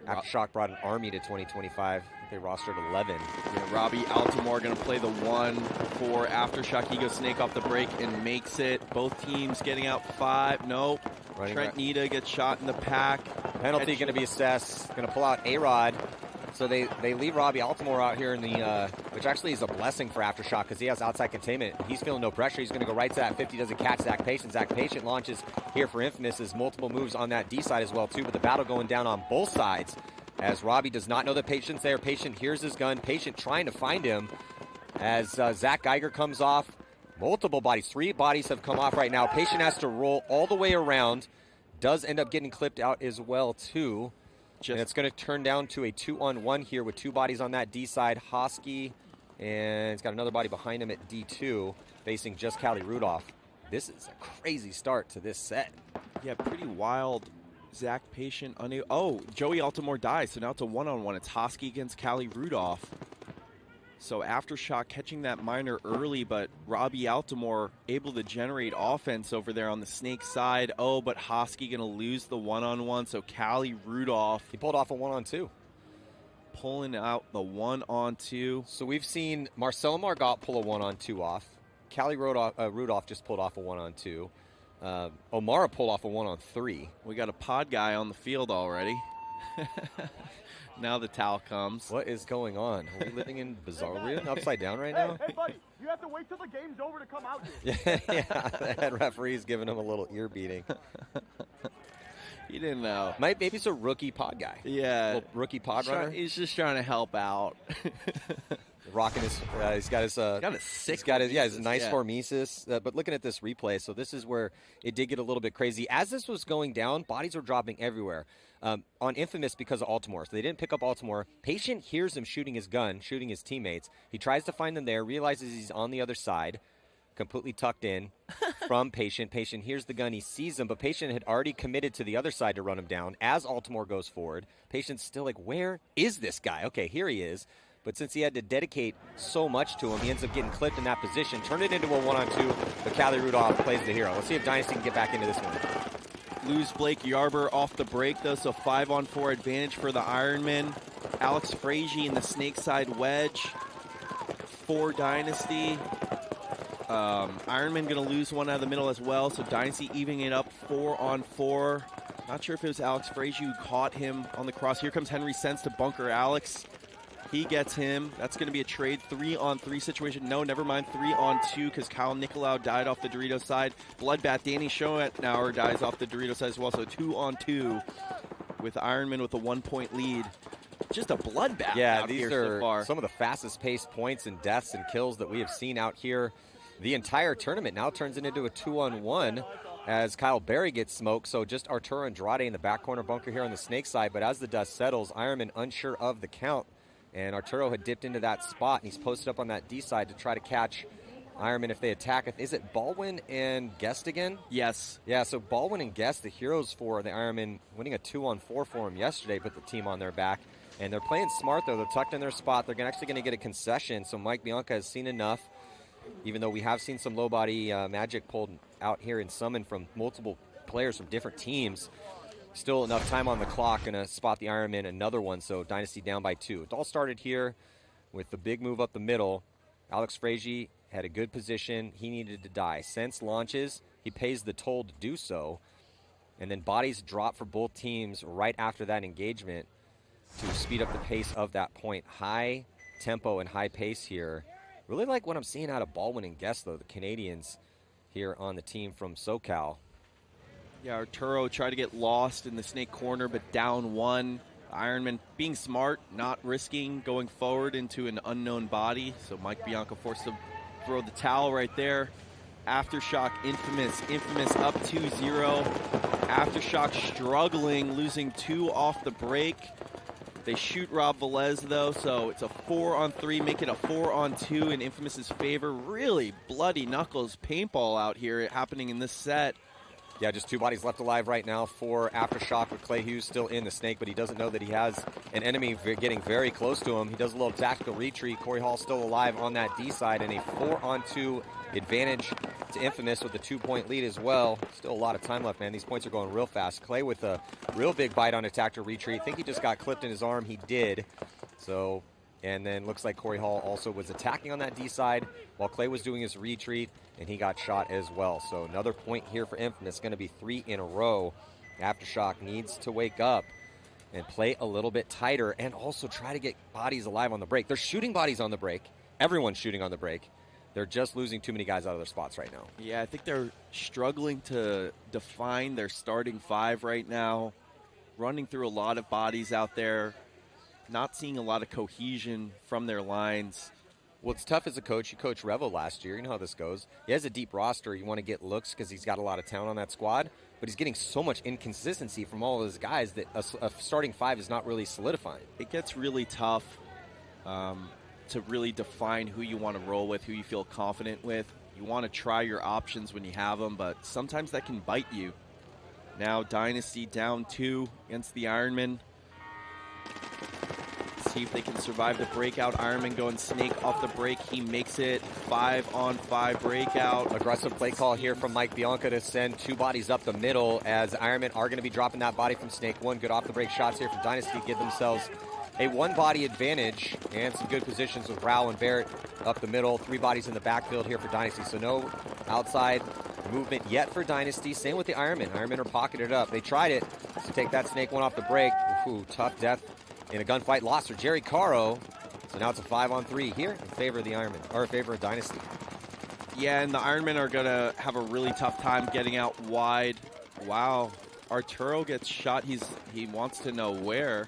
Aftershock brought an army to 2025. They rostered 11. Yeah, Robbie Altamore going to play the 1 for Aftershock. He goes snake off the break and makes it. Both teams getting out 5. Nope. Trent Neita gets shot in the pack. Penalty going to be assessed. Going to pull out A-Rod. So they leave Robbie Altamore out here in the, which actually is a blessing for Aftershock because he has outside containment. He's feeling no pressure. He's going to go right to that 50, doesn't catch Zach Patient. Zach Patient launches here for Infamous as multiple moves on that D side as well, too. But the battle going down on both sides as Robbie does not know that Patient's there. Patient hears his gun. Patient trying to find him as Zach Geiger comes off. Multiple bodies. 3 bodies have come off right now. Patient has to roll all the way around. Does end up getting clipped out as well, too. And it's going to turn down to a 2-on-1 here with 2 bodies on that D side. Hosky, and he's got another body behind him at D2, facing just Callie Rudolph. This is a crazy start to this set. Yeah, pretty wild. Zach Patient, oh, Joey Altamore dies, so now it's a 1-on-1. It's Hosky against Callie Rudolph. So Aftershock catching that minor early, but Robbie Altamore able to generate offense over there on the snake side. Oh, but Hosky going to lose the 1-on-1, so Callie Rudolph. He pulled off a 1-on-2. Pulling out the 1-on-2. So we've seen Marcelo Margot pull a 1-on-2 off. Callie Rudolph just pulled off a 1-on-2. Omar pulled off a 1-on-3. We got a pod guy on the field already. Now the towel comes. What is going on? Are we living in bizarre? Are we upside down right now? Hey, buddy, you have to wait till the game's over to come out here. Yeah, the head referee's giving him a little ear beating. He didn't know. Maybe he's a rookie pod guy. Yeah. Rookie pod runner. He's just trying to help out. Rocking his, he's got his nice hormesis. But looking at this replay, so this is where it did get a little bit crazy. As this was going down, bodies were dropping everywhere. On Infamous because of Altamore. So they didn't pick up Altamore. Patient hears him shooting his gun, shooting his teammates. He tries to find them there, realizes he's on the other side, completely tucked in from Patient. Patient hears the gun, he sees him, but Patient had already committed to the other side to run him down. As Altamore goes forward, Patient's still like, where is this guy? Okay, here he is. But since he had to dedicate so much to him, he ends up getting clipped in that position. Turned it into a 1-on-2, but Callie Rudolph plays the hero. Let's see if Dynasty can get back into this one. Lose Blake Yarber off the break, though, so 5-on-4 advantage for the Ironman. Alex Frazee in the snake side wedge for Dynasty. Ironman going to lose one out of the middle as well, so Dynasty evening it up 4-on-4. Not sure if it was Alex Frazee who caught him on the cross. Here comes Henry Sense to bunker Alex. He gets him. That's going to be a trade 3-on-3 situation. No, never mind, 3-on-2 because Kyle Nicolau died off the Dorito side. Bloodbath Danny Schoenauer dies off the Dorito side as well. So 2-on-2 with Ironman with a 1-point lead. Just a bloodbath out these here are so far. Some of the fastest paced points and deaths and kills that we have seen out here. The entire tournament now turns into a 2-on-1 as Kyle Berry gets smoked. So just Arturo Andrade in the back corner bunker here on the Snake side. But as the dust settles, Ironman unsure of the count. And Arturo had dipped into that spot, and he's posted up on that D side to try to catch Ironman if they attack. Is it Baldwin and Guest again? Yes. Yeah, so Baldwin and Guest, the heroes for the Ironman, winning a 2-on-4 for him yesterday, put the team on their back. And they're playing smart, though. They're tucked in their spot. They're actually going to get a concession, so Mike Bianca has seen enough, even though we have seen some low-body magic pulled out here and summoned from multiple players from different teams. Still enough time on the clock, going to spot the Ironman, another one, so Dynasty down by 2. It all started here with the big move up the middle. Alex Frazier had a good position. He needed to die. Sense launches. He pays the toll to do so. And then bodies drop for both teams right after that engagement to speed up the pace of that point. High tempo and high pace here. Really like what I'm seeing out of Baldwin and Guest, though, the Canadians here on the team from SoCal. Yeah, Arturo tried to get lost in the Snake corner, but down 1. Ironman being smart, not risking going forward into an unknown body. So Mike Bianca forced to throw the towel right there. Aftershock, infamous up 2-0. Aftershock struggling, losing 2 off the break. They shoot Rob Velez, though, so it's a 4-on-3, make it a 4-on-2 in Infamous's favor. Really bloody knuckles paintball out here happening in this set. Yeah, just 2 bodies left alive right now for Aftershock with Clay Hughes still in the Snake, but he doesn't know that he has an enemy getting very close to him. He does a little tactical retreat. Corey Hall still alive on that D side, and a 4-on-2 advantage to Infamous with a 2-point lead as well. Still a lot of time left, man. These points are going real fast. Clay with a real big bite on a tactical retreat. I think he just got clipped in his arm. He did. So, and then looks like Corey Hall also was attacking on that D side while Clay was doing his retreat, and he got shot as well. So another point here for Infamous. Going to be 3 in a row. Aftershock needs to wake up and play a little bit tighter and also try to get bodies alive on the break. They're shooting bodies on the break. Everyone's shooting on the break. They're just losing too many guys out of their spots right now. Yeah, I think they're struggling to define their starting 5 right now. Running through a lot of bodies out there. Not seeing a lot of cohesion from their lines. Well, it's tough as a coach. You coached Revo last year. You know how this goes. He has a deep roster. You want to get looks because he's got a lot of talent on that squad, but he's getting so much inconsistency from all of his guys that a starting 5 is not really solidifying. It gets really tough to really define who you want to roll with, who you feel confident with. You want to try your options when you have them, but sometimes that can bite you. Now Dynasty down 2 against the Ironman. See if they can survive the breakout. Ironman going Snake off the break. He makes it. 5-on-5 breakout. Aggressive play call here from Mike Bianca to send 2 bodies up the middle as Ironman are going to be dropping that body from Snake. 1 good off the break shots here from Dynasty to give themselves a 1-body advantage and some good positions with Rao and Barrett up the middle. 3 bodies in the backfield here for Dynasty. So no outside movement yet for Dynasty. Same with the Ironman. Ironman are pocketed up. They tried it to take that Snake 1 off the break. Ooh, tough death in a gunfight loss for Jerry Caro. So now it's a 5-on-3 here in favor of the Ironman, or in favor of Dynasty. Yeah, and the Ironmen are going to have a really tough time getting out wide. Wow. Arturo gets shot. He wants to know where.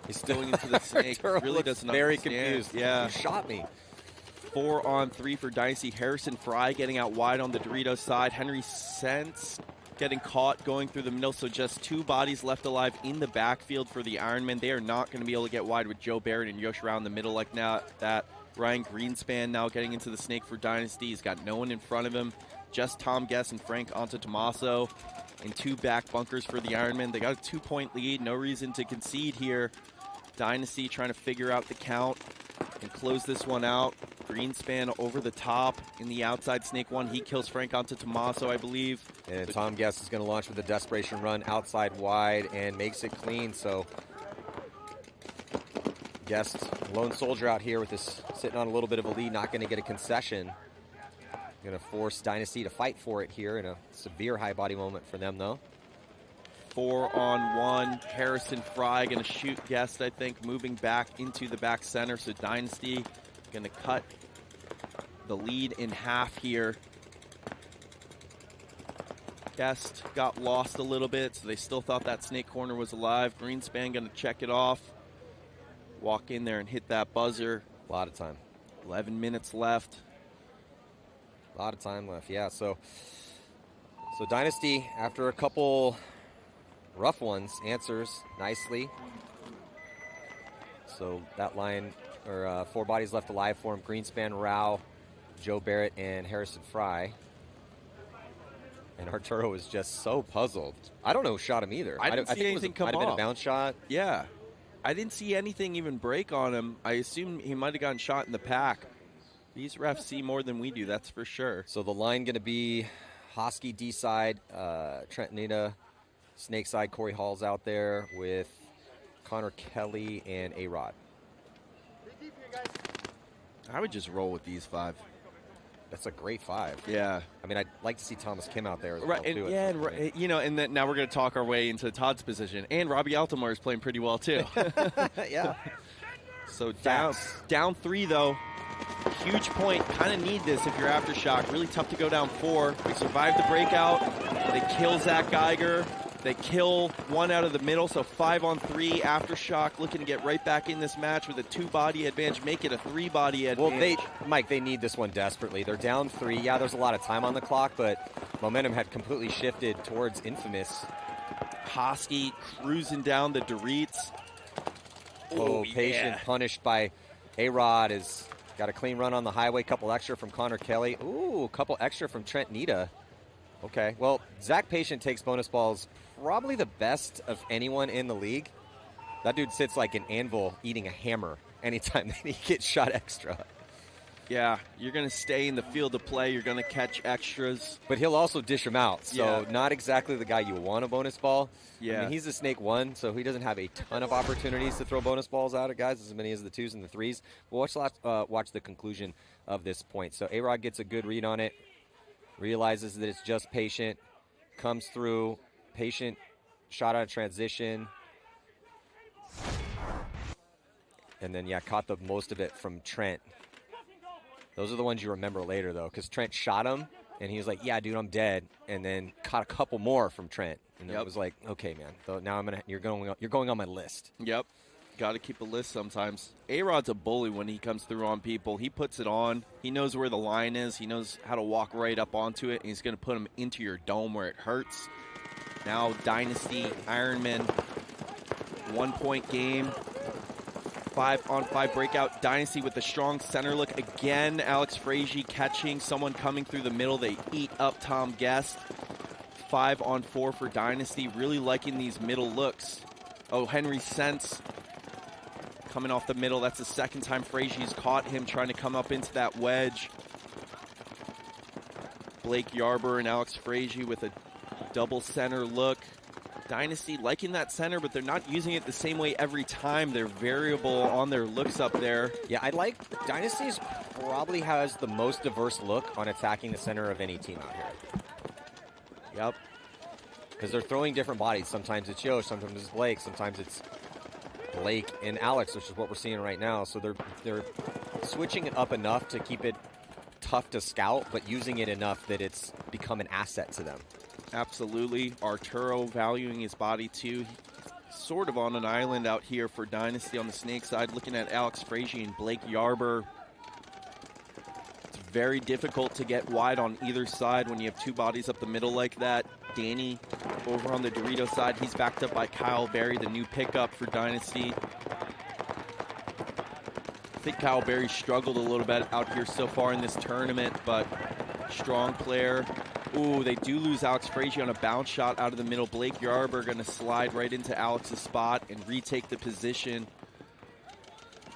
He's going into the Snake. Really doesn't very understand. Confused. Yeah. You shot me. 4-on-3 for Dynasty. Harrison Fry getting out wide on the Doritos side. Henry Sense getting caught going through the middle. So just 2 bodies left alive in the backfield for the Ironmen. They are not going to be able to get wide with Joe Barrett and Yosh around the middle like that. Ryan Greenspan now getting into the Snake for Dynasty. He's got no one in front of him. Just Tom Guess and Frank Antetomaso in 2 back bunkers for the Ironmen. They got a 2-point lead. No reason to concede here. Dynasty trying to figure out the count and close this one out. Greenspan over the top in the outside. Snake 1, he kills Frank Antetomaso, I believe. And Tom Guess is going to launch with a desperation run outside wide and makes it clean. So Guest, lone soldier out here with this sitting on a little bit of a lead, not going to get a concession. Going to force Dynasty to fight for it here in a severe high body moment for them, though. 4-on-1. Harrison Fry going to shoot Guest, I think, moving back into the back center. So Dynasty going to cut the lead in half here. Guest got lost a little bit, so they still thought that snake corner was alive. Greenspan going to check it off. Walk in there and hit that buzzer. A lot of time. 11 minutes left. A lot of time left, yeah. So Dynasty, after a couple rough ones, answers nicely. So that line, or 4 bodies left alive for him. Greenspan, Rao, Joe Barrett, and Harrison Fry. And Arturo is just so puzzled. I don't know who shot him either. I didn't see anything come off. Might have been a bounce shot. Yeah. I didn't see anything even break on him. I assume he might have gotten shot in the pack. These refs see more than we do, that's for sure. So the line going to be Hosky D side, Trent Neita, Snake side, Corey Hall's out there with Connor Kelly and A-Rod. I would just roll with these 5. That's a great 5. Yeah. I mean, I'd like to see Thomas Kim out there as right, well, and, too. Yeah, and, you know, and then now we're going to talk our way into Todd's position. And Robbie Altomar is playing pretty well, too. Yeah. So down 3, though. Huge point. Kind of need this if you're Aftershock. Really tough to go down 4. They survive the breakout. They kill Zach Geiger. They kill 1 out of the middle, so 5-on-3. Aftershock looking to get right back in this match with a 2-body advantage, make it a 3-body advantage. Well, Mike, they need this one desperately. They're down 3. Yeah, there's a lot of time on the clock, but momentum had completely shifted towards Infamous. Hosky cruising down the Doritos. Oh, Patient punished by A-Rod. Has got a clean run on the highway. Couple extra from Connor Kelly. Ooh, couple extra from Trent Neita. Okay, well, Zach Patient takes bonus balls probably the best of anyone in the league. That dude sits like an anvil eating a hammer anytime that he gets shot extra. Yeah, you're going to stay in the field of play. You're going to catch extras. But he'll also dish them out, so not exactly the guy you want a bonus ball. Yeah. I mean, he's a Snake 1, so he doesn't have a ton of opportunities to throw bonus balls out at guys, as many as the 2s and the 3s. But watch the conclusion of this point. So A-Rod gets a good read on it, realizes that it's just Patient, comes through. Patient shot out of transition. And then, caught the most of it from Trent. Those are the ones you remember later, though, because Trent shot him, and he was like, yeah, dude, I'm dead. And then caught a couple more from Trent. And it was like, okay, man, so now you're going on my list. Yep. Got to keep a list sometimes. A-Rod's a bully when he comes through on people. He puts it on. He knows where the line is. He knows how to walk right up onto it, and he's going to put him into your dome where it hurts. Now Dynasty, Ironman, 1-point game. 5-on-5 breakout. Dynasty with the strong center look. Again, Alex Frazier catching someone coming through the middle. They eat up Tom Guest. 5-on-4 for Dynasty. Really liking these middle looks. Oh, Henry Sense coming off the middle. That's the second time Frazier's caught him trying to come up into that wedge. Blake Yarber and Alex Frazier with a double center look. Dynasty liking that center, but they're not using it the same way every time. They're variable on their looks up there. Yeah, I like Dynasty's probably has the most diverse look on attacking the center of any team out here. Yep. Because they're throwing different bodies. Sometimes it's Yo, sometimes it's Blake, sometimes it's Blake and Alex, which is what we're seeing right now. So they're switching it up enough to keep it tough to scout, but using it enough that it's become an asset to them. Absolutely. Arturo valuing his body too. Sort of on an island out here for Dynasty on the Snake side, looking at Alex Frazier and Blake Yarber. It's very difficult to get wide on either side when you have 2 bodies up the middle like that. Danny over on the Dorito side, he's backed up by Kyle Berry, the new pickup for Dynasty. I think Kyle Berry struggled a little bit out here so far in this tournament, but strong player. Ooh, they do lose Alex Frazier on a bounce shot out of the middle. Blake Yarber going to slide right into Alex's spot and retake the position.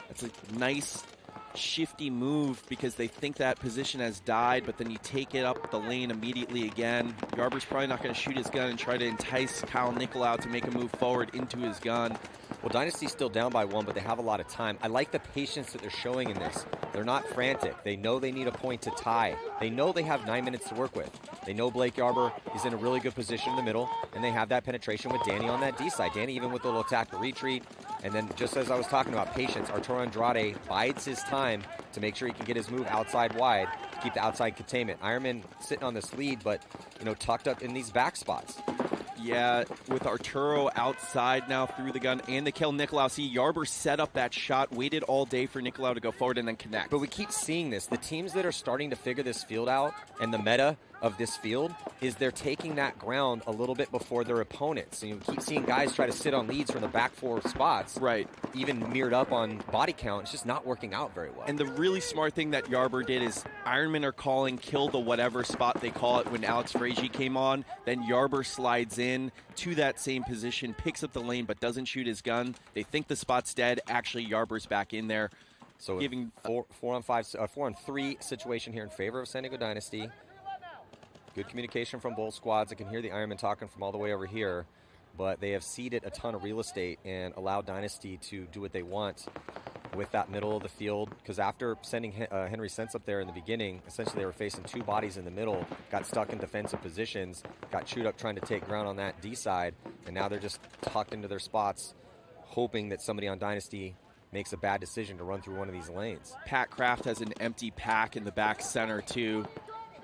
That's a nice shifty move because they think that position has died, but then you take it up the lane immediately again. Yarber's probably not going to shoot his gun and try to entice Kyle Nickel out to make a move forward into his gun. Well, Dynasty's still down by 1, but they have a lot of time. I like the patience that they're showing in this. They're not frantic. They know they need a point to tie. They know they have 9 minutes to work with. They know Blake Yarber is in a really good position in the middle, and they have that penetration with Danny on that D side. Danny even with a little attack to retreat. And then just as I was talking about patience, Arturo Andrade bides his time to make sure he can get his move outside wide to keep the outside containment. Ironman sitting on this lead, but, you know, tucked up in these back spots. Yeah, with Arturo outside now through the gun and the kill, Nicolau. See, Yarber set up that shot, waited all day for Nicolau to go forward and then connect. But we keep seeing this. The teams that are starting to figure this field out and the meta of this field is they're taking that ground a little bit before their opponents. So you keep seeing guys try to sit on leads from the back 4 spots. Right. Even mirrored up on body count. It's just not working out very well. And the really smart thing that Yarber did is Ironmen are calling kill the whatever spot they call it when Alex Frazier came on. Then Yarber slides in to that same position, picks up the lane, but doesn't shoot his gun. They think the spot's dead. Actually, Yarber's back in there. So giving 4-on-3 situation here in favor of San Diego Dynasty. Good communication from both squads. I can hear the Ironman talking from all the way over here, but they have ceded a ton of real estate and allowed Dynasty to do what they want with that middle of the field. Because after sending Henry Sense up there in the beginning, essentially they were facing 2 bodies in the middle, got stuck in defensive positions, got chewed up trying to take ground on that D side, and now they're just tucked into their spots, hoping that somebody on Dynasty makes a bad decision to run through one of these lanes. Pat Kraft has an empty pack in the back center too,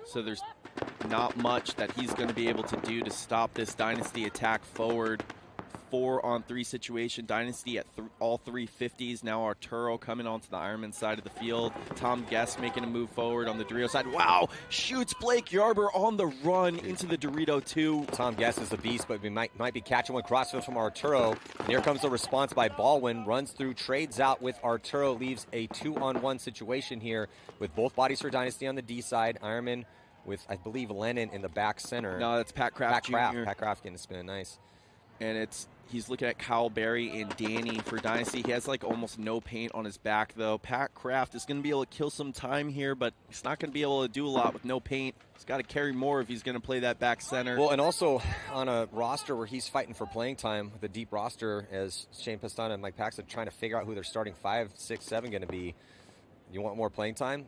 so there's not much that he's going to be able to do to stop this Dynasty attack forward. 4-on-3 situation. Dynasty at all 350s. Now Arturo coming onto the Ironman side of the field. Tom Guest making a move forward on the Dorito side. Wow! Shoots Blake Yarber on the run into the Dorito 2. Tom Guest is a beast, but we might be catching one crossfield from Arturo. And here comes the response by Baldwin. Runs through, trades out with Arturo. Leaves a 2-on-1 situation here with both bodies for Dynasty on the D side. Ironman with, I believe, Lennon in the back center. No, that's Pat Kraft Jr. Pat Kraft getting a spin. Nice. And he's looking at Kyle Berry and Danny for Dynasty. He has like almost no paint on his back though. Pat Kraft is going to be able to kill some time here, but he's not going to be able to do a lot with no paint. He's got to carry more if he's going to play that back center. Well, and also on a roster where he's fighting for playing time, with a deep roster, as Shane Pastana and Mike Paxton trying to figure out who their starting 5, 6, 7 going to be. You want more playing time?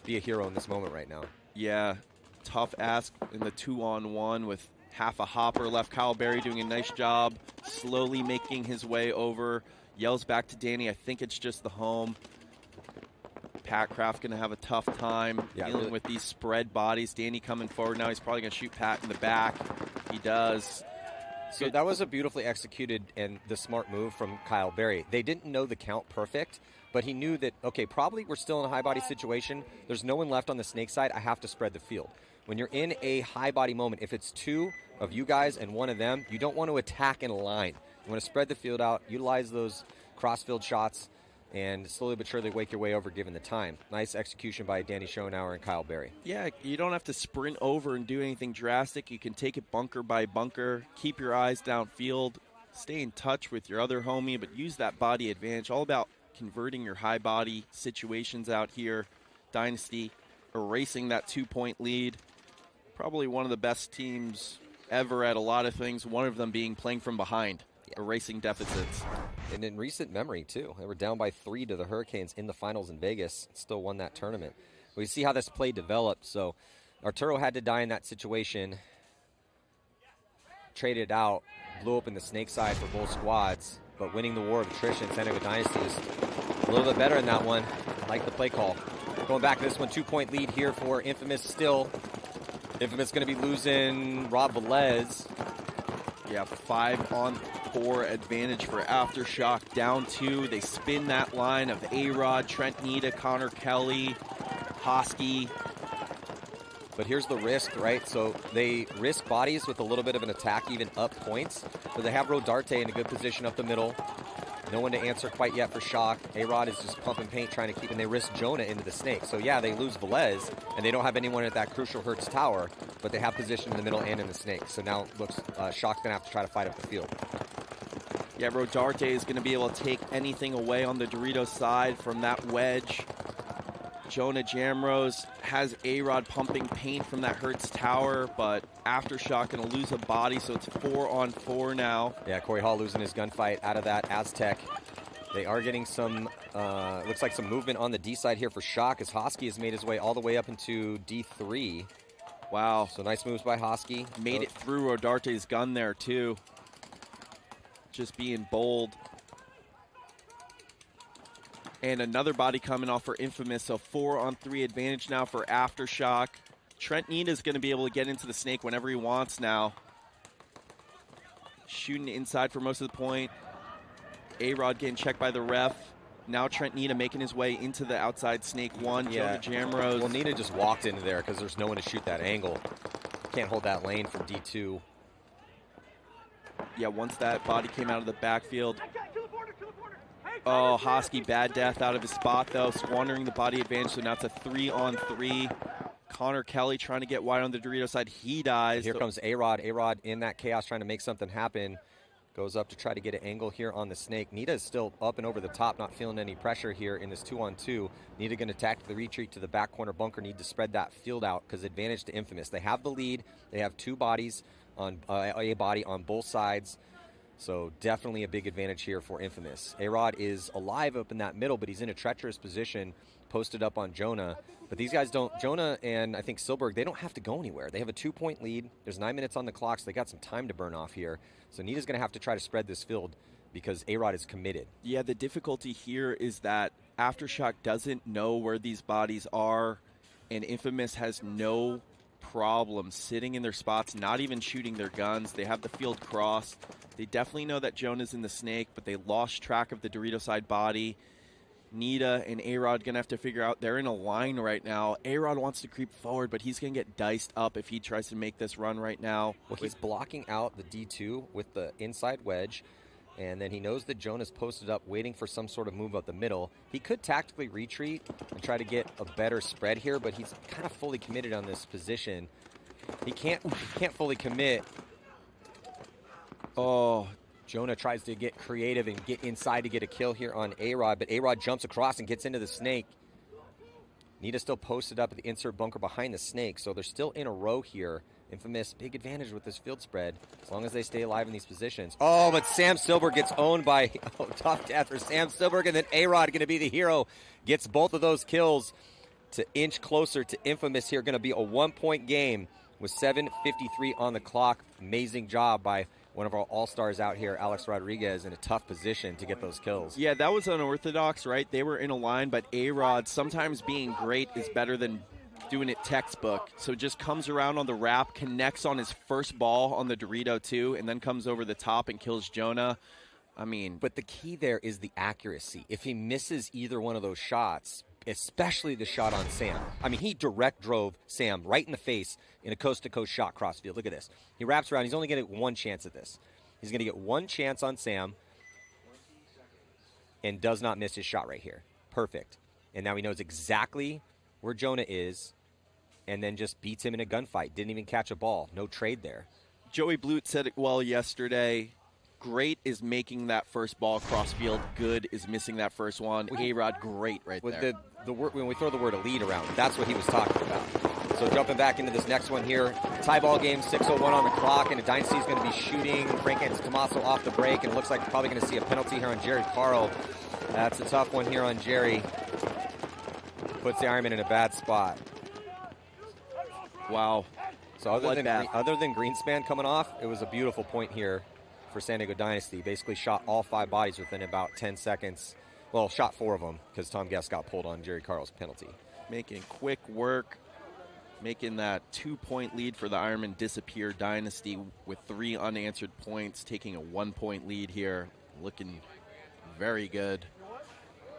Be a hero in this moment right now. Yeah, tough ask in the 2-on-1 with half a hopper left. Kyle Berry doing a nice job, slowly making his way over. Yells back to Danny. I think it's just the home. Pat Kraft going to have a tough time dealing with these spread bodies. Danny coming forward now. He's probably going to shoot Pat in the back. He does. So that was a beautifully executed and the smart move from Kyle Berry. They didn't know the count perfect, but he knew that, okay, probably we're still in a high body situation. There's no one left on the snake side. I have to spread the field. When you're in a high body moment, if it's 2 of you guys and 1 of them, you don't want to attack in a line. You want to spread the field out, utilize those cross-field shots, and slowly but surely wake your way over given the time. Nice execution by Danny Schoenauer and Kyle Berry. Yeah, you don't have to sprint over and do anything drastic. You can take it bunker by bunker, keep your eyes downfield, stay in touch with your other homie, but use that body advantage. All about converting your high body situations out here. Dynasty erasing that 2-point lead. Probably one of the best teams ever at a lot of things, one of them being playing from behind, erasing deficits. And in recent memory, too. They were down by 3 to the Hurricanes in the finals in Vegas, still won that tournament. We see how this play developed. So Arturo had to die in that situation, traded out, blew open the snake side for both squads, but winning the war of attrition, San Diego Dynasty was a little bit better in that one. I like the play call. Going back to this one, 2-point lead here for Infamous still. Infamous going to be losing Rob Velez. Yeah, 5-on-4 advantage for Aftershock. Down 2. They spin that line of A-Rod, Trent Neita, Connor Kelly, Hosky. But here's the risk, right? So they risk bodies with a little bit of an attack, even up points. But they have Rodarte in a good position up the middle. No one to answer quite yet for Shock. A-Rod is just pumping paint, trying to keep, and they risk Jonah into the snake. So yeah, they lose Velez, and they don't have anyone at that crucial Hertz tower, but they have position in the middle and in the snake. So now it looks Shock's gonna have to try to fight up the field. Yeah, Rodarte is gonna be able to take anything away on the Dorito side from that wedge. Jonah Jamrose has A-Rod pumping paint from that Hertz tower, but Aftershock going to lose a body, so it's 4-on-4 now. Yeah, Corey Hall losing his gunfight out of that Aztec. They are getting some, looks like some movement on the D side here for Shock, as Hosky has made his way all the way up into D3. Wow. So nice moves by Hosky. Made it through Rodarte's gun there, too. Just being bold. And another body coming off for Infamous, so 4-on-3 advantage now for Aftershock. Trent Neita is going to be able to get into the snake whenever he wants now. Shooting inside for most of the point. A-Rod getting checked by the ref. Now Trent Neita making his way into the outside snake one. Yeah. Jonah Jamrose. Well, Neita just walked into there because there's no one to shoot that angle. Can't hold that lane from D2. Yeah, once that body came out of the backfield. Oh, Hosky, bad death out of his spot, though, squandering the body advantage, so now it's a 3-on-3. Connor Kelly trying to get wide on the Dorito side. He dies. Here comes A-Rod. A-Rod in that chaos trying to make something happen. Goes up to try to get an angle here on the snake. Neita is still up and over the top, not feeling any pressure here in this 2-on-2. Neita going to attack the retreat to the back corner bunker. Need to spread that field out because advantage to Infamous. They have the lead. They have two bodies on a body on both sides. So definitely a big advantage here for Infamous. A-Rod is alive up in that middle, but he's in a treacherous position, posted up on Jonah. But these guys don't, Jonah and I think Silberg, they don't have to go anywhere. They have a 2-point lead. There's 9 minutes on the clock, so they got some time to burn off here. So Neita's going to have to try to spread this field because A-Rod is committed. Yeah, the difficulty here is that Aftershock doesn't know where these bodies are, and Infamous has no problem sitting in their spots, not even shooting their guns. They have the field crossed. They definitely know that Jonah's in the snake, but they lost track of the Dorito side body. Neita and A-Rod going to have to figure out, they're in a line right now. A-Rod wants to creep forward, but he's going to get diced up if he tries to make this run right now. Well, he's blocking out the D2 with the inside wedge, and then he knows that Jonah's posted up waiting for some sort of move up the middle. He could tactically retreat and try to get a better spread here, but he's kind of fully committed on this position. He can't fully commit. Oh, Jonah tries to get creative and get inside to get a kill here on A-Rod, but A-Rod jumps across and gets into the snake. Neita still posted up at the insert bunker behind the snake, so they're still in a row here. Infamous, big advantage with this field spread, as long as they stay alive in these positions. Oh, but Sam Silberg gets owned by tough death for Sam Silberg, and then A-Rod going to be the hero. Gets both of those kills to inch closer to Infamous here. Going to be a 1-point game with 7:53 on the clock. Amazing job by one of our all-stars out here, Alex Rodriguez, in a tough position to get those kills. Yeah, that was unorthodox, right? They were in a line, but A-Rod, sometimes being great is better than doing it textbook. So just comes around on the wrap, connects on his first ball on the Dorito too, and then comes over the top and kills Jonah. I mean, but the key there is the accuracy. If he misses either one of those shots, especially the shot on Sam. I mean, he direct drove Sam right in the face in a coast-to-coast shot crossfield. Look at this. He wraps around. He's only going to get one chance at this. He's going to get one chance on Sam and does not miss his shot right here. Perfect. And now he knows exactly where Jonah is and then just beats him in a gunfight. Didn't even catch a ball. No trade there. Joey Blut said it well yesterday. Great is making that first ball cross field. Good is missing that first one. A-Rod, great right with there. The word, when we throw the word elite around, that's what he was talking about. So jumping back into this next one here, tie ball game, 6:01 on the clock, and the Dynasty is going to be shooting Frank Tommaso off the break, and it looks like we're probably going to see a penalty here on Jerry Carl. That's a tough one here on Jerry. Puts the Ironman in a bad spot. Wow. So other than Greenspan coming off, it was a beautiful point here for San Diego Dynasty. Basically shot all 5 bodies within about 10 seconds. Well, shot 4 of them because Tom Guest got pulled on Jerry Carl's penalty. Making quick work, making that 2-point lead for the Ironman disappear. Dynasty with 3 unanswered points, taking a 1-point lead here. Looking very good.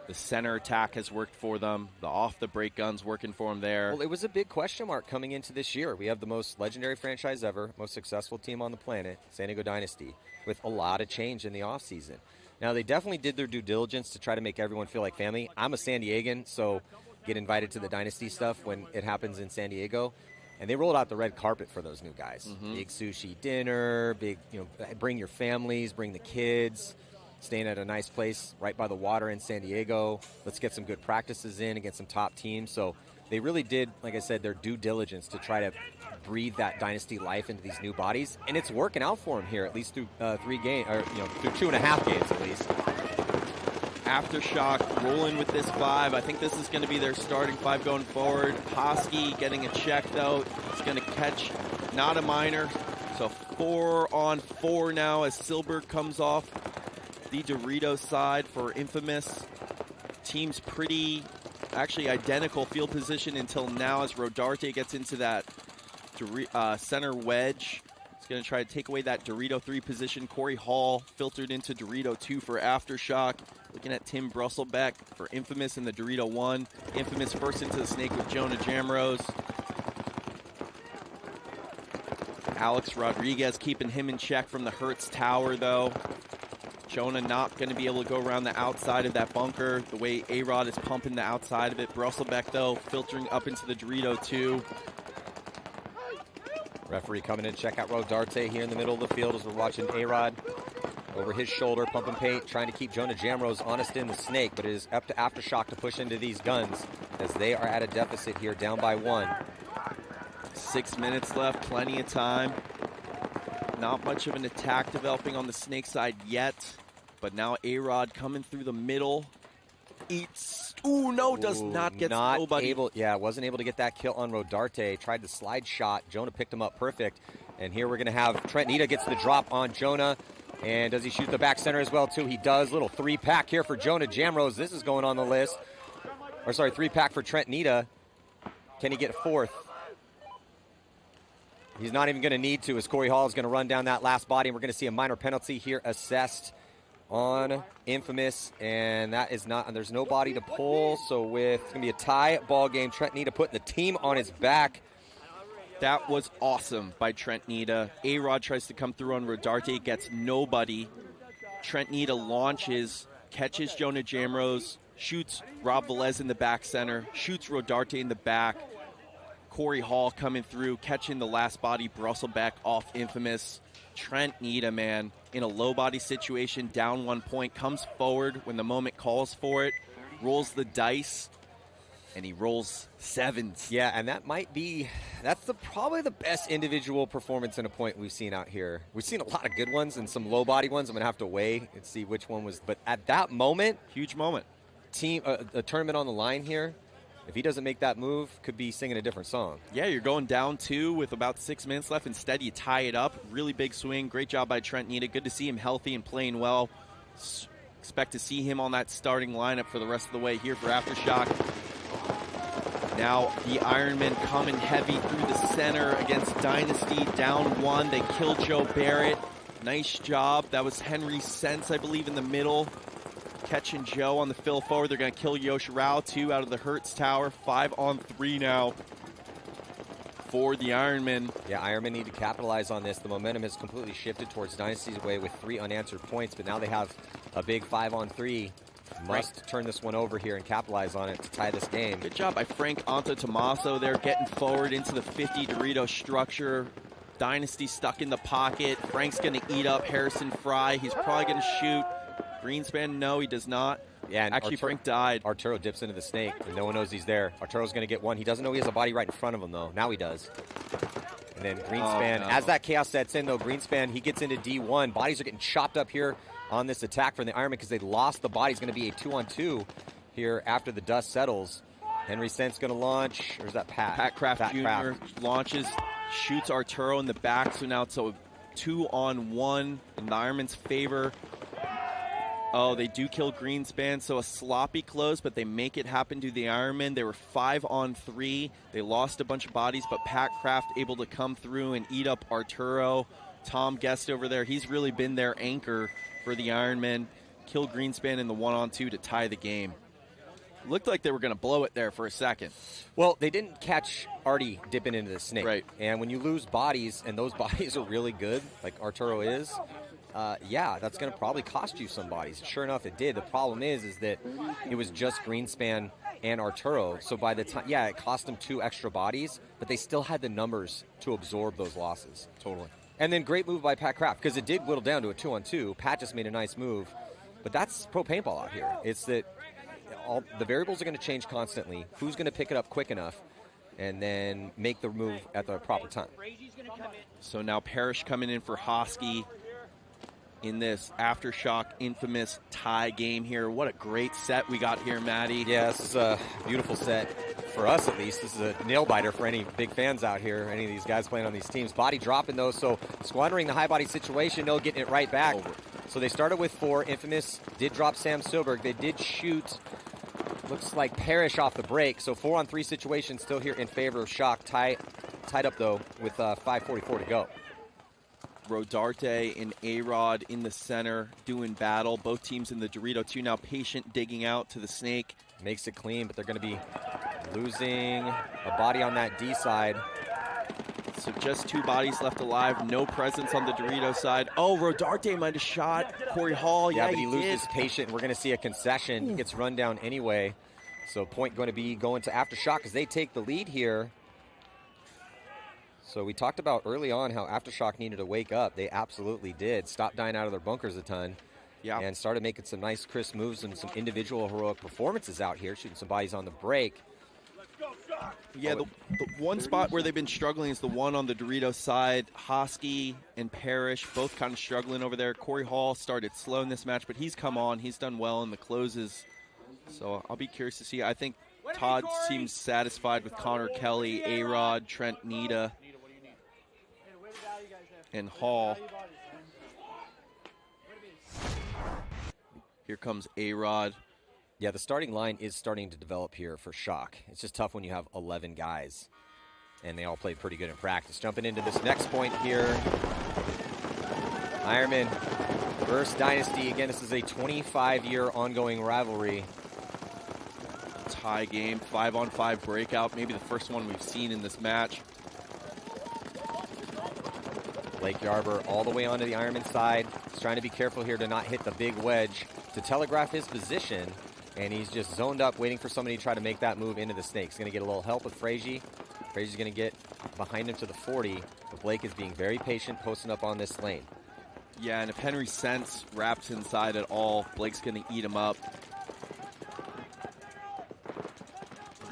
The center attack has worked for them. The off-the-break guns working for them there. Well, it was a big question mark coming into this year. We have the most legendary franchise ever, most successful team on the planet, San Diego Dynasty, with a lot of change in the offseason. Now, they definitely did their due diligence to try to make everyone feel like family. I'm a San Diegan, so get invited to the Dynasty stuff when it happens in San Diego. And they rolled out the red carpet for those new guys. Big sushi dinner, big, bring your families, bring the kids. staying at a nice place right by the water in San Diego. Let's get some good practices in against some top teams. So they really did, like I said, their due diligence to try to breathe that Dynasty life into these new bodies. And it's working out for them here, at least through 3 games, or through 2.5 games at least. Aftershock rolling with this 5. I think this is going to be their starting 5 going forward. Hosky getting a check, though. He's going to catch not a minor. So 4 on 4 now as Silberg comes off the Doritos side for Infamous. Team's pretty actually identical field position until now as Rodarte gets into that center wedge. He's going to try to take away that Dorito 3 position. Corey Hall filtered into Dorito 2 for Aftershock. Looking at Tim Brusselbeck for Infamous in the Dorito 1. Infamous first into the snake with Jonah Jamrose. Alex Rodriguez keeping him in check from the Hertz Tower, though. Jonah not going to be able to go around the outside of that bunker the way A-Rod is pumping the outside of it. Brusselbeck, though, filtering up into the Dorito 2. Referee coming in to check out Rodarte here in the middle of the field as we're watching A-Rod over his shoulder, pumping paint, trying to keep Jonah Jamrose honest in the snake, but it is up to Aftershock to push into these guns as they are at a deficit here, down by 1. 6 minutes left, plenty of time. Not much of an attack developing on the snake side yet, but now A-Rod coming through the middle. Eats. Ooh, no, does not get nobody. Wasn't able to get that kill on Rodarte. Tried the slide shot. Jonah picked him up perfect. And here we're going to have Trent Neita gets the drop on Jonah. And does he shoot the back center as well, too? He does. Little 3-pack here for Jonah Jamrose. This is going on the list. Or, sorry, 3-pack for Trent Neita. Can he get 4th? He's not even going to need to as Corey Hall is going to run down that last body. And we're going to see a minor penalty here assessed on Infamous. And that is not, and there's no body to pull. So it's going to be a tie ball game. Trent Neita putting the team on his back. That was awesome by Trent Neita. A-Rod tries to come through on Rodarte, gets nobody. Trent Neita launches, catches Jonah Jamrose, shoots Rob Velez in the back center, shoots Rodarte in the back. Corey Hall coming through, catching the last body, Brusselbeck off Infamous. Trent Neita, man, in a low body situation, down 1 point, comes forward when the moment calls for it, rolls the dice, and he rolls 7s. Yeah, and that might be, that's probably the best individual performance in a point we've seen out here. We've seen a lot of good ones and some low body ones. I'm going to have to weigh and see which one was, but at that moment. Huge moment. A tournament on the line here. If he doesn't make that move, could be singing a different song. Yeah, you're going down 2 with about 6 minutes left. Instead, you tie it up. Really big swing. Great job by Trent Neita. Good to see him healthy and playing well. Expect to see him on that starting lineup for the rest of the way here for Aftershock. Now the Ironmen coming heavy through the center against Dynasty. Down 1. They kill Joe Barrett. Nice job. That was Henry Sense, I believe, in the middle. Catching Joe on the fill forward. They're going to kill Yosh Rao, 2 out of the Hertz Tower. 5 on 3 now for the Ironmen. Yeah, Ironmen need to capitalize on this. The momentum has completely shifted towards Dynasty's way with 3 unanswered points, but now they have a big 5 on 3. Must turn this one over here and capitalize on it to tie this game. Good job by Frank Antetomaso there, getting forward into the 50 Dorito structure. Dynasty stuck in the pocket. Frank's going to eat up Harrison Fry. He's probably going to shoot. Greenspan, no, he does not. Yeah, and actually, Frank died. Arturo dips into the snake, and no one knows he's there. Arturo's going to get one. He doesn't know he has a body right in front of him, though. Now he does. And then Greenspan, as that chaos sets in, though, Greenspan, he gets into D1. Bodies are getting chopped up here on this attack from the Ironman because they lost the body. It's going to be a 2-on-2 here after the dust settles. Henry Sense going to launch. Or is that Pat? Pat Kraft Jr. launches, shoots Arturo in the back. So now it's a 2-on-1 in the Ironman's favor. Oh, they do kill Greenspan, so a sloppy close, but they make it happen to the Ironmen. They were 5 on 3. They lost a bunch of bodies, but Pat Kraft able to come through and eat up Arturo. Tom Guest over there, he's really been their anchor for the Ironmen. Kill Greenspan in the 1-on-2 to tie the game. Looked like they were going to blow it there for a second. Well, they didn't catch Artie dipping into the snake. Right. And when you lose bodies, and those bodies are really good, like Arturo is, yeah, that's going to probably cost you some bodies. Sure enough, it did. The problem is that it was just Greenspan and Arturo. So by the time, yeah, it cost them 2 extra bodies, but they still had the numbers to absorb those losses. Totally. And then great move by Pat Kraft, because it did whittle down to a 2-on-2. Pat just made a nice move. But that's pro paintball out here. It's that all the variables are going to change constantly. Who's going to pick it up quick enough and then make the move at the proper time? So now Parrish coming in for Hosky in this Aftershock infamous tie game here. What a great set we got here, Maddie. Yeah, this is a beautiful set. For us, at least, this is a nail-biter for any big fans out here, any of these guys playing on these teams. Body dropping, though, so squandering the high body situation, no getting it right back. So they started with 4. Infamous did drop Sam Silberg. They did shoot, looks like Parrish off the break. So 4-on-3 situation still here in favor of Shock. Tied up, though, with 5:44 to go. Rodarte and A-Rod in the center doing battle. Both teams in the Dorito 2 now. Patient digging out to the snake. Makes it clean, but they're going to be losing a body on that D side. So just 2 bodies left alive. No presence on the Dorito side. Oh, Rodarte might have shot Corey Hall. Yeah, but he loses Patient. We're going to see a concession. He gets run down anyway. So point going to be going to Aftershock as they take the lead here. So we talked about early on how Aftershock needed to wake up. They absolutely did. Stop dying out of their bunkers a ton. Yeah. And started making some nice crisp moves and some individual heroic performances out here, shooting some bodies on the break. Yeah, the one spot where they've been struggling is the one on the Dorito side. Hosky and Parrish both kind of struggling over there. Corey Hall started slow in this match, but he's come on. He's done well in the closes. So I'll be curious to see. I think Todd seems satisfied with Connor Kelly, A-Rod, Trent, Neita, and Hall. Here comes A-Rod. Yeah, the starting line is starting to develop here for Shock. It's just tough when you have 11 guys, and they all play pretty good in practice. Jumping into this next point here. Ironman versus Dynasty. Again, this is a 25-year ongoing rivalry. Tie game, 5-on-5 breakout. Maybe the first one we've seen in this match. Blake Yarber all the way onto the Ironman side. He's trying to be careful here to not hit the big wedge to telegraph his position, and he's just zoned up waiting for somebody to try to make that move into the snake. He's going to get a little help with Frazier. Frazier's going to get behind him to the 40, but Blake is being very patient, posting up on this lane. Yeah, and if Henry Sense wraps inside at all, Blake's going to eat him up.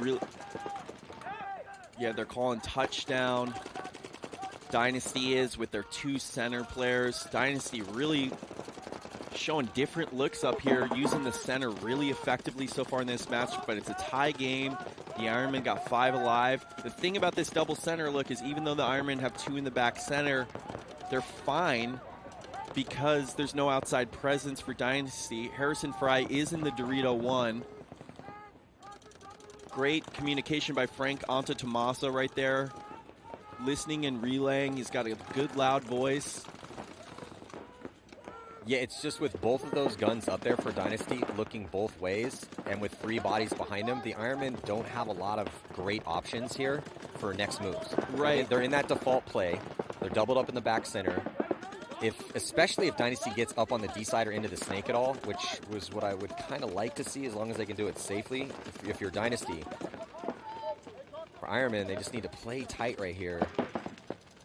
Really, yeah, they're calling touchdown. Dynasty is with their 2 center players. Dynasty really showing different looks up here, using the center really effectively so far in this match, but it's a tie game. The Ironmen got 5 alive. The thing about this double center look is even though the Ironmen have 2 in the back center, they're fine because there's no outside presence for Dynasty. Harrison Fry is in the Dorito 1. Great communication by Frank Antetomaso right there. Listening and relaying. He's got a good loud voice. Yeah, it's just with both of those guns up there for Dynasty looking both ways, and with 3 bodies behind them, the Ironmen don't have a lot of great options here for next moves. Right. They're in that default play. They're doubled up in the back center. Especially if Dynasty gets up on the D side or into the snake at all, which was what I would kind of like to see as long as they can do it safely. If you're Dynasty. For Ironman, they just need to play tight right here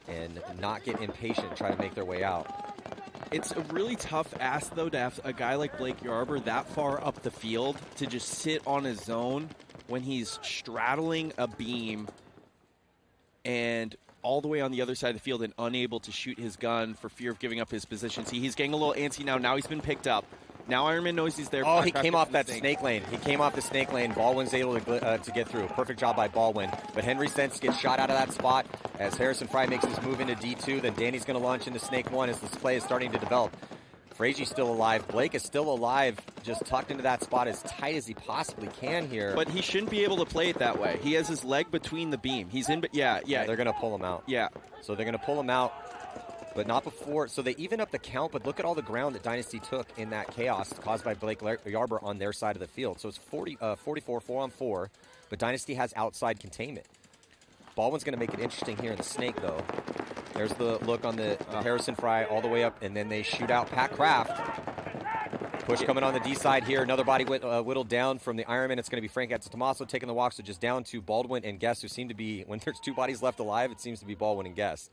and not get impatient and try to make their way out. It's a really tough ask, though, to have a guy like Blake Yarber that far up the field to just sit on his zone when he's straddling a beam and all the way on the other side of the field and unable to shoot his gun for fear of giving up his position. See, he's getting a little antsy now. Now he's been picked up. Now Ironman knows he's there. Oh, he came off that snake lane. He came off the snake lane. Baldwin's able to get through. Perfect job by Baldwin. But Henry Sense gets shot out of that spot as Harrison Fry makes his move into D2. Then Danny's going to launch into snake 1 as this play is starting to develop. Frazier's still alive. Blake is still alive, just tucked into that spot as tight as he possibly can here. But he shouldn't be able to play it that way. He has his leg between the beam. He's in, yeah. They're going to pull him out. Yeah. So they're going to pull him out. But not before. So they even up the count, but look at all the ground that Dynasty took in that chaos caused by Blake Yarber on their side of the field. So it's 44, 4-on-4, but Dynasty has outside containment. Baldwin's going to make it interesting here in the snake, though. There's the look on the Harrison Fry all the way up, and then they shoot out Pat Kraft. Push coming on the D side here. Another body whittled down from the Ironman. It's going to be Frank Antetomaso taking the walk, so just down to Baldwin and Guest, who seem to be, when there's 2 bodies left alive, it seems to be Baldwin and Guest.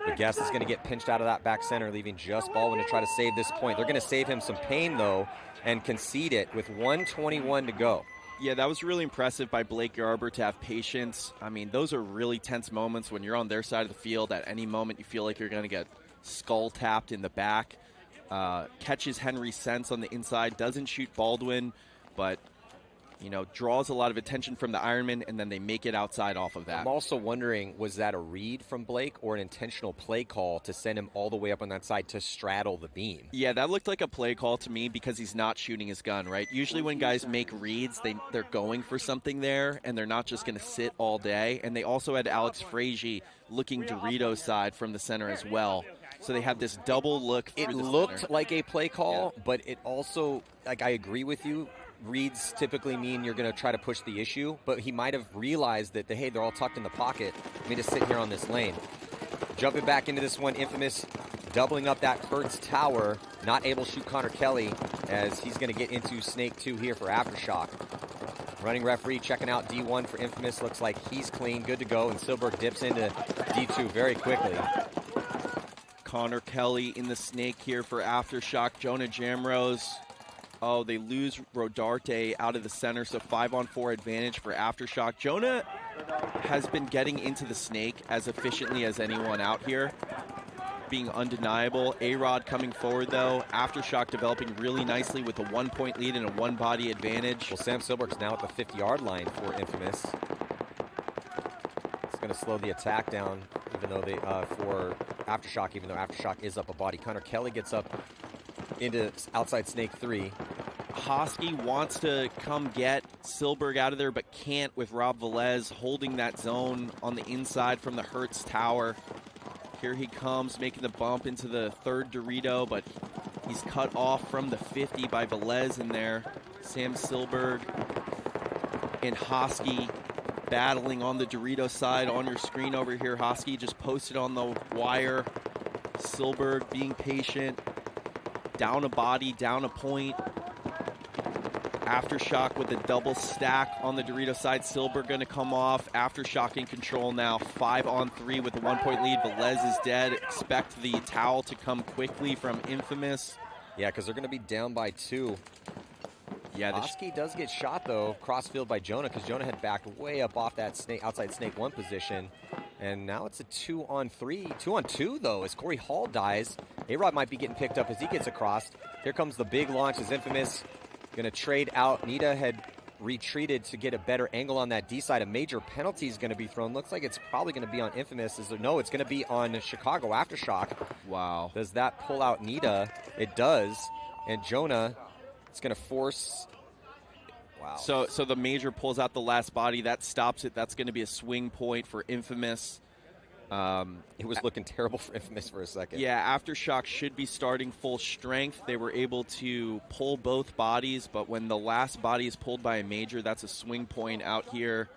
The guest is going to get pinched out of that back center, leaving just Baldwin to try to save this point. They're going to save him some pain, though, and concede it with 1:21 to go. Yeah, that was really impressive by Blake Garber to have patience. I mean, those are really tense moments when you're on their side of the field. At any moment, you feel like you're going to get skull tapped in the back. Catches Henry Sense on the inside, doesn't shoot Baldwin, but draws a lot of attention from the Ironman, and then they make it outside off of that. I'm also wondering, was that a read from Blake or an intentional play call to send him all the way up on that side to straddle the beam? Yeah, that looked like a play call to me because he's not shooting his gun, right? Usually when guys make reads, they're going for something there, and they're not just going to sit all day. And they also had Alex Frazier looking Dorito side from the center as well. So they had this double look. It looked like a play call, but it also, I agree with you, reads typically mean you're going to try to push the issue, but he might have realized that, hey, they're all tucked in the pocket. Let me just sit here on this lane. Jumping back into this one, Infamous doubling up that Kurtz tower, not able to shoot Connor Kelly as he's going to get into Snake 2 here for Aftershock. Running referee checking out D1 for Infamous. Looks like he's clean, good to go, and Silberg dips into D2 very quickly. Connor Kelly in the Snake here for Aftershock. Jonah Jamrose. Oh, they lose Rodarte out of the center, so 5-on-4 advantage for Aftershock. Jonah has been getting into the Snake as efficiently as anyone out here, being undeniable. A-Rod coming forward, though. Aftershock developing really nicely with a 1-point lead and a 1-body advantage. Well, Sam Silberg's now at the 50-yard line for Infamous. It's going to slow the attack down, even though for Aftershock, even though Aftershock is up a body. Connor Kelly gets up into outside Snake 3. Hosky wants to come get Silberg out of there, but can't with Rob Velez holding that zone on the inside from the Hertz tower. Here he comes, making the bump into the third Dorito, but he's cut off from the 50 by Velez in there. Sam Silberg and Hosky battling on the Dorito side on your screen over here. Hosky just posted on the wire. Silberg being patient. Down a body, down a point. Aftershock with a double stack on the Dorito side. Silberg going to come off. Aftershock in control now. 5-on-3 with a 1-point lead. Velez is dead. Expect the towel to come quickly from Infamous. Yeah, because they're going to be down by 2. Yeah, Hosky does get shot, though, crossfield by Jonah, because Jonah had backed way up off that outside Snake 1 position. And now it's a 2-on-3. 2-on-2, though, as Corey Hall dies. A-Rod might be getting picked up as he gets across. Here comes the big launch as Infamous going to trade out. Neita had retreated to get a better angle on that D side. A major penalty is going to be thrown. Looks like it's probably going to be on Infamous. No, it's going to be on Chicago Aftershock. Wow. Does that pull out Neita? It does. And Jonah, it's going to force... Wow. So the major pulls out the last body. That stops it. That's going to be a swing point for Infamous. It was looking terrible for Infamous for a second. Yeah, Aftershock should be starting full strength. They were able to pull both bodies, but when the last body is pulled by a major, that's a swing point out here.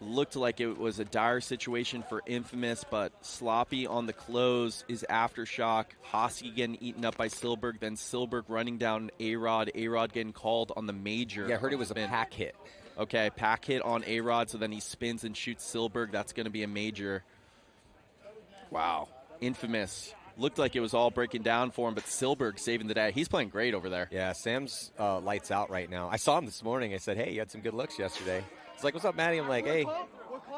Looked like it was a dire situation for Infamous, but sloppy on the close is Aftershock. Hosky getting eaten up by Silberg, then Silberg running down A-Rod. A-Rod getting called on the major. Yeah, I heard it was a pack hit. Okay, pack hit on A-Rod, so then he spins and shoots Silberg. That's going to be a major. Wow. Infamous. Looked like it was all breaking down for him, but Silberg saving the day. He's playing great over there. Yeah, Sam's lights out right now. I saw him this morning. I said, hey, you had some good looks yesterday. He's like, what's up, Matty? I'm like, hey,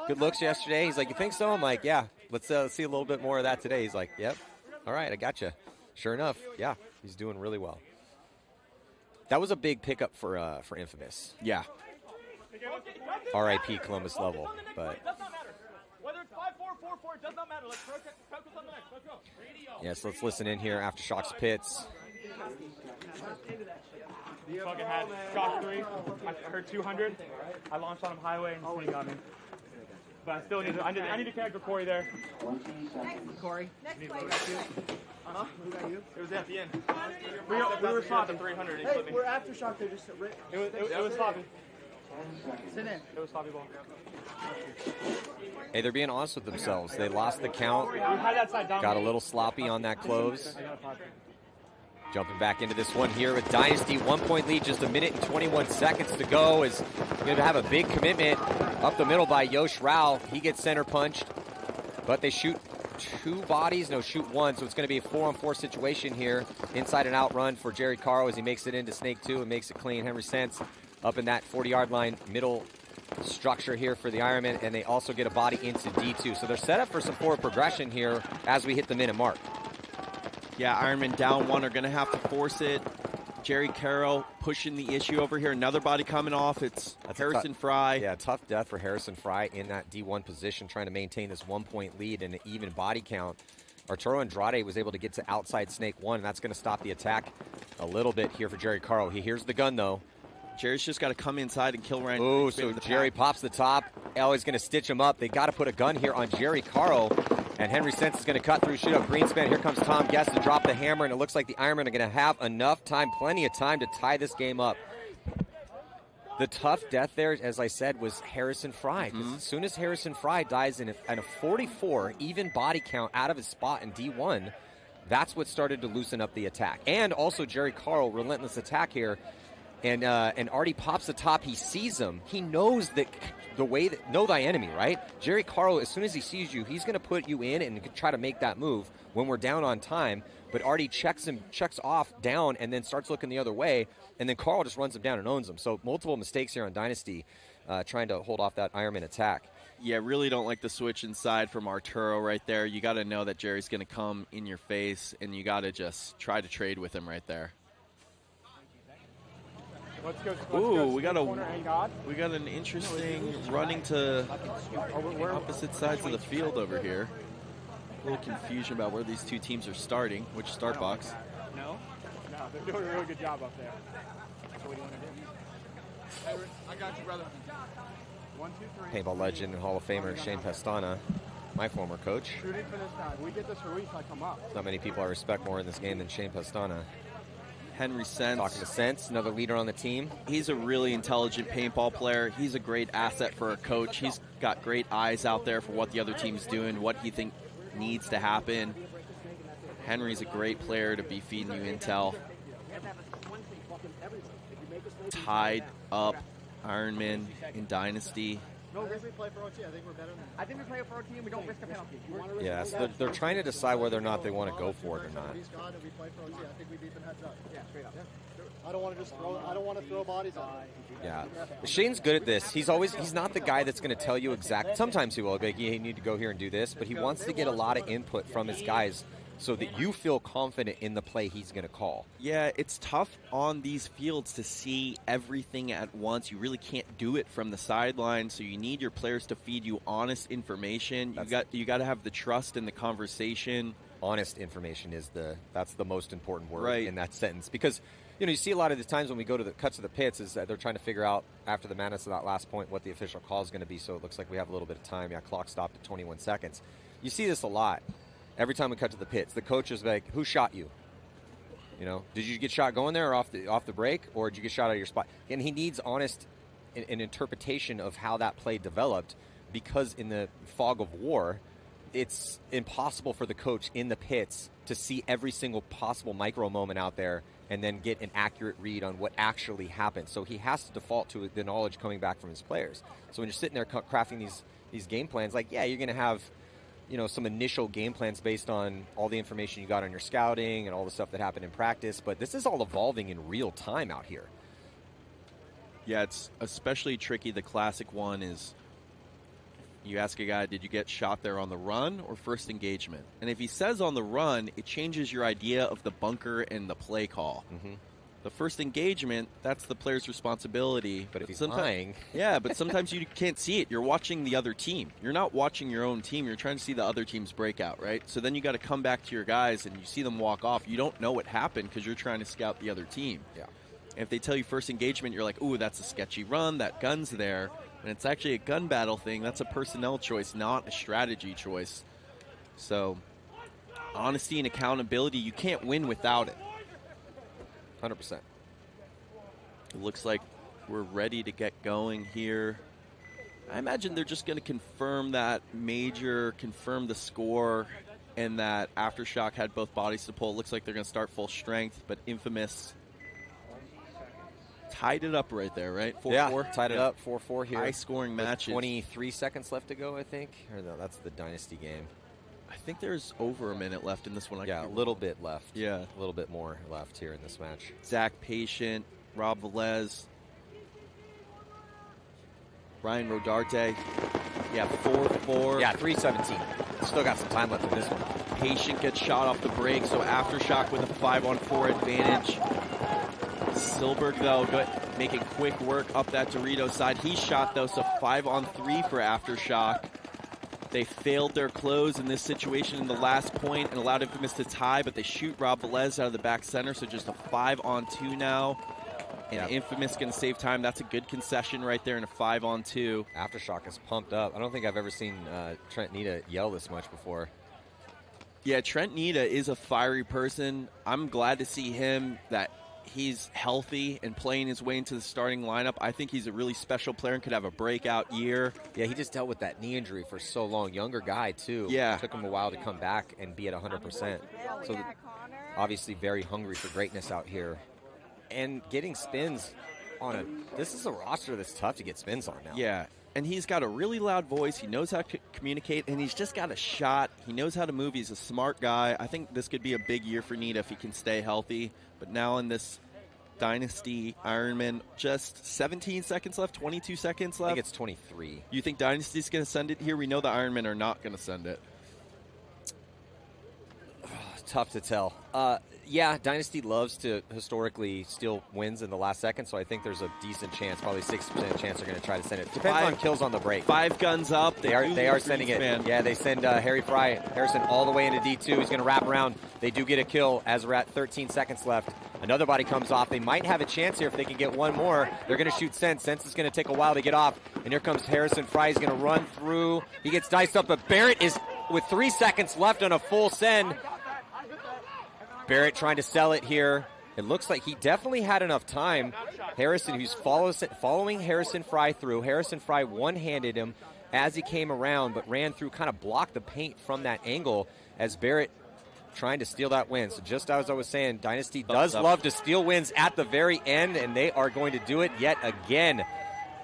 good looks yesterday. He's like, you think so? I'm like, yeah, let's see a little bit more of that today. He's like, yep. All right, I gotcha. Sure enough, yeah, he's doing really well. That was a big pickup for Infamous. Yeah. R.I.P. Columbus level, but... Whether it's 5-4, 4-4, it does not matter. Let's focus on the next. Let's go. Yes, let's listen in here. Aftershock's pits. Fucking had Shock 3. I heard 200. I launched on him highway and he got me. But I still need to. I need to connect with Corey there. Corey. Next play. Uh-huh. Who got you? It was at the end. We were swapping 300. Hey, we're Aftershock. They just ripped. It was sloppy. Sit in. It was sloppy ball. Hey, they're being honest with themselves. They lost the count. We had that side down. Got a little sloppy on that close. Jumping back into this one here with Dynasty. 1-point lead, just 1 minute and 21 seconds to go. Is going to have a big commitment up the middle by Yosh Rao. He gets center punched, but they shoot 2 bodies, no, shoot 1, so it's going to be a 4-on-4 situation here. Inside and out run for Jerry Caro as he makes it into Snake 2 and makes it clean. Henry Sense up in that 40-yard line, middle structure here for the Ironman, and they also get a body into D2. So they're set up for some forward progression here as we hit the minute mark. Yeah, Ironman down 1 are going to have to force it. Jerry Caro pushing the issue over here. Another body coming off. That's Harrison Fry. Yeah, tough death for Harrison Fry in that D1 position, trying to maintain this 1-point lead and an even body count. Arturo Andrade was able to get to outside Snake 1, and that's going to stop the attack a little bit here for Jerry Caro. He hears the gun, though. Jerry's just got to come inside and kill Ryan. Oh, so Jerry pops the top. Always going to stitch him up. They got to put a gun here on Jerry Caro. And Henry Sense is going to cut through, shoot up Greenspan. Here comes Tom Guest to drop the hammer, and it looks like the Ironmen are going to have enough time, plenty of time to tie this game up. The tough death there, as I said, was Harrison Fry. Because as soon as Harrison Fry dies in a 44 even body count out of his spot in D1, that's what started to loosen up the attack. And also Jerry Caro, relentless attack here. And Artie pops the top. He sees him. He knows that the way that know thy enemy, right? Jerry Caro, as soon as he sees you, he's going to put you in and try to make that move when we're down on time. But Artie checks off down and then starts looking the other way. And then Caro just runs him down and owns him. So multiple mistakes here on Dynasty trying to hold off that Ironman attack. Yeah, really don't like the switch inside from Arturo right there. You got to know that Jerry's going to come in your face, and you got to just try to trade with him right there. We got an interesting running to opposite sides of the field over here. A little confusion about where these two teams are starting, which start box. No, they're doing a really good job up there. So what do you want to do? I got you, brother. 1, 2, 3. Paintball legend and Hall of Famer Shane Pastana, my former coach. Shooting for this guy. We get this release, I come up. Not many people I respect more in this game than Shane Pastana. Henry Sense. Talking to Sense, another leader on the team. He's a really intelligent paintball player. He's a great asset for a coach. He's got great eyes out there for what the other team's doing, what he thinks needs to happen. Henry's a great player to be feeding you intel. Tied up Ironman in Dynasty. No, we play for OT. I think we're better than I think we play for OT and we don't risk a penalty. Yeah, so they're trying to decide whether or not they want to go for it or not. We play for OT. I think we beat them heads up. Yeah, straight up. I don't want to just throw. I don't want to throw bodies on. Yeah, Shane's good at this. He's not the guy that's going to tell you exact. Sometimes he will, like, you need to go here and do this, but he wants to get a lot of input from his guys so that you feel confident in the play he's going to call. Yeah, it's tough on these fields to see everything at once. You really can't do it from the sideline, so you need your players to feed you honest information. You got to have the trust in the conversation. Honest information is that's the most important word in that sentence, because you see a lot of the times when we go to the cuts of the pits is that they're trying to figure out after the madness of that last point what the official call is going to be. So it looks like we have a little bit of time. Yeah, clock stopped at 21 seconds. You see this a lot. Every time we cut to the pits, the coach is like, "Who shot you? Did you get shot going there or off the break, or did you get shot out of your spot?" And he needs honest an interpretation of how that play developed, because in the fog of war, it's impossible for the coach in the pits to see every single possible micro moment out there and then get an accurate read on what actually happened. So he has to default to the knowledge coming back from his players. So when you're sitting there crafting these game plans, like, yeah, you're going to have some initial game plans based on all the information you got on your scouting and all the stuff that happened in practice, but this is all evolving in real time out here. Yeah, it's especially tricky. The classic one is you ask a guy, did you get shot there on the run or first engagement? And if he says on the run, it changes your idea of the bunker and the play call. Mm-hmm. The first engagement, that's the player's responsibility. But if he's lying. Yeah, but sometimes you can't see it. You're watching the other team. You're not watching your own team. You're trying to see the other team's breakout, right? So then you got to come back to your guys and you see them walk off. You don't know what happened because you're trying to scout the other team. Yeah. And if they tell you first engagement, you're like, ooh, that's a sketchy run. That gun's there. And it's actually a gun battle thing. That's a personnel choice, not a strategy choice. So honesty and accountability, you can't win without it. 100%. It looks like we're ready to get going here. I imagine they're just going to confirm that Major, confirm the score, and that Aftershock had both bodies to pull. It looks like they're going to start full strength, but Infamous tied it up right there, right? 4-4? Yeah, tied it up, 4-4 here. High-scoring matches. 23 seconds left to go, I think. Or no, that's the Dynasty game. I think there's over a minute left in this one. Yeah, a little bit left. Yeah. A little bit more left here in this match. Zach Patient, Rob Velez, Ryan Rodarte. Yeah, 4-4. Yeah, 3:17. Still got some time left in this one. Patient gets shot off the break, so Aftershock with a 5-on-4 advantage. Silberg, though, making quick work up that Dorito side. He shot, though, so 5-on-3 for Aftershock. They failed their close in this situation in the last point and allowed Infamous to tie, but they shoot Rob Velez out of the back center, so just a 5-on-2 now. And Infamous going to save time. That's a good concession right there in a 5-on-2. Aftershock is pumped up. I don't think I've ever seen Trent Neita yell this much before. Yeah, Trent Neita is a fiery person. I'm glad to see him that he's healthy and playing his way into the starting lineup. I think he's a really special player and could have a breakout year. Yeah, he just dealt with that knee injury for so long. Younger guy, too. Yeah. It took him a while to come back and be at 100%. So obviously very hungry for greatness out here. And getting spins on this is a roster that's tough to get spins on now. Yeah, and he's got a really loud voice. He knows how to communicate, and he's just got a shot. He knows how to move. He's a smart guy. I think this could be a big year for Neita if he can stay healthy. But now in this Dynasty Ironman, just 17 seconds left, 22 seconds left. I think it's 23. You think Dynasty's going to send it here? We know the Ironmen are not going to send it. Tough to tell. Yeah, Dynasty loves to historically steal wins in the last second, so I think there's a decent chance, probably 60% chance they're going to try to send it. Depends on kills on the break. 5 guns up. They are sending it. Man. Yeah, they send Harrison all the way into D2. He's going to wrap around. They do get a kill as we're at 13 seconds left. Another body comes off. They might have a chance here if they can get one more. They're going to shoot Sense. Sense is going to take a while to get off. And here comes Harrison Fry. He's going to run through. He gets diced up, but Barrett is with 3 seconds left on a full send. Barrett trying to sell it here. It looks like he definitely had enough time. Harrison, who's following Harrison Fry through. Harrison Fry one-handed him as he came around, but ran through, kind of blocked the paint from that angle as Barrett trying to steal that win. So just as I was saying, Dynasty does love to steal wins at the very end, and they are going to do it yet again.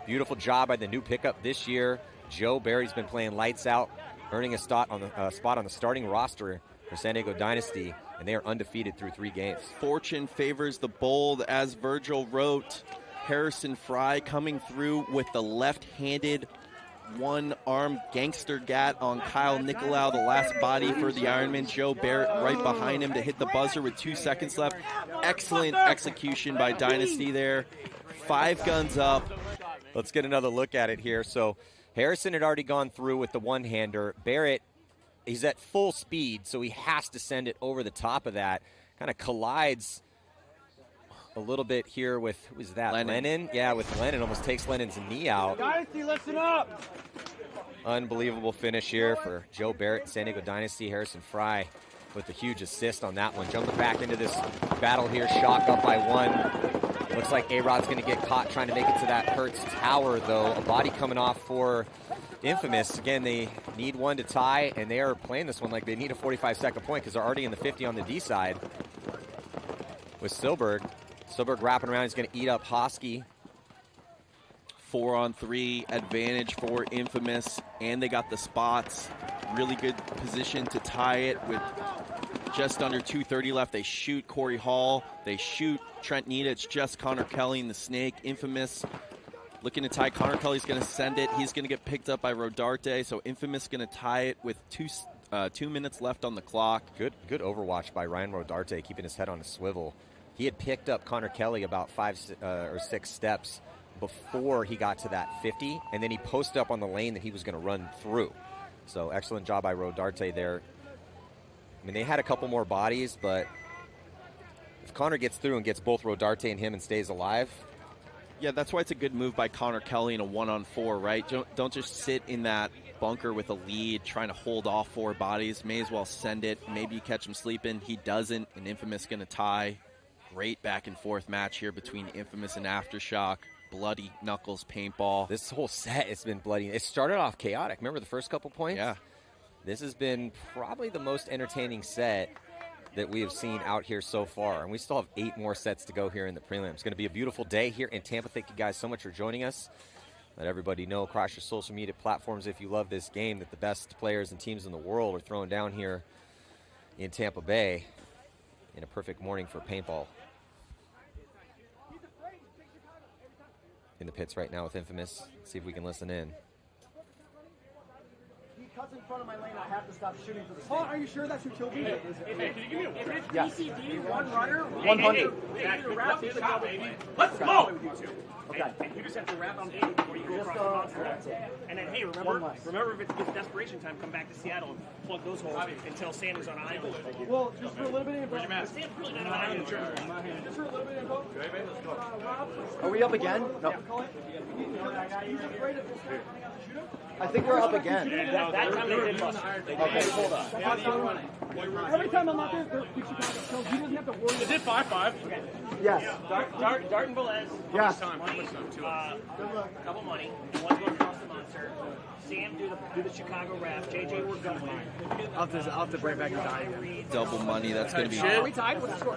Beautiful job by the new pickup this year. Joe Barry's been playing lights out, earning a spot on the starting roster for San Diego Dynasty, and they are undefeated through 3 games. Fortune favors the bold, as Virgil wrote. Harrison Fry coming through with the left-handed one-arm gangster gat on Kyle Nicolau, the last body for the Ironman. Joe Barrett right behind him to hit the buzzer with 2 seconds left. Excellent execution by Dynasty there. 5 guns up. Let's get another look at it here. So Harrison had already gone through with the one-hander. Barrett, he's at full speed, so he has to send it over the top of that. Kind of collides a little bit here with, who is that, Lennon? Yeah, with Lennon. Almost takes Lennon's knee out. Dynasty, listen up! Unbelievable finish here for Joe Barrett, San Diego Dynasty. Harrison Fry with a huge assist on that one. Jumping back into this battle here. Shock up by 1. Looks like A-Rod's going to get caught trying to make it to that Hertz tower, though. A body coming off for Infamous. Again, they need one to tie, and they are playing this one like they need a 45-second point because they're already in the 50 on the D side with Silberg. Silberg wrapping around. He's going to eat up Hosky. 4-on-3 advantage for Infamous, and they got the spots. Really good position to tie it with just under 2:30 left. They shoot Corey Hall. They shoot Trent Neita. It's just Connor Kelly and the Snake. Infamous looking to tie. Connor Kelly's going to send it. He's going to get picked up by Rodarte. So Infamous going to tie it with 2 minutes left on the clock. Good overwatch by Ryan Rodarte, keeping his head on a swivel. He had picked up Connor Kelly about 5 or 6 steps before he got to that 50, and then he posted up on the lane that he was going to run through. So excellent job by Rodarte there. I mean, they had a couple more bodies, but if Connor gets through and gets both Rodarte and him and stays alive. Yeah, that's why it's a good move by Connor Kelly in a 1-on-4, right? Don't just sit in that bunker with a lead trying to hold off 4 bodies. May as well send it. Maybe you catch him sleeping. He doesn't, and Infamous going to tie. Great back-and-forth match here between Infamous and Aftershock. Bloody Knuckles paintball. This whole set has been bloody. It started off chaotic. Remember the first couple points? Yeah. This has been probably the most entertaining set that we have seen out here so far. And we still have 8 more sets to go here in the prelims. It's going to be a beautiful day here in Tampa. Thank you guys so much for joining us. Let everybody know across your social media platforms if you love this game that the best players and teams in the world are throwing down here in Tampa Bay in a perfect morning for paintball. In the pits right now with Infamous. Let's see if we can listen in. He cuts in front of my lane, I have to stop shooting for the snake. Oh, are you sure that's who killed me? Can you give me a win? Yes. BCD, one runner, 100. Let's go! Okay. And you just have to wrap on game before you go across the monster. And then, hey, remember if it's desperation time, come back to Seattle and plug those holes until Sandy's on island. Well, just for a little bit of info. Where's your mask? Sam's really not on island. Just for a little bit of info. Are we up again? No. I think we're up again. That time they did bust. Okay, hold up. Every time I'm out there, he doesn't have to worry. Is it 5-5? Okay. Yes. Dart and Velez. Yes. Double money. One's going across the monster. Sam do the Chicago rap. JJ we're gunning. I'll have to bring back the dying. Double money. That's going to be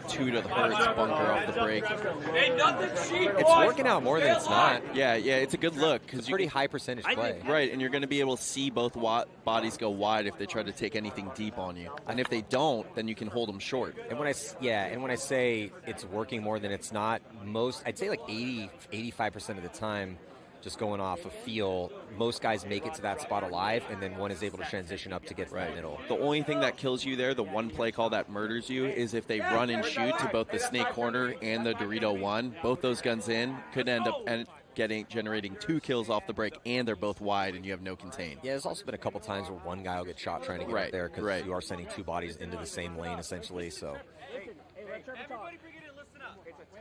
2 to the Hertz bunker off the break. Ain't nothing cheap, It's working out more than it's not. Yeah, it's a good look. It's a pretty high percentage play. Right, and you're going to be able to see both bodies go wide if they try to take anything deep on you. And if they don't, then you can hold them short. And when I say it's working more than it's not, I'd say like 85% of the time, just going off of feel, most guys make it to that spot alive, and then one is able to transition up to get to the middle. The only thing that kills you there, the one play call that murders you, is if they run and shoot to both the snake corner and the Dorito 1. Both those guns in could end up generating 2 kills off the break, and they're both wide, and you have no contain. Yeah, there's also been a couple times where one guy will get shot trying to get up there because you are sending 2 bodies into the same lane, essentially. So.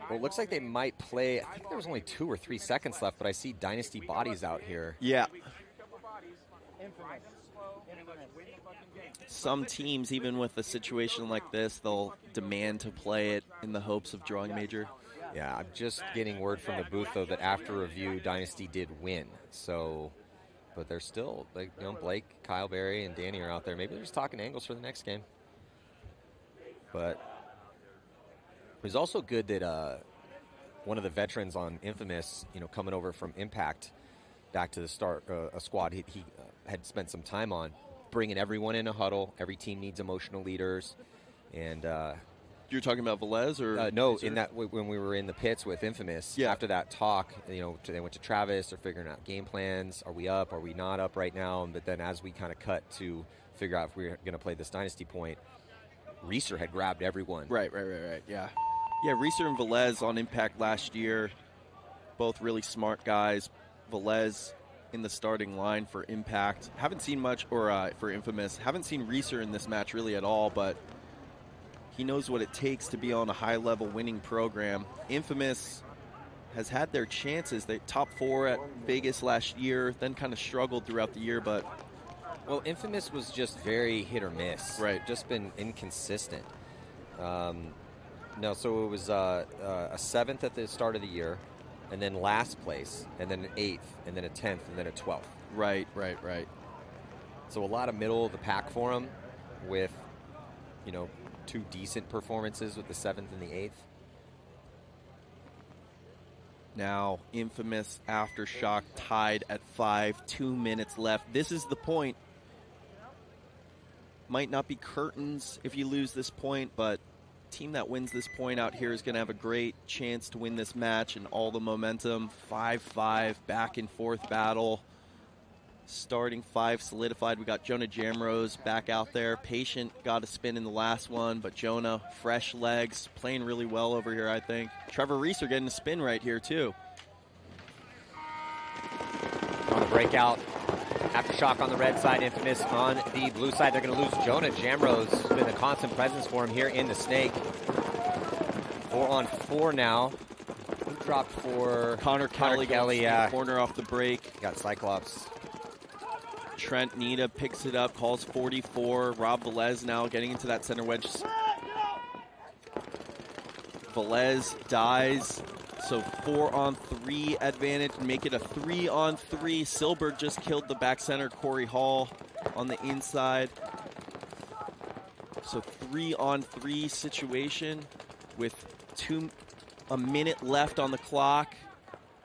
Well, it looks like they might play. I think there was only 2 or 3 seconds left, but I see Dynasty bodies out here. Yeah. Some teams, even with a situation like this, they'll demand to play it in the hopes of drawing a major. Yeah, I'm just getting word from the booth, though, that after review, Dynasty did win. So, but they're still, like, Blake, Kyle Berry, and Danny are out there. Maybe they're just talking angles for the next game. But it was also good that one of the veterans on Infamous, coming over from Impact back to the start, a squad he had spent some time on, bringing everyone in a huddle. Every team needs emotional leaders. And you're talking about Velez or no? In that when we were in the pits with Infamous, after that talk, they went to Travis. They're figuring out game plans. Are we up? Are we not up right now? But then as we kind of cut to figure out if we were going to play this Dynasty point, Reeser had grabbed everyone. Right. Yeah. Yeah, Reeser and Velez on Impact last year, both really smart guys. Velez in the starting line for Impact. Haven't seen much, or for Infamous. Haven't seen Reeser in this match really at all, but he knows what it takes to be on a high-level winning program. Infamous has had their chances. They top 4 at Vegas last year, then kind of struggled throughout the year, but... Well, Infamous was just very hit or miss. Right. Just been inconsistent. No, so it was a 7th at the start of the year, and then last place, and then an 8th, and then a 10th, and then a 12th. Right. So a lot of middle of the pack for them with, 2 decent performances with the 7th and the 8th. Now, Infamous Aftershock tied at 5, 2 minutes left. This is the point. Might not be curtains if you lose this point, but team that wins this point out here is going to have a great chance to win this match and all the momentum. 5-5 back and forth battle. Starting 5 solidified. We got Jonah Jamrose back out there. Patient got a spin in the last one, but Jonah, fresh legs, playing really well over here, I think. Trevor Reeser getting a spin right here, too. On the breakout. Aftershock on the red side, Infamous on the blue side. They're going to lose Jonah Jamrose, who's been a constant presence for him here in the Snake. 4-on-4 now. Who dropped for Connor Kelly, corner off the break. Got Cyclops. Trent Neita picks it up, calls 44. Rob Velez now getting into that center wedge. Velez dies. So 4-on-3 advantage, make it a 3-on-3. Silberg just killed the back center, Corey Hall on the inside. So 3-on-3 situation with a minute left on the clock.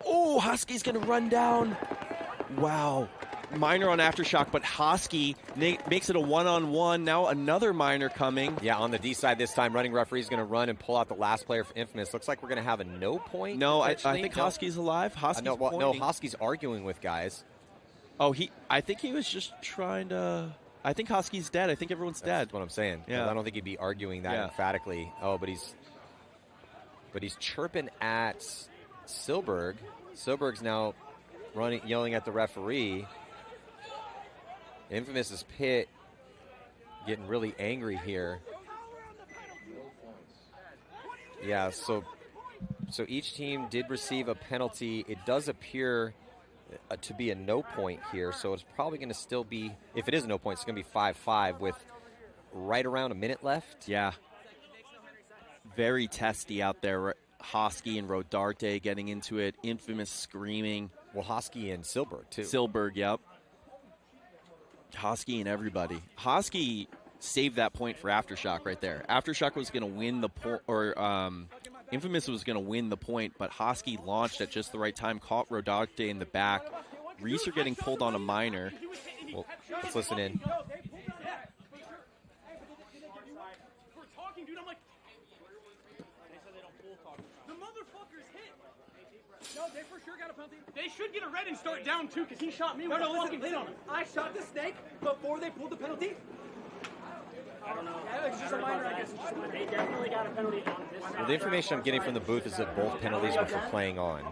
Oh, Husky's gonna run down. Wow. Minor on Aftershock, but Hosky makes it a one-on-one. Now another minor coming. Yeah, on the D side this time. Running referee is going to run and pull out the last player for Infamous. Looks like we're going to have a no point. No, I think Hosky's alive. Hosky's no, Hosky's arguing with guys. Oh, I think he was just trying to. I think Hosky's dead. I think everyone's dead. That's what I'm saying. Yeah. I don't think he'd be arguing that emphatically. Oh, but he's chirping at Silberg. Silberg's now yelling at the referee. Infamous's Pit getting really angry here. Yeah, so each team did receive a penalty. It does appear to be a no point here, so it's probably going to still be, if it is a no point, it's going to be 5-5 with right around a minute left. Yeah. Very testy out there. Hosky and Rodarte getting into it. Infamous screaming. Well, Hosky and Silberg, too. Silberg, yep. Hosky and everybody. Hosky saved that point for Aftershock right there. Aftershock was going to win the point, or Infamous was going to win the point, but Hosky launched at just the right time, caught Rodarte in the back. Reeser getting pulled on a minor. Well, let's listen in. No, they for sure got a penalty. They should get a red and start down too, because he shot me with a fucking blade on him. I shot the snake before they pulled the penalty. I don't know. It's just a minor, I guess. They definitely got a penalty on this side. Well, the information I'm getting from the booth is that both penalties were for playing on,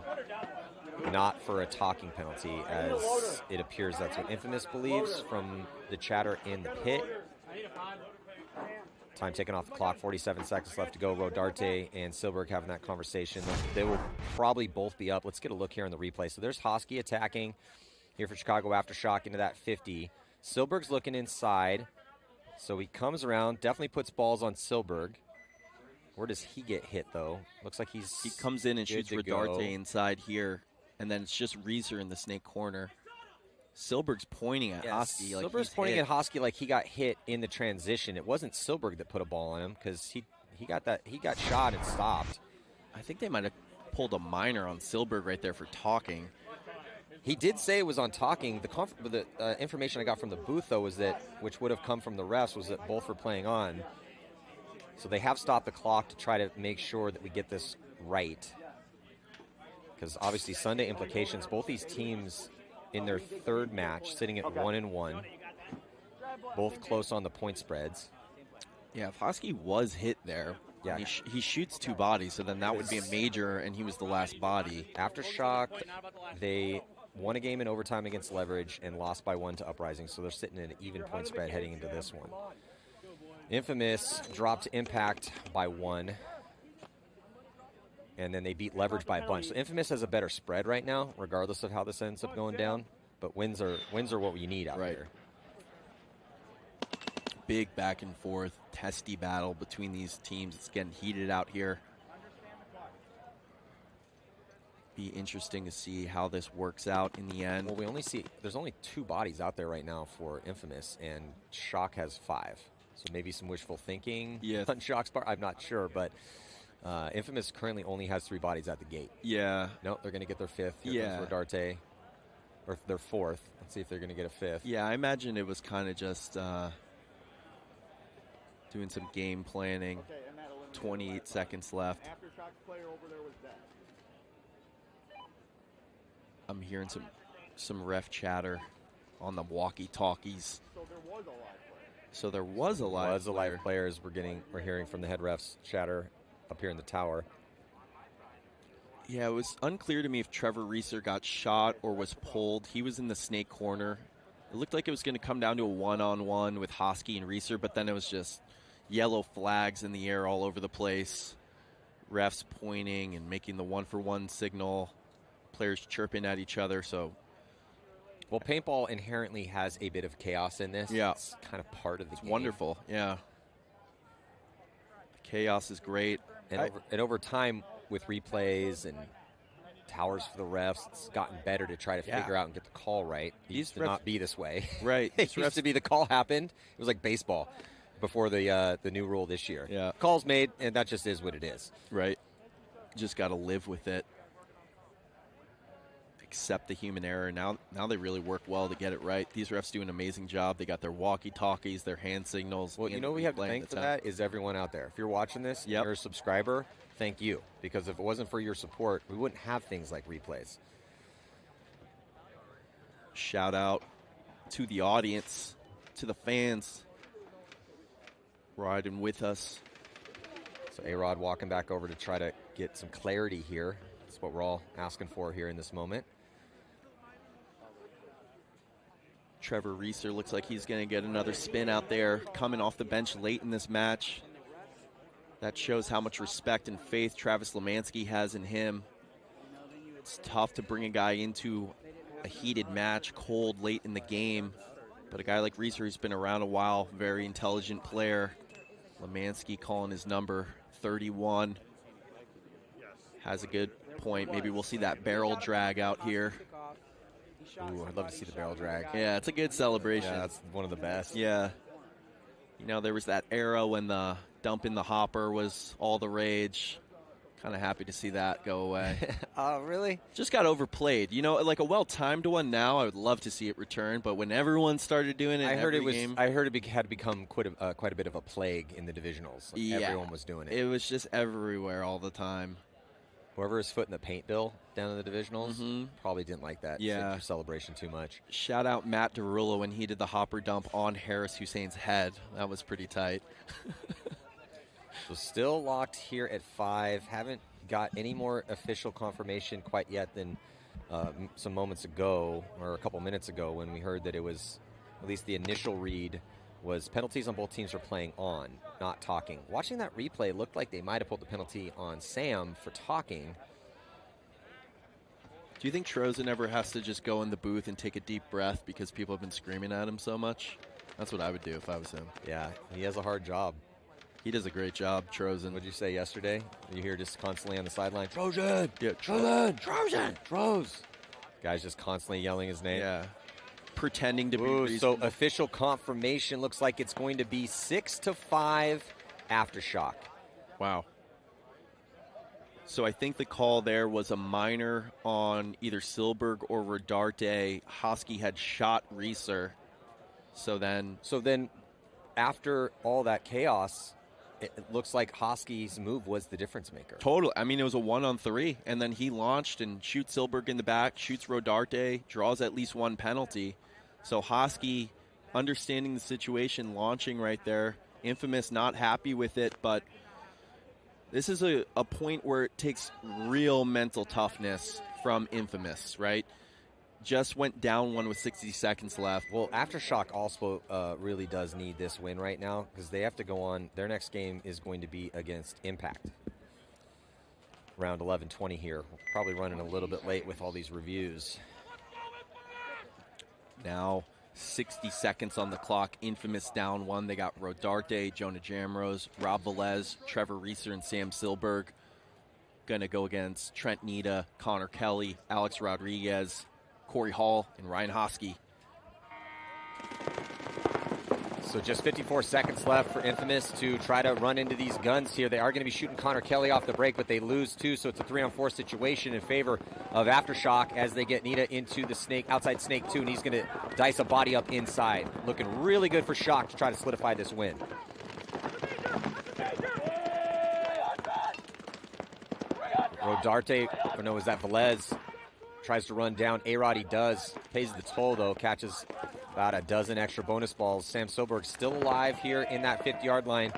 not for a talking penalty, as it appears that's what Infamous believes from the chatter in the pit. Time taken off the clock, 47 seconds left to go. Rodarte and Silberg having that conversation. They will probably both be up. Let's get a look here on the replay. So there's Hosky attacking here for Chicago Aftershock into that 50. Silberg's looking inside. So he comes around, definitely puts balls on Silberg. Where does he get hit, though? Looks like he comes in and shoots Rodarte inside here, and then it's just Reeser in the snake corner. Silberg's pointing at Hosky. Like Silberg's pointing at Hosky like he got hit in the transition. It wasn't Silberg that put a ball on him because he got shot and stopped. I think they might have pulled a minor on Silberg right there for talking. He did say it was on talking. The information I got from the booth, though, was that, which would have come from the refs, was that both were playing on. So they have stopped the clock to try to make sure that we get this right. Because obviously Sunday implications, both these teams in their third match, sitting at 1-1, both close on the point spreads. Yeah, if Hosky was hit there, yeah, he shoots two bodies, so then that would be a major, and he was the last body. Aftershock, they won a game in overtime against Leverage and lost by 1 to Uprising, so they're sitting at an even point spread heading into this one. Infamous dropped to Impact by 1. And then they beat Leverage by a bunch. So Infamous has a better spread right now, regardless of how this ends up going down. But wins are what you need out here. Big back and forth, testy battle between these teams. It's getting heated out here. Be interesting to see how this works out in the end. Well, there's only 2 bodies out there right now for Infamous, and Shock has 5. So maybe some wishful thinking on Shock's part. I'm not sure, but Infamous currently only has 3 bodies at the gate. Yeah. No, they're going to get their 5th. Here comes Rodarte. Or their 4th. Let's see if they're going to get a 5th. Yeah, I imagine it was kind of just doing some game planning. 28 seconds left. I'm hearing some ref chatter on the walkie-talkies. So there was a live player. As we're hearing from the head refs chatter up here in the tower. Yeah, it was unclear to me if Trevor Reeser got shot or was pulled. He was in the snake corner. It looked like it was going to come down to a one-on-one with Hosky and Reeser, but then it was just yellow flags in the air all over the place. Refs pointing and making the one-for-one signal. Players chirping at each other, so... Well, paintball inherently has a bit of chaos in this. Yeah. It's kind of part of the game. It's wonderful, yeah. Chaos is great. And over time, with replays and towers for the refs, it's gotten better to try to figure out and get the call right. It used to not be this way. Right. It used to be the call happened. It was like baseball before the new rule this year. Yeah. Call's made, and that just is what it is. Right. Just got to live with it. accept the human error. Now they really work well to get it right. These refs do an amazing job. They got their walkie-talkies, their hand signals. Well, you know we have to thank for that is everyone out there. If you're watching this, you're a subscriber, thank you. Because if it wasn't for your support, we wouldn't have things like replays. Shout out to the audience, to the fans riding with us. So A-Rod walking back over to try to get some clarity here. That's what we're all asking for here in this moment. Trevor Reeser looks like he's going to get another spin out there, coming off the bench late in this match. That shows how much respect and faith Travis Lemansky has in him. It's tough to bring a guy into a heated match, cold late in the game. But a guy like Reeser, who's been around a while, very intelligent player. Lemansky calling his number, 31. Has a good point. Maybe we'll see that barrel drag out here. Ooh, I'd love to see the barrel drag. Yeah, it's a good celebration. Yeah, that's one of the best. Yeah. You know, there was that era when the dump in the hopper was all the rage. Kind of happy to see that go away. Oh, really? Just got overplayed. You know, like a well-timed one now, I would love to see it return, but when everyone started doing it, I heard it had become quite a bit of a plague in the divisionals. Like yeah, everyone was doing it. It was just everywhere all the time. Whoever was footing the paint bill down in the divisionals probably didn't like that celebration too much. Shout out Matt Derulo when he did the hopper dump on Harris Hussein's head. That was pretty tight. So still locked here at 5. Haven't got any more official confirmation quite yet than some moments ago, or a couple minutes ago, when we heard that it was, at least the initial read, was penalties on both teams for playing on, not talking. Watching that replay, it looked like they might have pulled the penalty on Sam for talking. Do you think Trozen ever has to just go in the booth and take a deep breath because people have been screaming at him so much? That's what I would do if I was him. Yeah, he has a hard job. He does a great job, Trozen. What did you say yesterday? You hear just constantly on the sideline, Trozen! Yeah, Trozen! Trozen! Troz! Guys just constantly yelling his name. Yeah. Pretending to be reasonable. So official confirmation looks like it's going to be 6-5 Aftershock. Wow. So I think the call there was a minor on either Silberg or Rodarte. Hosky had shot Reeser. So then after all that chaos, it looks like Hosky's move was the difference maker. Totally. I mean, it was a 1-on-3, and then he launched and shoots Silberg in the back, shoots Rodarte, draws at least one penalty. So Hosky, understanding the situation, launching right there. Infamous not happy with it, but this is a point where it takes real mental toughness from Infamous, right? Just went down one with 60 seconds left. Well, Aftershock also really does need this win right now because they have to go on. Their next game is going to be against Impact. Round 11-20 here. Probably running a little bit late with all these reviews. Now 60 seconds on the clock. Infamous down one. They got Rodarte, Jonah Jamrose, Rob Velez, Trevor Reeser, and Sam Silberg. Going to go against Trent Neita, Connor Kelly, Alex Rodriguez, Corey Hall, and Ryan Hosky. So just 54 seconds left for Infamous to try to run into these guns here. They are going to be shooting Connor Kelly off the break, but they lose two, so it's a 3-on-4 situation in favor of Aftershock as they get Neita into the snake, outside snake 2, and he's going to dice a body up inside. Looking really good for Shock to try to solidify this win. Rodarte, or no, was that Velez? Tries to run down. A-Rod, he does. Pays the toll, though. Catches about a dozen extra bonus balls. Sam Silberg still alive here in that 50-yard line.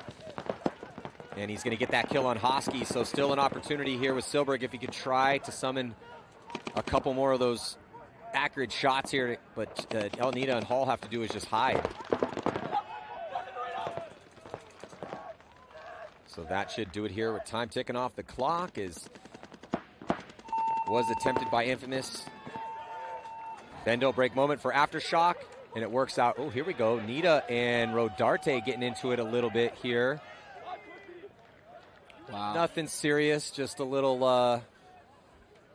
And he's going to get that kill on Hosky. So still an opportunity here with Silberg if he could try to summon a couple more of those accurate shots here. But El Neita and Hall have to do is just hide. So that should do it here with time ticking off the clock. Was attempted by Infamous. Bend don't break moment for Aftershock, and it works out. Oh, here we go. Neita and Rodarte getting into it a little bit here. Wow. Nothing serious, just a little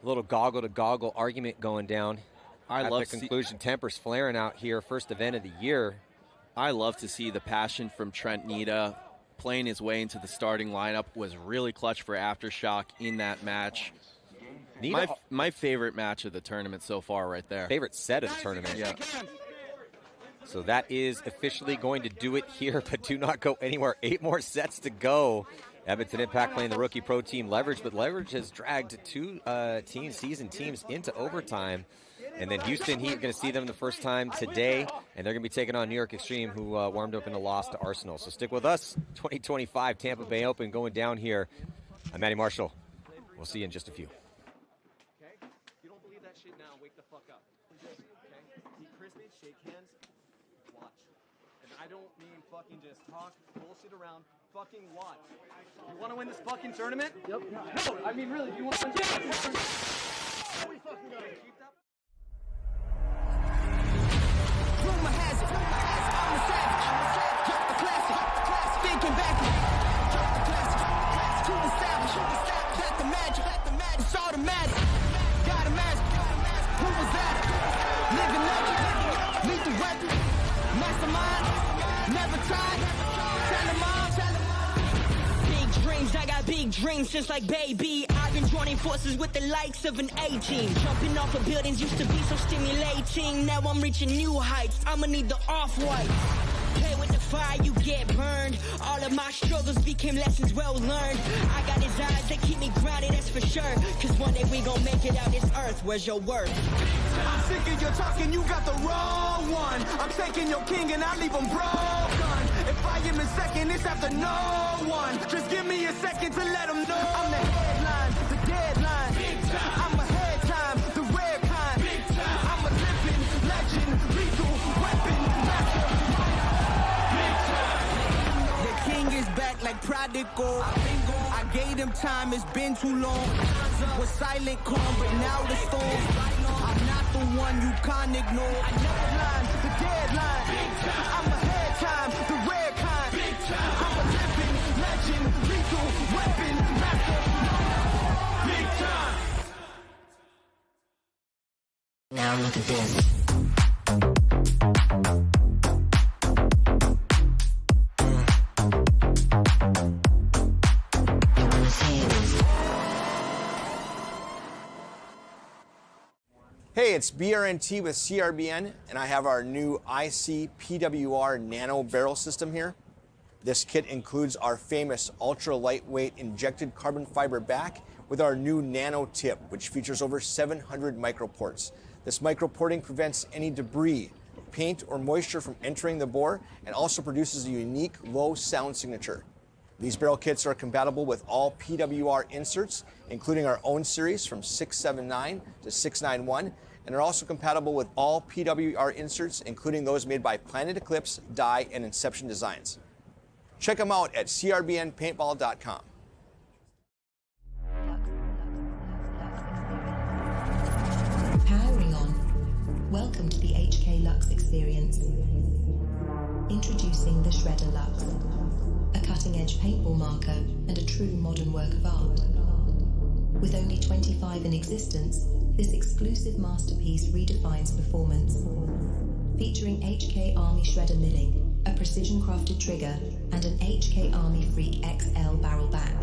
goggle-to-goggle argument going down. At the conclusion, tempers flaring out here. First event of the year. I love to see the passion from Trent Neita. Playing his way into the starting lineup was really clutch for Aftershock in that match. My favorite match of the tournament so far right there. Favorite set of the tournament. Yeah. So that is officially going to do it here, but do not go anywhere. 8 more sets to go. Edmonton Impact playing the rookie pro team Leverage, but Leverage has dragged 2 seasoned teams into overtime. And then Houston, you're going to see them the first time today, and they're going to be taking on New York Extreme, who warmed up in a loss to Arsenal. So stick with us. 2025 Tampa Bay Open going down here. I'm Matty Marshall. We'll see you in just a few. Okay? You don't believe that shit now, wake the fuck up. Okay? See Crispy, shake hands, watch. And I don't mean fucking just talk bullshit around. Fucking watch. You want to win this fucking tournament? Yep. No, I mean really, do you want to win this fucking tournament? We fucking gotta keep that. Rumor has it, I'm a savage. Drop the classic, thinking back. Drop the classic, to the savage. Got the magic, it's automatic. Got a magic, who was that? Living legend, lethal weapon. Mastermind, never tired. Tell them all. Big dreams, I got big dreams since like baby. I've been joining forces with the likes of an A-team. Jumping off of buildings used to be so stimulating. Now I'm reaching new heights. I'ma need the off-white. Play with the fire, you get burned. All of my struggles became lessons well learned. I got his eyes that keep me grounded, that's for sure. Cause one day we gon' make it out this earth. Where's your worth? I'm sick of your talking, you got the wrong one. I'm taking your king and I leave him broken. If I am in second, it's after no one. Just give me a second to let them know. I'm the headline, the deadline. I'm ahead time, the rare kind. I'm a living legend, lethal weapon, master. The king is back like prodigal. I gave him time, it's been too long. Was silent calm, but now the storm. I'm not the one you can't ignore. I never line, the deadline. I'm ahead time, the rare kind. I'm a living legend, lethal weapon, master. Big time. Now look at this. Hey, it's BRNT with CRBN, and I have our new IC PWR Nano Barrel System here. This kit includes our famous ultra-lightweight injected carbon fiber back with our new Nano Tip, which features over 700 microports. This microporting prevents any debris, paint, or moisture from entering the bore and also produces a unique low sound signature. These barrel kits are compatible with all PWR inserts, including our own series from 679 to 691, and are also compatible with all PWR inserts, including those made by Planet Eclipse, Dye, and Inception Designs. Check them out at crbnpaintball.com. Powering on. Welcome to the HK Lux experience. Introducing the Shredder Lux, a cutting-edge paintball marker and a true modern work of art. With only 25 in existence, this exclusive masterpiece redefines performance. Featuring HK Army Shredder milling, a precision-crafted trigger, and an HK Army Freak XL barrel back.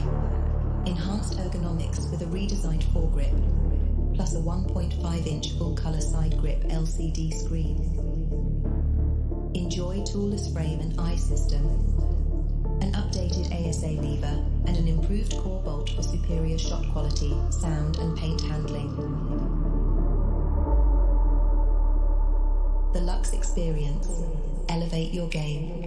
Enhanced ergonomics with a redesigned foregrip, plus a 1.5-inch full-color side grip LCD screen. Enjoy toolless frame and eye system, an updated ASA lever, and an improved core bolt for superior shot quality, sound, and paint handling. The Lux Experience. Elevate your game.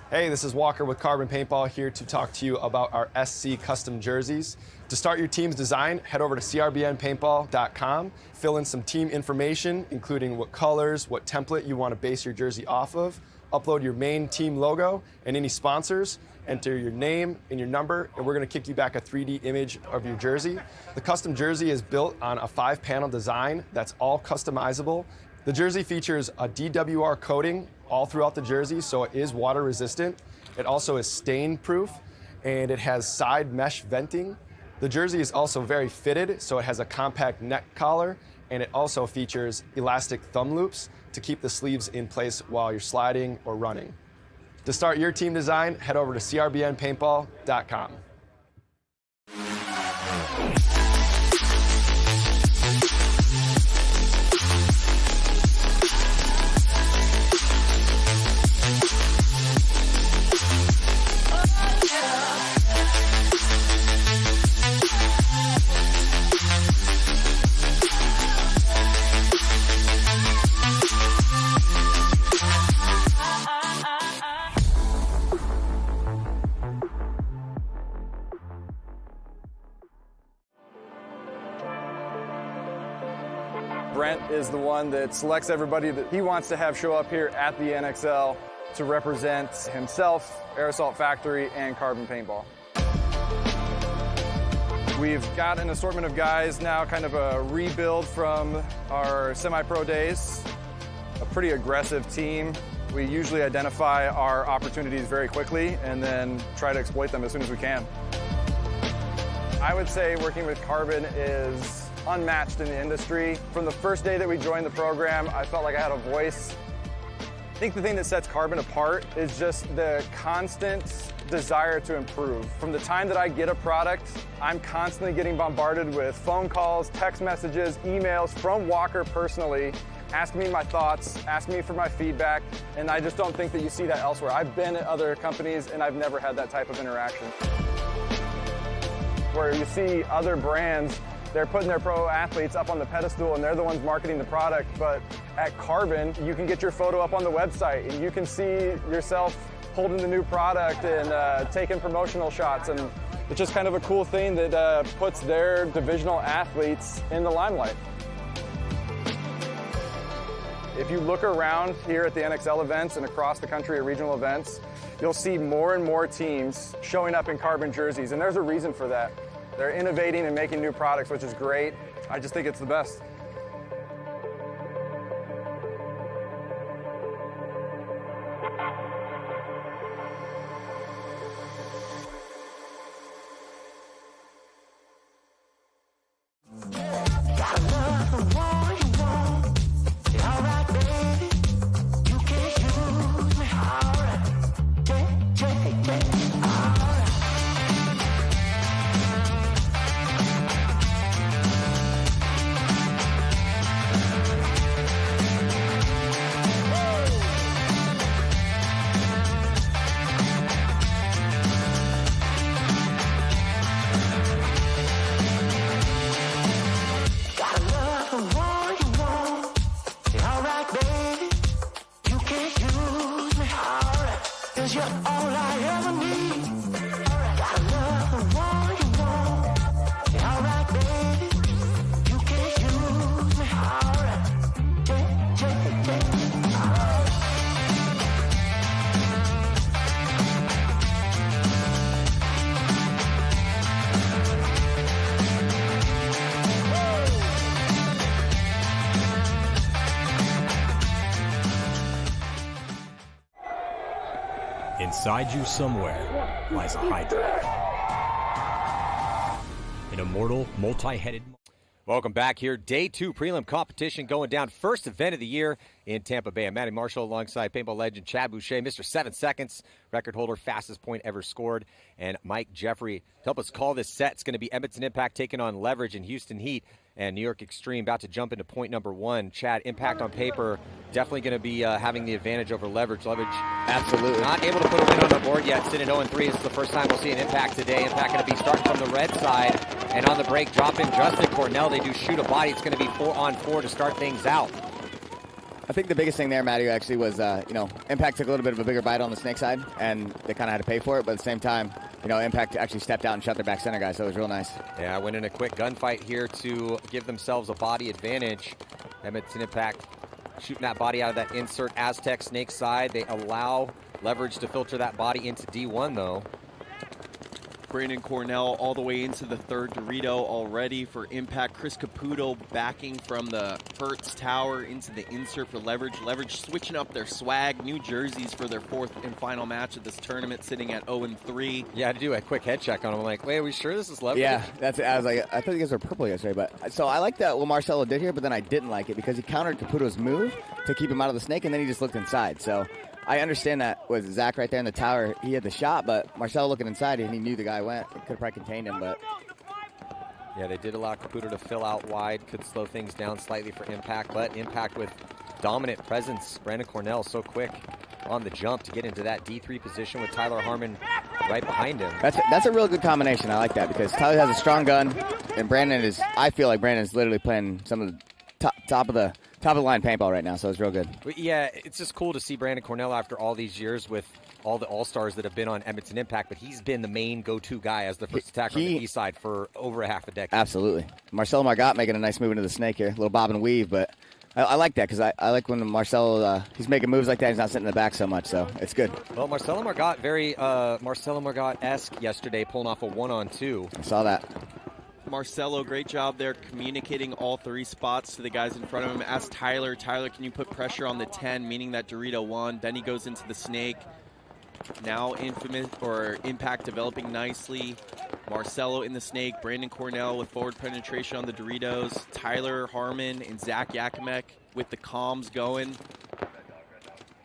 Hey, this is Walker with Carbon Paintball here to talk to you about our SC custom jerseys. To start your team's design, head over to crbnpaintball.com, fill in some team information, including what colors, what template you want to base your jersey off of, upload your main team logo and any sponsors, enter your name and your number, and we're going to kick you back a 3D image of your jersey. The custom jersey is built on a 5-panel design that's all customizable. The jersey features a DWR coating all throughout the jersey, so it is water resistant. It also is stain proof, and it has side mesh venting. The jersey is also very fitted, so it has a compact neck collar, and it also features elastic thumb loops to keep the sleeves in place while you're sliding or running. To start your team design, head over to crbnpaintball.com. is the one that selects everybody that he wants to have show up here at the NXL to represent himself, Air Assault Factory, and Carbon Paintball. We've got an assortment of guys now, kind of a rebuild from our semi-pro days. A pretty aggressive team. We usually identify our opportunities very quickly and then try to exploit them as soon as we can. I would say working with Carbon is unmatched in the industry. From the first day that we joined the program, I felt like I had a voice. I think the thing that sets Carbon apart is just the constant desire to improve. From the time that I get a product, I'm constantly getting bombarded with phone calls, text messages, emails from Walker personally, asking me my thoughts, asking me for my feedback, and I just don't think that you see that elsewhere. I've been at other companies and I've never had that type of interaction. Where you see other brands, they're putting their pro athletes up on the pedestal and they're the ones marketing the product, but at Carbon, you can get your photo up on the website and you can see yourself holding the new product and taking promotional shots, and it's just kind of a cool thing that puts their divisional athletes in the limelight. If you look around here at the NXL events and across the country at regional events, you'll see more and more teams showing up in Carbon jerseys, and there's a reason for that. They're innovating and making new products, which is great. I just think it's the best. Inside you somewhere lies a Hydra. An immortal, multi-headed... Welcome back here. Day 2 prelim competition going down. First event of the year in Tampa Bay. I'm Matty Marshall alongside paintball legend Chad Boucher, Mr. 7 Seconds, record holder, fastest point ever scored, and Mike Jeffrey. To help us call this set, it's going to be Edmonton Impact taking on Leverage and Houston Heat, and New York Extreme about to jump into point number 1. Chad, Impact on paper, definitely going to be having the advantage over Leverage. Leverage absolutely not able to put a win on the board yet, sitting 0-3. This is the first time we'll see an Impact today. Impact going to be starting from the red side, and on the break, drop in Justin Cornell. They do shoot a body. It's going to be 4-on-4 to start things out. I think the biggest thing there, Matty, actually was, Impact took a little bit of a bigger bite on the snake side, and they kind of had to pay for it, but at the same time, Impact actually stepped out and shut their back center guys, so it was real nice. Yeah, went in a quick gunfight here to give themselves a body advantage. Edmonton Impact shooting that body out of that insert Aztec snake side. They allow Leverage to filter that body into D1, though. Brandon Cornell all the way into the third Dorito already for Impact. Chris Caputo backing from the Hertz Tower into the insert for Leverage. Leverage switching up their swag, new jerseys for their fourth and final match of this tournament, sitting at 0-3. Yeah, I had to do a quick head check on them. I'm like, wait, are we sure this is Leverage? Yeah, I was like, I thought you guys were purple yesterday, but so I like that what Marcelo did here, but then I didn't like it because he countered Caputo's move to keep him out of the snake, and then he just looked inside. So I understand that with Zach right there in the tower, he had the shot, but Marcelo looking inside and he knew the guy went. It could have probably contained him, but... Yeah, they did allow Caputo to fill out wide. Could slow things down slightly for Impact, but Impact with dominant presence. Brandon Cornell so quick on the jump to get into that D3 position with Tyler Harmon right behind him. That's a real good combination. I like that because Tyler has a strong gun, and I feel like Brandon's literally playing some of the top of the line paintball right now, so it's real good. Yeah, it's just cool to see Brandon Cornell after all these years with all the all-stars that have been on Edmonton Impact, but he's been the main go-to guy as the first attacker on the east side for over a half a decade. Absolutely. Marcelo Margot making a nice move into the snake here. A little bob and weave, but I like that because I like when Marcelo, he's making moves like that. He's not sitting in the back so much, so it's good. Well, Marcelo Margot, very Marcelo Margot-esque yesterday, pulling off a 1-on-2. I saw that. Marcelo, great job there communicating all 3 spots to the guys in front of him. Ask Tyler, can you put pressure on the 10, meaning that Dorito 1. Then he goes into the snake. Now Impact developing nicely. Marcelo in the snake. Brandon Cornell with forward penetration on the Doritos. Tyler Harmon and Zach Yakimek with the comms going.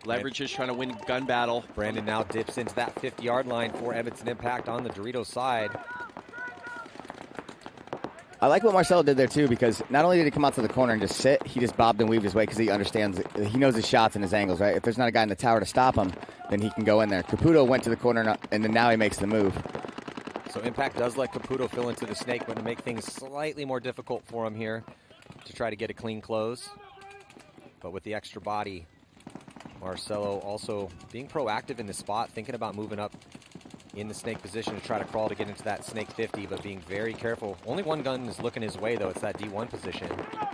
Leverage is trying to win gun battle. Brandon now dips into that 50-yard line for Edmonton Impact on the Doritos side. I like what Marcelo did there, too, because not only did he come out to the corner and just sit, he just bobbed and weaved his way because he understands, he knows his shots and his angles, right? If there's not a guy in the tower to stop him, then he can go in there. Caputo went to the corner, and then now he makes the move. So Impact does let Caputo fill into the snake, but to make things slightly more difficult for him here to try to get a clean close. But with the extra body, Marcelo also being proactive in the spot, thinking about moving up in the snake position to try to crawl to get into that snake 50, but being very careful. Only one gun is looking his way, though. It's that D1 position.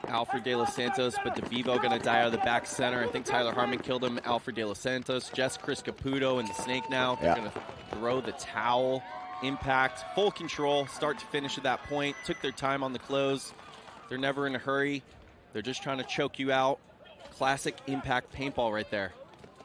Alfred De Los Santos, but DeVivo going to die out of the back center. I think Tyler Harmon killed him. Alfred De Los Santos, just Chris Caputo in the snake now. They're going to throw the towel. Impact, full control, start to finish at that point. Took their time on the close. They're never in a hurry. They're just trying to choke you out. Classic Impact paintball right there.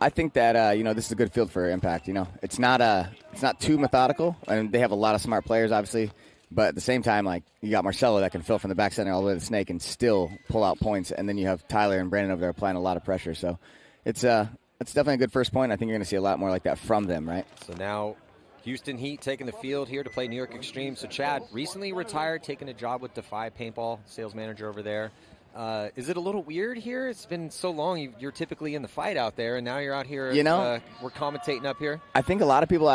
I think that this is a good field for Impact. It's not too methodical, and they have a lot of smart players, obviously. But at the same time, like, you got Marcelo that can fill from the back center all the way to the snake and still pull out points, and then you have Tyler and Brandon over there applying a lot of pressure. So it's definitely a good first point. I think you're going to see a lot more like that from them, right? So now Houston Heat taking the field here to play New York Extreme. So Chad recently retired, taking a job with Defy Paintball, sales manager over there. Is it a little weird here? It's been so long. You're typically in the fight out there, and now you're out here. We're commentating up here. I think a lot of people,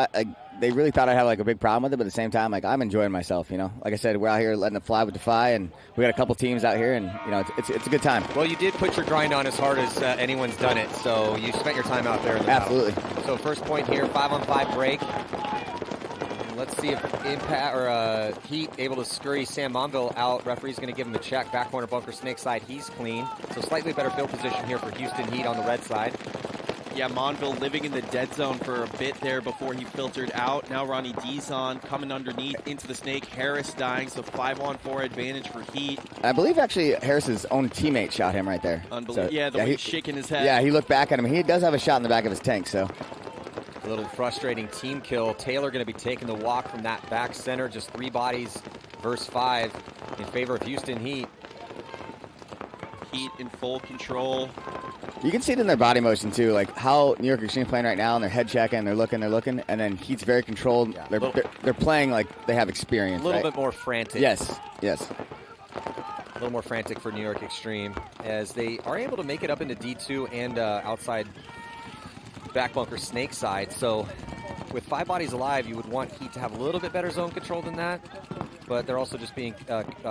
they really thought I'd have like a big problem with it, but at the same time, like, I'm enjoying myself. Like I said, we're out here letting it fly with Defy, and we got a couple teams out here, and it's a good time. Well, you did put your grind on as hard as anyone's done it, so you spent your time out there. Absolutely. So first point here, 5-on-5 break. Let's see if Impact or Heat able to scurry Sam Monville out. Referee's going to give him a check. Back corner bunker snake side. He's clean. So slightly better field position here for Houston Heat on the red side. Yeah, Monville living in the dead zone for a bit there before he filtered out. Now Ronnie Dizon coming underneath into the snake. Harris dying, so 5-on-4 advantage for Heat. I believe actually Harris's own teammate shot him right there. Unbelievable. So, way he's shaking his head. Yeah, he looked back at him. He does have a shot in the back of his tank, so. A little frustrating team kill. Taylor going to be taking the walk from that back center. Just 3 bodies versus 5 in favor of Houston Heat. Heat in full control. You can see it in their body motion, too, like how New York Extreme playing right now, and they're head checking, they're looking, and then Heat's very controlled. Yeah, they're playing like they have experience. A little bit more frantic. Yes. A little more frantic for New York Extreme as they are able to make it up into D2 and outside back bunker snake side. So with 5 bodies alive, you would want Heat to have a little bit better zone control than that, but they're also just being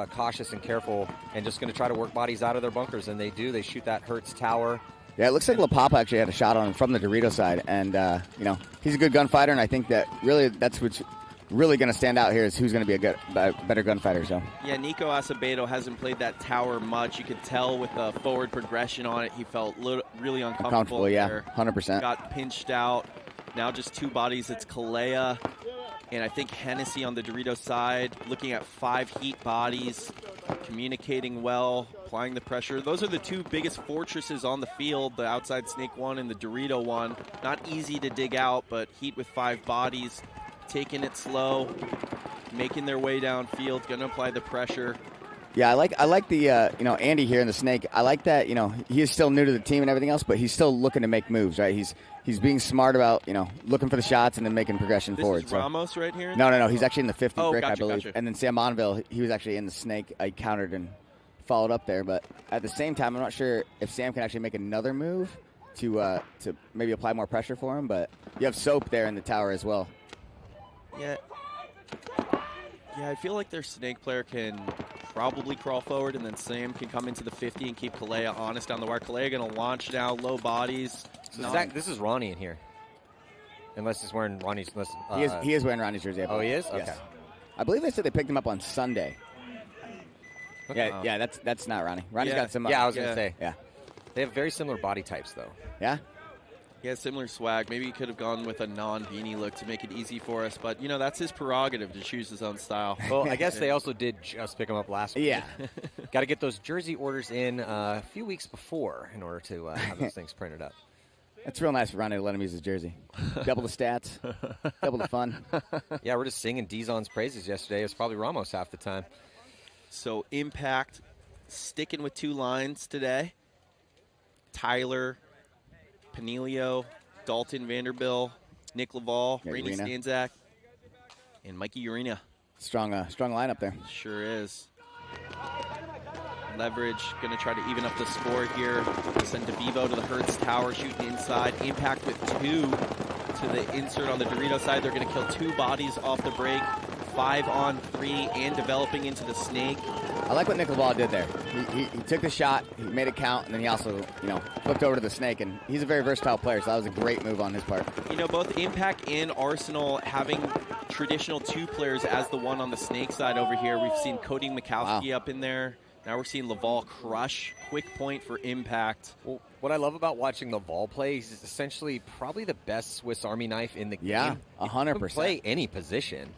cautious and careful and just going to try to work bodies out of their bunkers, and they do. They shoot that Hertz tower. Yeah, it looks like La Papa actually had a shot on him from the Dorito side, and he's a good gunfighter, and I think that really that's what's really going to stand out here is who's going to be a better gunfighter. So yeah, Nico Asabo hasn't played that tower much. You could tell with the forward progression on it, he felt really uncomfortable. Yeah, 100%. Got pinched out. Now just 2 bodies. It's Kalea and I think Hennessy on the Dorito side. Looking at 5 Heat bodies, communicating well, applying the pressure. Those are the 2 biggest fortresses on the field, the outside snake one and the Dorito one. Not easy to dig out, but Heat with 5 bodies. Taking it slow, making their way downfield, going to apply the pressure. Yeah, I like the Andy here in the snake. I like that he is still new to the team and everything else, but he's still looking to make moves, right? He's being smart about looking for the shots and then making progression forward. This is Ramos right here? No, he's actually in the 50 brick, gotcha, I believe. Gotcha. And then Sam Monville, he was actually in the snake. I countered and followed up there, but at the same time, I'm not sure if Sam can actually make another move to maybe apply more pressure for him. But you have Soap there in the tower as well. Yeah, I feel like their snake player can probably crawl forward, and then Sam can come into the 50 and keep Kalea honest on the wire. Kalea going to launch now, low bodies. So this is Ronnie in here, unless he's wearing Ronnie's. He is wearing Ronnie's jersey. Oh, he is? Yes. Okay. I believe they said they picked him up on Sunday. Okay. Yeah, that's not Ronnie. Ronnie's got some. I was going to say. Yeah. They have very similar body types, though. Yeah? Yeah, similar swag. Maybe he could have gone with a non-beanie look to make it easy for us, but, you know, that's his prerogative to choose his own style. Well, I guess they also did just pick them up last week. Yeah. Got to get those jersey orders in a few weeks before in order to have those things printed up. It's real nice for Ronnie to let him use his jersey. Double the stats, double the fun. Yeah, we're just singing Dizon's praises yesterday. It was probably Ramos half the time. So Impact sticking with 2 lines today. Tyler, Panilio, Dalton Vanderbilt, Nick Laval, Randy Urena. Stanzak, and Mikey Urena. Strong lineup there. Sure is. Leverage going to try to even up the score here. Send DeVivo to the Hertz Tower, shooting inside. Impact with 2 to the insert on the Dorito side. They're going to kill 2 bodies off the break. 5 on 3 and developing into the snake. I like what Nick Laval did there. He took the shot, he made it count, and then he also, flipped over to the snake, and he's a very versatile player, so that was a great move on his part. You know, both Impact and Arsenal having traditional 2 players as the one on the snake side over here. We've seen Cody Mikowski up in there. Now we're seeing Laval crush. Quick point for Impact. Well, what I love about watching Laval play is essentially probably the best Swiss Army knife in the game. Yeah, 100%. He can play any position.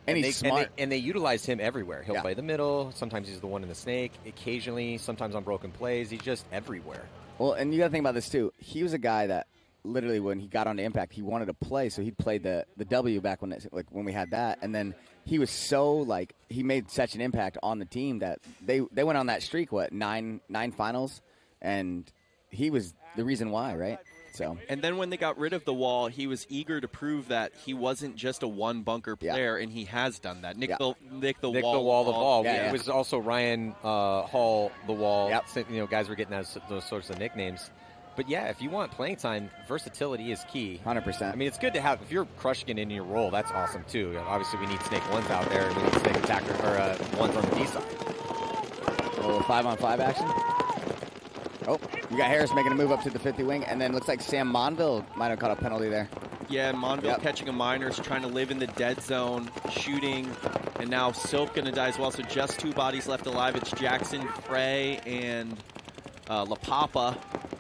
And he's smart. And they utilize him everywhere. He'll play the middle. Sometimes he's the one in the snake. Occasionally, sometimes on broken plays. He's just everywhere. Well, and you got to think about this, too. He was a guy that literally when he got onto Impact, he wanted to play, so he played the W back when we had that. And then he was so, he made such an impact on the team that they went on that streak, nine finals? And he was the reason why, right? So. And then when they got rid of the wall, he was eager to prove that he wasn't just a one bunker player, and he has done that. Nick the Wall. It was also Ryan Hall the Wall. Yep. Guys were getting those sorts of nicknames. But yeah, if you want playing time, versatility is key. 100%. I mean, it's good to have. If you're crushing it in your role, that's awesome too. Obviously, we need snake ones out there, and we need snake attacker or ones on the D side. A little 5-on-5 action. Oh, you got Harris making a move up to the 50 wing, and then looks like Sam Monville might have caught a penalty there. Yeah, Monville catching a minors, trying to live in the dead zone, shooting, and now Soap going to die as well, so just 2 bodies left alive. It's Jackson, Frey, and La Papa,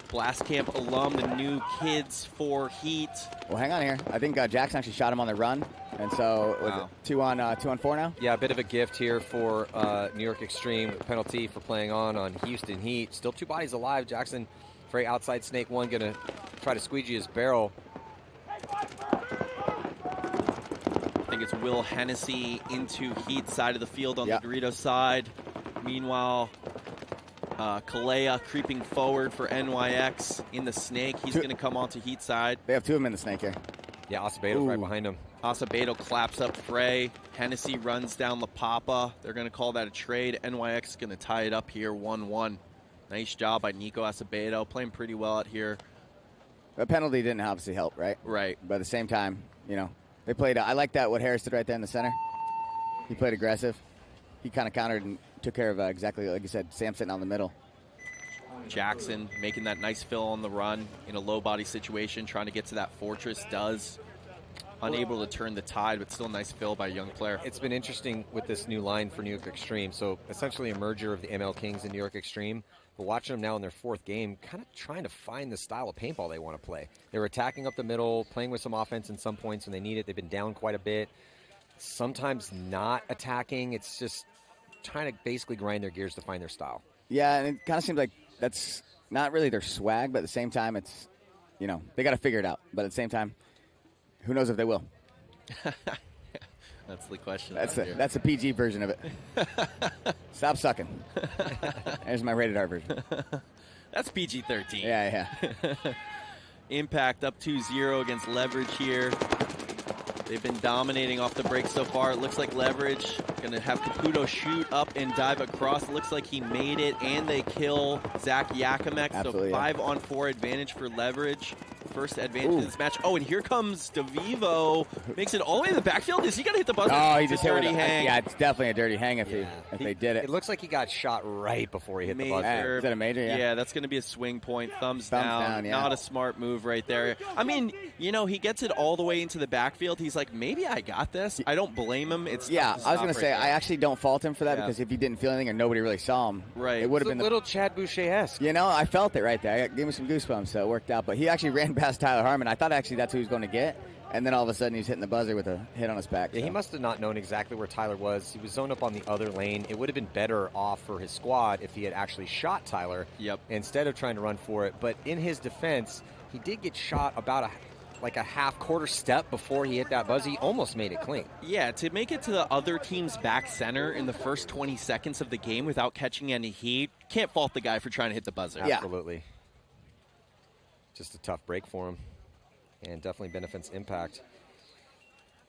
Blast Camp alum, the new kids for Heat. Well, hang on here. I think Jackson actually shot him on the run, and so was it 2 on 4 now? Yeah, a bit of a gift here for New York Extreme. Penalty for playing on Houston Heat. Still 2 bodies alive. Jackson, Frey outside snake 1, going to try to squeegee his barrel. I think it's Will Hennessy into Heat side of the field on the Dorito side. Meanwhile, Kalea creeping forward for NYX in the snake. He's going to come onto Heat side. They have 2 of them in the snake here. Yeah, Acevedo's right behind him. Acevedo claps up Frey. Hennessy runs down La Papa. They're going to call that a trade. NYX is going to tie it up here 1-1. Nice job by Nico Acevedo. Playing pretty well out here. The penalty didn't obviously help, right? Right. But at the same time, they played. I like that what Harris did right there in the center. He played aggressive. He kind of countered and took care of exactly like you said, Sam sitting on the middle. Jackson making that nice fill on the run in a low body situation, trying to get to that fortress. Unable to turn the tide, but still a nice fill by a young player. It's been interesting with this new line for New York Extreme. So essentially a merger of the ML Kings and New York Extreme. But watching them now in their 4th game, kind of trying to find the style of paintball they want to play. They were attacking up the middle, playing with some offense in some points when they need it. They've been down quite a bit. Sometimes not attacking. It's just trying to basically grind their gears to find their style. Yeah, and it kind of seems like that's not really their swag, but at the same time, it's, they got to figure it out. But at the same time, who knows if they will? That's the question. That's a PG version of it. Stop sucking. There's my rated R version. That's PG-13. Yeah. Impact up 2-0 against Leverage here. They've been dominating off the break so far. It looks like Leverage going to have Caputo shoot up and dive across. It looks like he made it, and they kill Zach Yakimek. So 5-on-4 advantage for Leverage. first advantage of this match. Oh, and here comes DeVivo. Makes it all the way to the backfield. Is he going to hit the buzzer? Oh, he just hit dirty with hang. Yeah, it's definitely a dirty hang if they did it. It looks like he got shot right before he hit the buzzer. Is that a major? Yeah, that's going to be a swing point. Thumbs down. Yeah. Not a smart move right there. I mean, you know, he gets it all the way into the backfield. He's like, maybe I got this. I don't blame him. It's I was going to say, I actually don't fault him for that Yeah. because if he didn't feel anything or nobody really saw him, right. it would have been a little Chad Boucher-esque. You know, I felt it right there. It gave me some goosebumps, so it worked out. But he actually ran past Tyler Harmon. I thought actually that's who he was going to get. And then all of a sudden he's hitting the buzzer with a hit on his back. Yeah, so. he must have not known exactly where Tyler was. He was zoned up on the other lane. It would have been better off for his squad if he had actually shot Tyler instead of trying to run for it. But in his defense, he did get shot about a half-quarter step before he hit that buzz. He almost made it clean. Yeah, to make it to the other team's back center in the first 20 seconds of the game without catching any heat, can't fault the guy for trying to hit the buzzer. Absolutely. Just a tough break for him. And definitely benefits impact.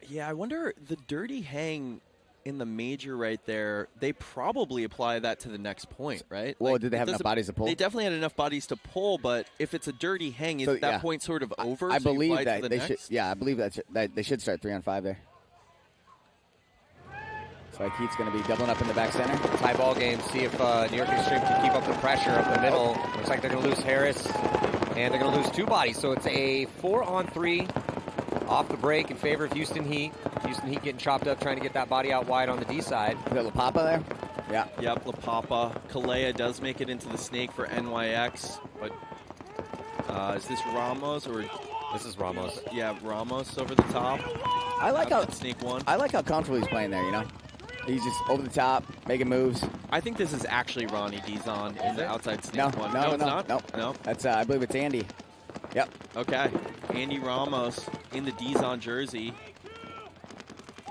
Yeah, I wonder, the dirty hang in the major right there, they probably apply that to the next point, right? Well, did they have enough bodies to pull? They definitely had enough bodies to pull, but if it's a dirty hang, is that point sort of over? I so you believe apply it that to the they next? should. Yeah, I believe that they should start 3-on-5 there. So Keith's going to be doubling up in the back center. Tie ball game. See if New York Extreme can keep up the pressure up the middle. Looks like they're going to lose Harris, and they're going to lose 2 bodies. So it's a 4-on-3 off the break in favor of Houston Heat. Houston Heat getting chopped up, trying to get that body out wide on the D side. Is that La Papa there? Yeah. Yep, La Papa. Kalea does make it into the snake for NYX, but is this Ramos or? This is Ramos. Yeah, Ramos over the top. I like how snake one. I like how comfortable he's playing there. You know, he's just over the top, making moves. I think this is actually Ronnie Dizon in the outside snake one. No, it's not. No. That's I believe it's Andy. Yep. Okay, Andy Ramos in the Dizon jersey.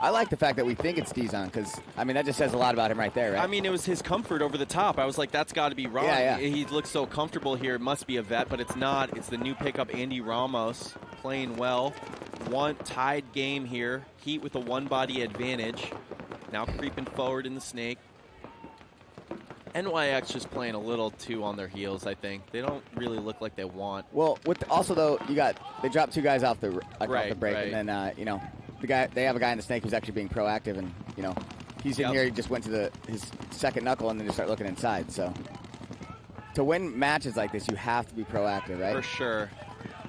I like the fact that we think it's Dizon because, I mean, that just says a lot about him right there, right? I mean, it was his comfort over the top. I was like, that's got to be Ronnie. Yeah. He looks so comfortable here. It must be a vet, but it's not. It's the new pickup, Andy Ramos, playing well. One tied game here. Heat with a one-body advantage. Now creeping forward in the snake. NYX just playing a little too on their heels, I think. They don't really look like they want. Well, also, though, they dropped 2 guys off the break, right. and then, you know, they have a guy in the snake who's actually being proactive, and, you know, he's in here, he just went to his second knuckle and then just start looking inside, so. To win matches like this, you have to be proactive, right? For sure.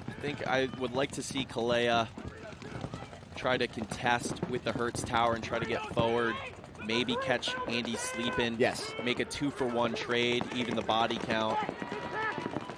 I think I would like to see Kalea try to contest with the Hertz Tower and try to get forward. Maybe catch Andy sleeping. Yes. Make a 2-for-1 trade, even the body count.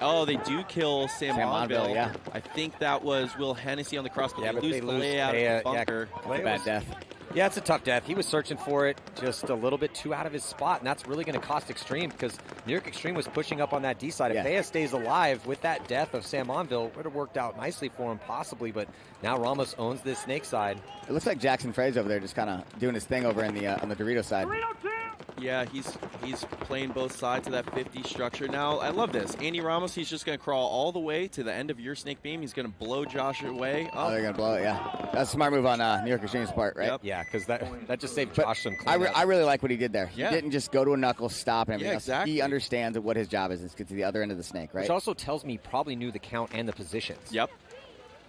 Oh, they do kill Sam Monville. Yeah. I think that was Will Hennessy on the cross, but they lose Kalea out of the bunker. Bad death. Yeah, it's a tough death. He was searching for it just a little bit too out of his spot, and that's really going to cost Extreme because New York Extreme was pushing up on that D side. If Thea stays alive with that death of Sam Monville, it would have worked out nicely for him possibly, but now Ramos owns this snake side. It looks like Jackson Frey's over there just kind of doing his thing over in the on the Dorito side. Yeah, he's playing both sides of that 50 structure. Now, I love this. Andy Ramos, he's just going to crawl all the way to the end of your snake beam. He's going to blow Josh away. Oh, they're going to blow it, yeah. That's a smart move on New York Extreme's part, right? Yep. Yeah, because that just saved Josh some cleanup. I really like what he did there. Yeah. He didn't just go to a knuckle, stop, and everything else. Exactly. He understands what his job is to get to the other end of the snake, right? Which also tells me he probably knew the count and the positions. Yep.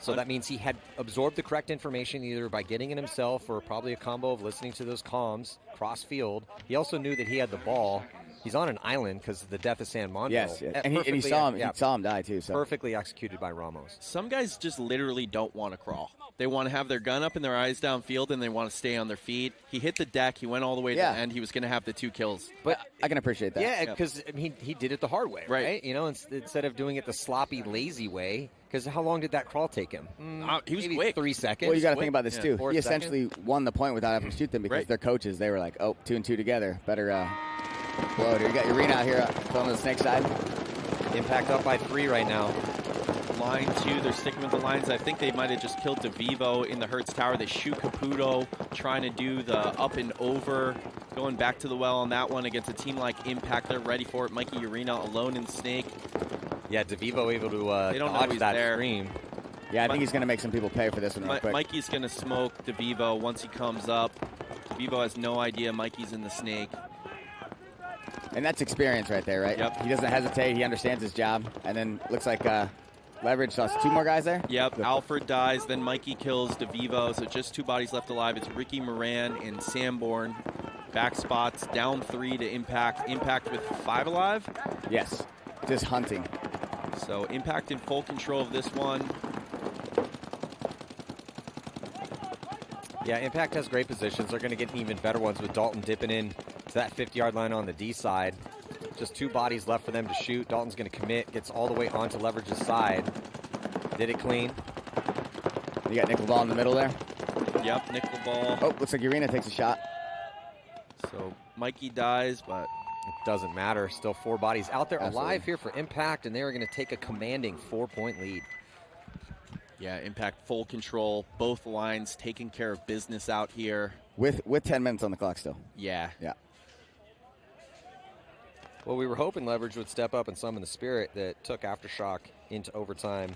So that means he had absorbed the correct information either by getting it himself or probably a combo of listening to those comms cross field. He also knew that he had the ball. He's on an island because of the death of San Monville. Yes, and he saw him. He saw him die too. So perfectly executed by Ramos. Some guys just literally don't want to crawl. They want to have their gun up and their eyes downfield, and they want to stay on their feet. He hit the deck. He went all the way to the end. He was going to have the 2 kills. But I can appreciate that. Yeah, because he did it the hard way, right? You know, instead of doing it the sloppy, lazy way. Because how long did that crawl take him? He was maybe quick. 3 seconds. Well, you got to think about this too. 4 He seconds. essentially won the point without having to shoot them because their coaches, they were like, oh, 2 and 2 together. Better blow it. You got Urena out here on the snake side. Impact up by 3 right now. Line 2, they're sticking with the lines. I think they might have just killed DeVivo in the Hertz Tower. They shoot Caputo, trying to do the up and over, going back to the well on that one against a team like Impact. They're ready for it. Mikey Urena alone in Snake. Yeah, DeVivo able to they don't know dodge he's that there. stream. Yeah, I think he's going to make some people pay for this one real quick. Mikey's going to smoke DeVivo once he comes up. DeVivo has no idea Mikey's in the Snake. And that's experience right there, right? Yep. He doesn't hesitate. He understands his job. And then looks like Leverage lost 2 more guys there? Yep, Alfred dies, then Mikey kills DeVivo, so just 2 bodies left alive. It's Ricky Moran and Sanborn. Back spots, down 3 to Impact. Impact with 5 alive? Yes, just hunting. So Impact in full control of this one. Yeah, Impact has great positions. They're going to get even better ones with Dalton dipping in to that 50-yard line on the D side. Just 2 bodies left for them to shoot. Dalton's going to commit, gets all the way onto Leverage's side. Did it clean. You got Nickel Ball in the middle there. Yep, Nickel Ball. Oh, looks like Urena takes a shot. So Mikey dies, but it doesn't matter. Still 4 bodies out there Absolutely. alive here for Impact, and they are going to take a commanding 4-point lead. yeah, Impact full control. Both lines taking care of business out here. With 10 minutes on the clock still. Yeah. Yeah. Well, we were hoping Leverage would step up and summon the spirit that took Aftershock into overtime.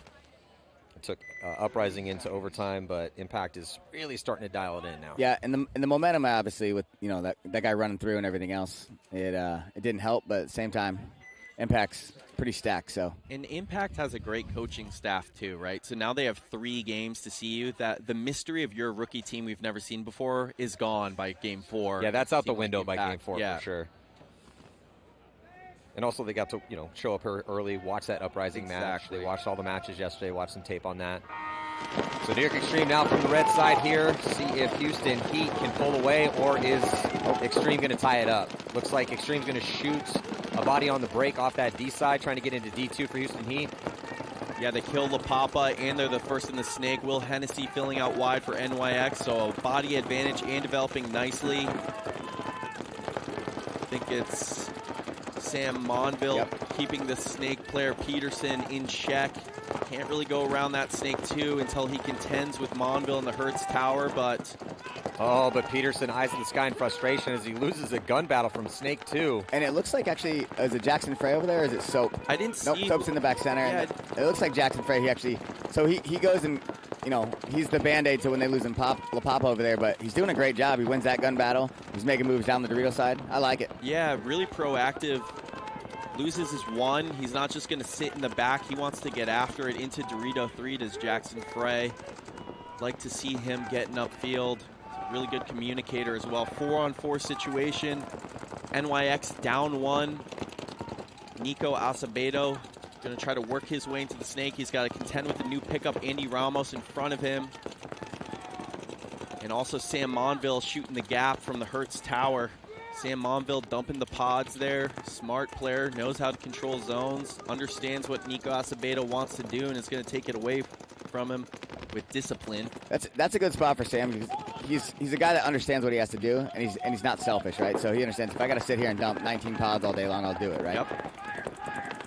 It took Uprising into overtime, but Impact is really starting to dial it in now. Yeah, and the momentum, obviously, with that guy running through and everything else, it didn't help. But at the same time, Impact's pretty stacked. So. And Impact has a great coaching staff too, right? So now they have 3 games to see you. That the mystery of your rookie team we've never seen before is gone by game 4. Yeah, that's out the window by game 4 yeah. for sure. And also they got to, show up here early, watch that Uprising match. They watched all the matches yesterday, watched some tape on that. So New York Extreme now from the red side here. See if Houston Heat can pull away, or is Extreme going to tie it up? Looks like Extreme's going to shoot a body on the break off that D side, trying to get into D2 for Houston Heat. Yeah, they kill La Papa, and they're the first in the snake. Will Hennessy filling out wide for NYX, so a body advantage and developing nicely. I think it's Sam Monville keeping the snake player Peterson in check. Can't really go around that snake too until he contends with Monville in the Hertz Tower, but... Oh, but Peterson eyes in the sky in frustration as he loses a gun battle from Snake 2. And it looks like, actually, is it Jackson Frey over there, or is it Soap? I didn't see... Nope, Soap's in the back center. Yeah. And it looks like Jackson Frey, he goes and, he's the Band-Aid to when they lose in La Papa over there, but he's doing a great job. He wins that gun battle. He's making moves down the Dorito side. I like it. Yeah, really proactive. Loses his 1. He's not just going to sit in the back. He wants to get after it into Dorito 3, does Jackson Frey. Like to see him getting upfield. Really good communicator as well. 4-on-4 situation. NYX down 1. Nico Asabo going to try to work his way into the snake. He's got to contend with the new pickup, Andy Ramos, in front of him. And also Sam Monville shooting the gap from the Hertz Tower. Sam Monville dumping the pods there. Smart player, knows how to control zones, understands what Nico Acevedo wants to do, and is going to take it away from him with discipline. That's a good spot for Sam, because he's a guy that understands what he has to do, and he's not selfish, right? So he understands, if I got to sit here and dump 19 pods all day long, I'll do it, right? Yep.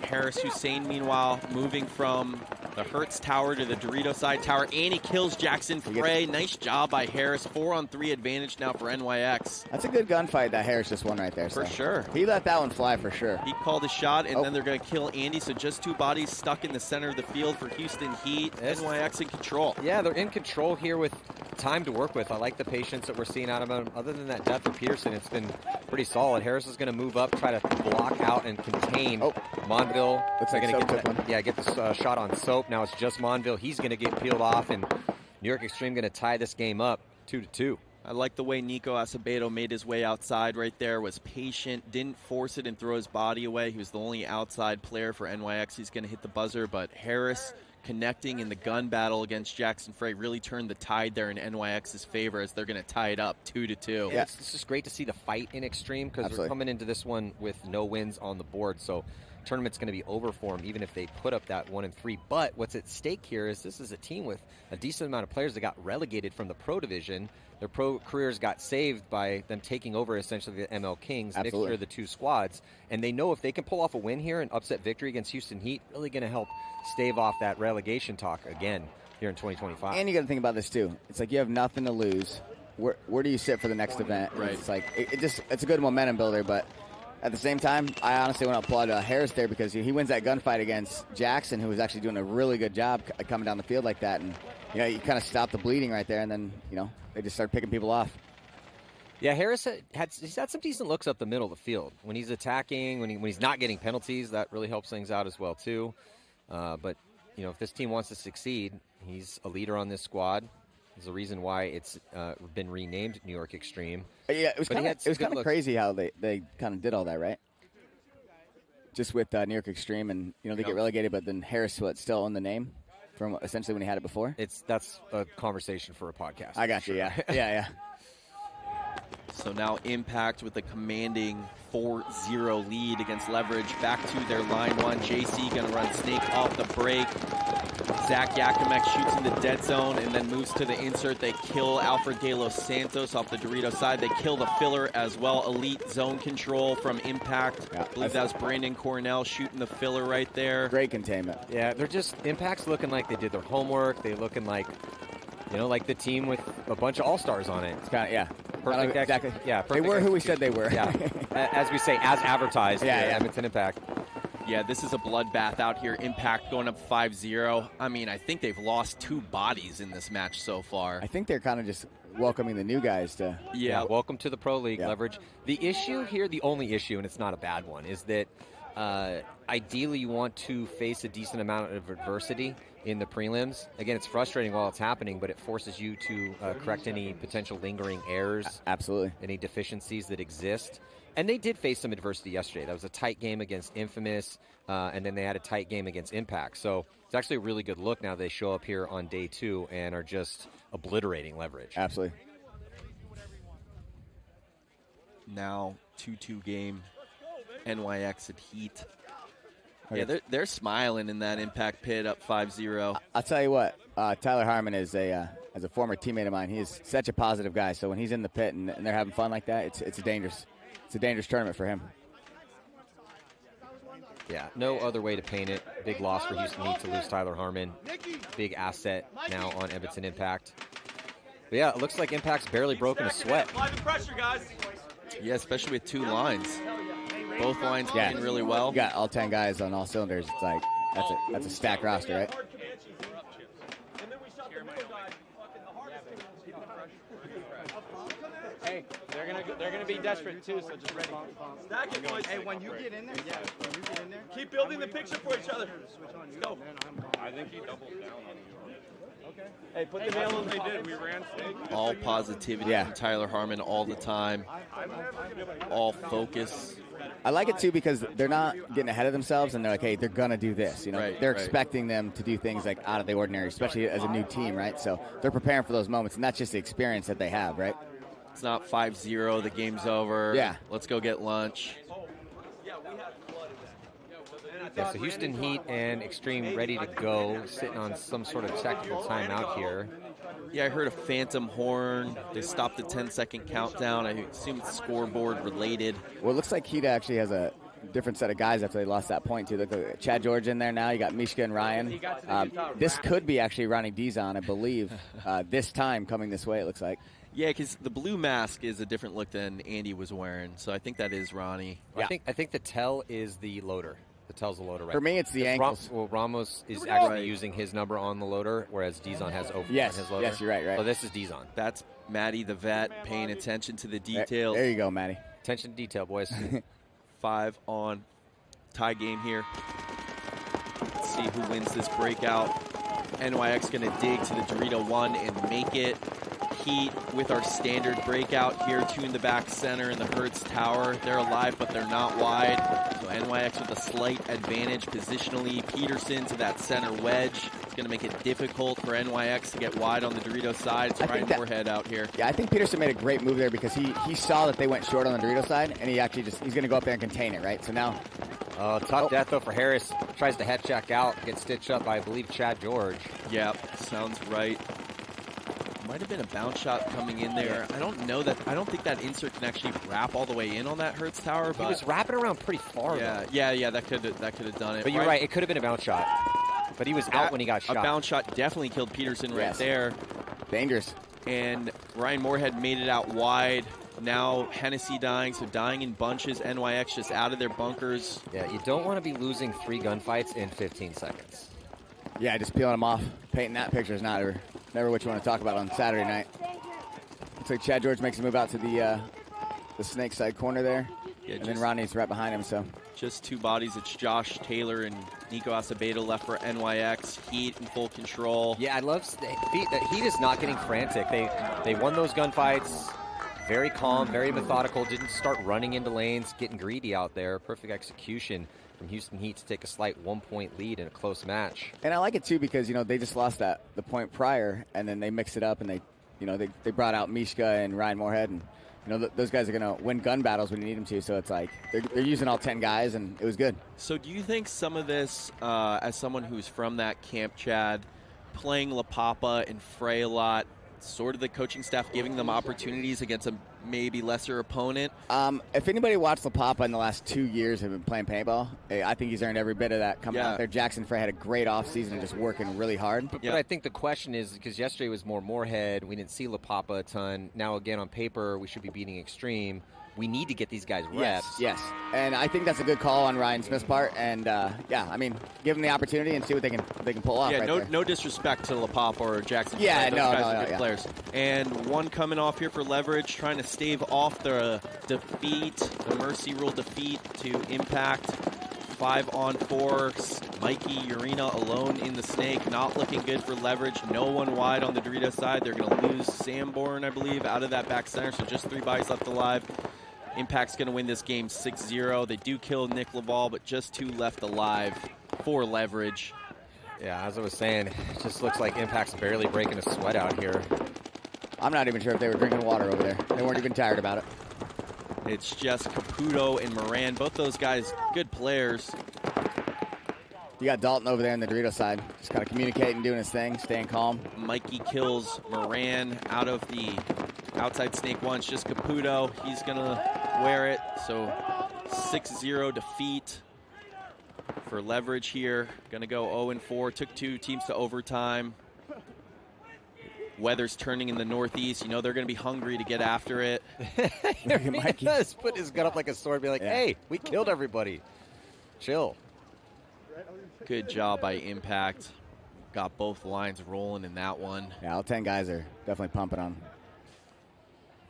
Harris Hussein, meanwhile, moving from the Hertz Tower to the Dorito side tower, and he kills Jackson Frey. Nice job by Harris. 4-on-3 advantage now for NYX. That's a good gunfight that Harris just won right there. For sure. He let that one fly for sure. He called a shot, and then they're going to kill Andy, so just 2 bodies stuck in the center of the field for Houston Heat. NYX in control. Yeah, they're in control here with time to work with. I like the patience that we're seeing out of him. Other than that death of Peterson, it's been pretty solid. Harris is going to move up, try to block out and contain Monville. Looks like going to get this shot on Soap. Now it's just Monville. He's going to get peeled off, and New York Extreme going to tie this game up 2-2. I like the way Nico Acevedo made his way outside right there, was patient, didn't force it and throw his body away. He was the only outside player for NYX. He's going to hit the buzzer, but Harris connecting in the gun battle against Jackson Frey really turned the tide there in NYX's favor as they're going to tie it up 2-2. Yeah, it's just great to see the fight in Extreme, because we're coming into this one with no wins on the board, so tournament's going to be over for them, even if they put up that 1-3. But what's at stake here is this is a team with a decent amount of players that got relegated from the pro division. Their pro careers got saved by them taking over essentially the ML Kings, mixture of the 2 squads. And they know if they can pull off a win here and upset victory against Houston Heat, really going to help stave off that relegation talk again here in 2025. And you got to think about this too. It's like you have nothing to lose. Where do you sit for the next event? Right. It's like it's a good momentum builder, but at the same time, I honestly want to applaud Harris there, because he wins that gunfight against Jackson, who was actually doing a really good job coming down the field like that. And, you kind of stopped the bleeding right there, and then, they just started picking people off. Yeah, Harris he's had some decent looks up the middle of the field. When he's attacking, when he's not getting penalties, that really helps things out as well, too. But you know, if this team wants to succeed, he's a leader on this squad. There's a reason why it's been renamed New York Extreme. Yeah, it was kind of crazy how they kind of did all that, right? Just with New York Extreme, and you know they get relegated, but then Harris still owned the name from essentially when he had it before. That's a conversation for a podcast. I got you. Yeah, yeah. So now Impact with a commanding 4-0 lead against Leverage. Back to their line one. JC going to run Snake off the break. Zach Yakimek shoots in the dead zone and then moves to the insert. They kill Alfred De Los Santos off the Dorito side. They kill the filler as well. Elite zone control from Impact. I believe that was Brandon Cornell shooting the filler right there. Great containment. Yeah, they're just, Impact's looking like they did their homework. They're looking like, you know, like the team with a bunch of all-stars on it. It's kind of, yeah. Perfect, exactly. Yeah, they were who we said they were. Yeah, as we say, as advertised. Yeah, Edmonton Impact. Yeah, this is a bloodbath out here. Impact going up 5-0. I mean, I think they've lost 2 bodies in this match so far. I think they're kind of just welcoming the new guys to. Yeah, welcome to the Pro League, Leverage. The issue here, the only issue, and it's not a bad one, is that ideally you want to face a decent amount of adversity in the prelims. Again, it's frustrating while it's happening, but it forces you to correct any potential lingering errors. Absolutely. Any deficiencies that exist. And they did face some adversity yesterday. That was a tight game against Infamous, and then they had a tight game against Impact. So it's actually a really good look now they show up here on day 2 and are just obliterating Leverage. Absolutely. Now 2-2 game, NYX at Heat. Yeah, they're smiling in that Impact pit up 5-0. I'll tell you what, Tyler Harmon is as a former teammate of mine, he is such a positive guy. So when he's in the pit and they're having fun like that, it's a dangerous tournament for him. Yeah, no other way to paint it. Big loss for Houston Heat to lose Tyler Harmon. Big asset now on Edmonton Impact. But yeah, it looks like Impact's barely broken a sweat. Apply the pressure, guys. Yeah, especially with 2 lines. Both lines playing really well. You got all 10 guys on all cylinders. It's like that's a stacked roster, right? Hey, they're gonna be desperate too, so just ready. Stack it, boys. Hey, when you get in there, when you get in there, keep building the picture for each other. Let's go. I think he doubled down on you. Okay. Hey, put the nail in the did. We ran Snake. All positivity from Tyler Harmon all the time. All focus. I like it too because they're not getting ahead of themselves and they're like, hey, they're gonna do this. You know, they're expecting them to do things like out of the ordinary, especially as a new team, right? So they're preparing for those moments, and that's just the experience that they have, right? It's not 5-0, the game's over. Yeah. Let's go get lunch. Yeah, so Houston Heat and Extreme ready to go, sitting on some sort of technical timeout here. Yeah, I heard a phantom horn. They stopped the 10-second countdown. I assume it's scoreboard related. Well, it looks like Heat actually has a different set of guys after they lost that point, too. Look at Chad George in there now. You got Mishka and Ryan. This could be actually Ronnie Dizon, I believe, this time coming this way, it looks like. Yeah, because the blue mask is a different look than Andy was wearing, so I think that is Ronnie. Yeah. I think the tell is the loader. The tell's the loader, right? For me, it's the ankles. Ramos is actually using his number on the loader, whereas Dizon has over on his loader. Yes, you're right. So this is Dizon. That's Matty the vet paying attention to the details. There you go, Matty. Attention to detail, boys. 5 on tie game here. Let's see who wins this breakout. NYX going to dig to the Dorito 1 and make it. Heat with our standard breakout here, 2 in the back center in the Hertz Tower. They're alive, but they're not wide. So NYX with a slight advantage positionally. Peterson to that center wedge. It's going to make it difficult for NYX to get wide on the Dorito side. It's Ryan Moorhead out here. Yeah, I think Peterson made a great move there because he saw that they went short on the Dorito side, and he actually he's going to go up there and contain it, right? So now... tough death, though, for Harris. Tries to head check out, gets stitched up by, I believe, Chad George. Yep, sounds right. Might have been a bounce shot coming in there. I don't think that insert can actually wrap all the way in on that Hertz Tower. But he was wrapping around pretty far. Yeah, that could have done it. But you're right, it could have been a bounce shot. But he was out when he got shot. A bounce shot definitely killed Peterson right there. Dangerous. And Ryan Moorhead made it out wide. Now Hennessy dying, so dying in bunches. NYX just out of their bunkers. Yeah, you don't want to be losing 3 gunfights in 15 seconds. Yeah, just peeling them off. Painting that picture is never what you want to talk about on Saturday night. Looks like Chad George makes a move out to the snake side corner there. Yeah, and then Ronnie's right behind him. So just 2 bodies. It's Josh Taylor and Nico Asabo left for NYX. Heat in full control. Yeah, I love Heat is not getting frantic. They won those gunfights. Very calm, very methodical. Didn't start running into lanes, getting greedy out there. Perfect execution from Houston Heat to take a slight 1-point lead in a close match. And I like it too because they just lost the point prior, and then they mixed it up and they brought out Mishka and Ryan Moorhead, and those guys are gonna win gun battles when you need them to. So it's like they're using all 10 guys, and it was good. So do you think some of this, as someone who's from that camp, Chad, playing La Papa and Frey a lot, sort of the coaching staff giving them opportunities against a maybe lesser opponent? If anybody watched La Papa in the last 2 years have been playing paintball, I think he's earned every bit of that coming out there. Jackson Frey had a great offseason and just working really hard. But I think the question is, because yesterday was more Moorhead, we didn't see La Papa a ton. Now again on paper, we should be beating Extreme. We need to get these guys reps. Yes. And I think that's a good call on Ryan Smith's part. And give them the opportunity and see what they can pull off. Yeah, right no disrespect to La Papa or Jackson. Yeah, those guys are good players. And one coming off here for Leverage, trying to stave off the defeat, the Mercy Rule defeat to Impact. 5-on-4. Mikey Urena alone in the Snake, not looking good for Leverage. No one wide on the Dorito side. They're going to lose Sanborn, I believe, out of that back center. So just 3 bodies left alive. Impact's going to win this game 6-0. They do kill Nick Laval, but just 2 left alive for Leverage. Yeah, as I was saying, it just looks like Impact's barely breaking a sweat out here. I'm not even sure if they were drinking water over there. They weren't even tired about it. It's just Caputo and Moran. Both those guys, good players. You got Dalton over there on the Dorito side. Just kind of communicating, doing his thing, staying calm. Mikey kills Moran out of the outside Snake once. Just Caputo. He's going to wear it. So 6-0 defeat for Leverage here. Going to go 0-4. Took 2 teams to overtime. Weather's turning in the northeast. They're going to be hungry to get after it. Mikey does put his gun up like a sword and be like, hey, we killed everybody. Chill. Good job by Impact. Got both lines rolling in that one. Yeah, all 10 guys are definitely pumping on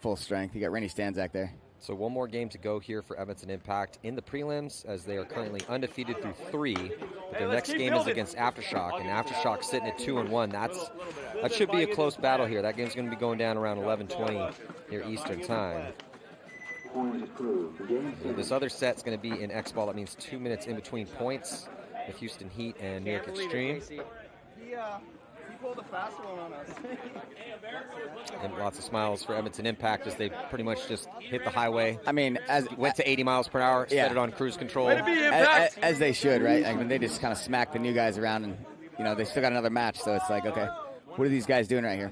full strength. You got Rennie Stanzak there. So one more game to go here for Edmonton Impact in the prelims, as they are currently undefeated through 3. But their next game is against Aftershock, and Aftershock sitting at 2-1. That should be a close battle here. That game's going to be going down around 11:20 here Eastern time. And this other set's going to be in X-Ball. That means 2 minutes in between points with Houston Heat and New York Extreme. He pulled a fast one on us. And lots of smiles for Edmonton Impact as they pretty much just hit the highway. I mean, went to 80 miles per hour, set it on cruise control. As they should, right? I mean, they just kind of smack the new guys around, and they still got another match. So it's like, okay, what are these guys doing right here?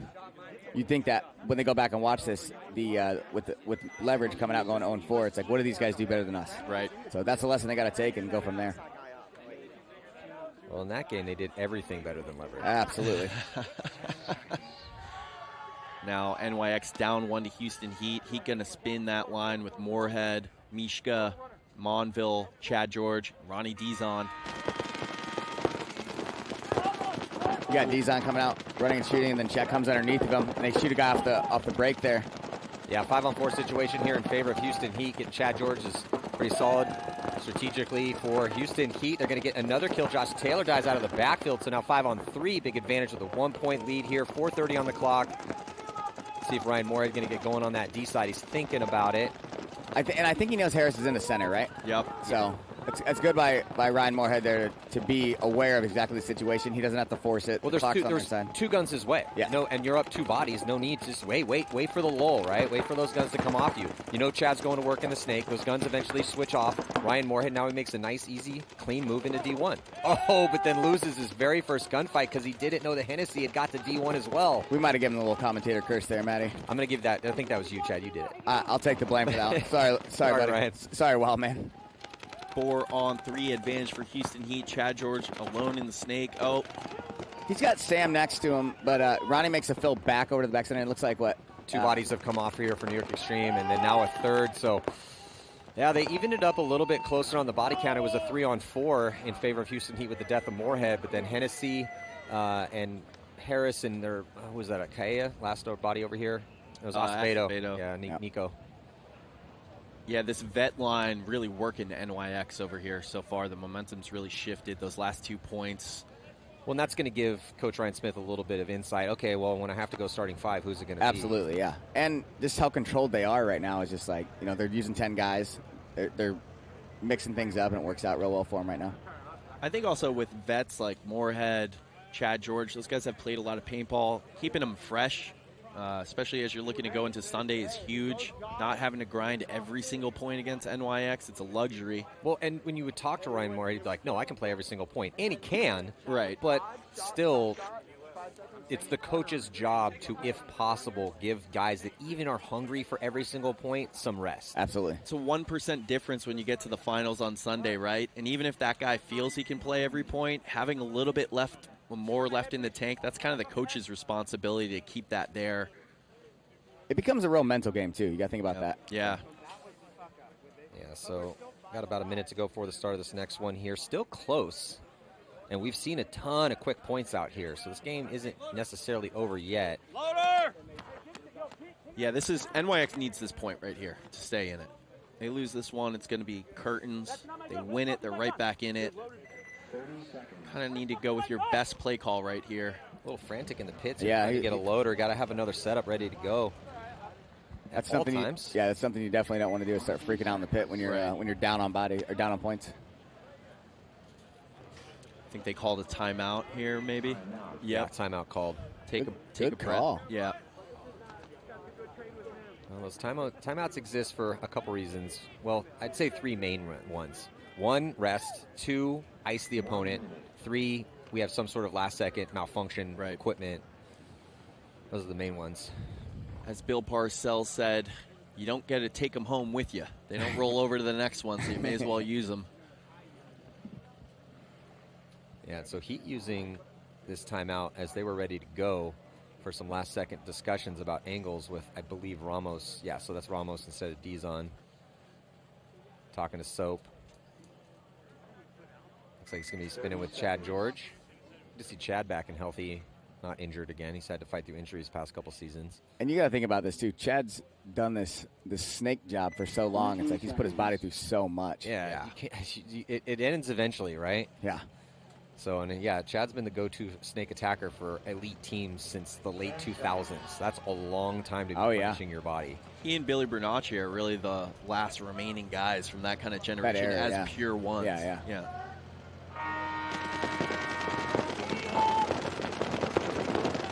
You'd think that when they go back and watch this, with Leverage coming out going 0-4, it's like, what do these guys do better than us? Right. So that's a lesson they got to take and go from there. Well, in that game, they did everything better than Leverage. Absolutely. Now, NYX down 1 to Houston Heat. Heat going to spin that line with Moorhead, Mishka, Monville, Chad George, Ronnie Dizon. You got Dizon coming out, running and shooting, and then Chet comes underneath of him, and they shoot a guy off the break there. Yeah, 5-on-4 situation here in favor of Houston Heat. Getting Chad George is pretty solid strategically for Houston Heat. They're going to get another kill. Josh Taylor dies out of the backfield, so now 5-on-3. Big advantage with a 1-point lead here. 4:30 on the clock. See if Ryan Moorhead going to get going on that D side. He's thinking about it. I think he knows Harris is in the center, right? Yep. So it's good by Ryan Moorhead there to be aware of exactly the situation. He doesn't have to force it. Well, there's 2 guns his way. Yeah. No, and you're up 2 bodies. No need to just wait for the lull, right? Wait for those guns to come off you. Chad's going to work in the Snake. Those guns eventually switch off. Ryan Moorhead now he makes a nice, easy, clean move into D1. Oh, but then loses his very first gunfight because he didn't know that Hennessy had got to D1 as well. We might have given him a little commentator curse there, Matty. I'm going to give that. I think that was you, Chad. You did it. I'll take the blame for that. Sorry, buddy. Ryan. Sorry, Wild Man. 4-on-3 advantage for Houston Heat. Chad George alone in the Snake. Oh, he's got Sam next to him, but Ronnie makes a fill back over to the back center. It looks like 2 bodies have come off here for New York Extreme, and then now a third. So, yeah, they evened it up a little bit closer on the body count. It was a 3-on-4 in favor of Houston Heat with the death of Moorhead, but then Hennessy and Harris and their, who was that, Akaya? Last body over here? It was Asabo. Asabo. Yeah, Nico. Yeah, this vet line really working NYX over here so far. The momentum's really shifted those last 2 points. Well, and that's going to give Coach Ryan Smith a little bit of insight. Okay, well, when I have to go starting 5, who's it going to be? Absolutely, yeah. And just how controlled they are right now is just like, you know, they're using 10 guys. They're mixing things up, and it works out real well for them right now. I think also with vets like Moorhead, Chad George, those guys have played a lot of paintball. Keeping them fresh, especially as you're looking to go into Sunday, is huge. Not having to grind every single point against NYX, it's a luxury. Well, and when you would talk to Ryan Moore, he'd be like, no, I can play every single point. And he can. Right. But still, it's the coach's job to, if possible, give guys that even are hungry for every single point some rest. Absolutely. It's a 1% difference when you get to the finals on Sunday, right? And even if that guy feels he can play every point, having a little bit more left in the tank, that's kind of the coach's responsibility to keep that there. It becomes a real mental game, too. You got to think about that. Yeah. Yeah, so got about a minute to go for the start of this next one here. Still close. And we've seen a ton of quick points out here, so this game isn't necessarily over yet. Loader! Yeah, this is NYX needs this point right here to stay in it. They lose this one, it's going to be curtains. They win it, they're right back in it. Kind of need to go with your best play call right here. A little frantic in the pits. Yeah, to get a loader. Got to have another setup ready to go. That's something. That's something you definitely don't want to do. Is start freaking out in the pit when you're down on body or down on points. I think they called a timeout here, maybe. Yeah, timeout called. Take a call. breath. Yeah. Well, those timeouts exist for a couple reasons. Well, I'd say 3 main ones. 1, rest. 2, ice the opponent. 3, we have some sort of last-second malfunction equipment. Those are the main ones. As Bill Parcells said, you don't get to take them home with you. They don't roll over to the next one, so you may as well use them. Yeah, so Heat using this timeout as they were ready to go for some last-second discussions about angles with, I believe, Ramos. Yeah, so that's Ramos instead of Dizon. Talking to Soap. Looks like he's going to be spinning with Chad George. Good to see Chad back and healthy, not injured again. He's had to fight through injuries past couple seasons. And you got to think about this, too. Chad's done this snake job for so long. It's like he's put his body through so much. Yeah. It ends eventually, right? Yeah. So, and yeah, Chad's been the go-to snake attacker for elite teams since the late 2000s. That's a long time to be punishing your body. He and Billy Bernacci are really the last remaining guys from that kind of generation as pure ones. Yeah.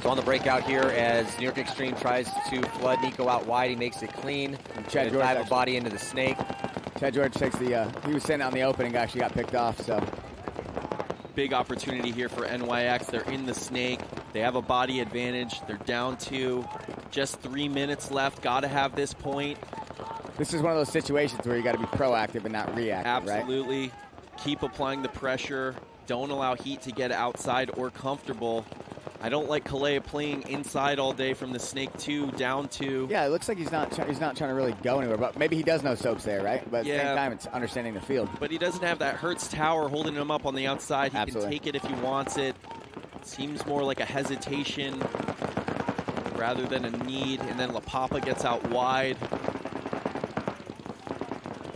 So on the breakout here as New York Extreme tries to flood Nico out wide. He makes it clean. Chad George dive a body into the snake. Chad George takes the, he was sitting out in the open and actually got picked off, so. Big opportunity here for NYX. They're in the snake. They have a body advantage. They're down 2. Just 3 minutes left. Got to have this point. This is one of those situations where you got to be proactive and not reactive, Absolutely. Right? Keep applying the pressure. Don't allow Heat to get outside or comfortable. I don't like Kalea playing inside all day from the snake 2, down 2. Yeah, it looks like he's not trying to really go anywhere, but maybe he does know Soap's there, right? But at the same time, it's understanding the field. But he doesn't have that Hertz tower holding him up on the outside. He can take it if he wants it. Seems more like a hesitation rather than a need. And then La Papa gets out wide.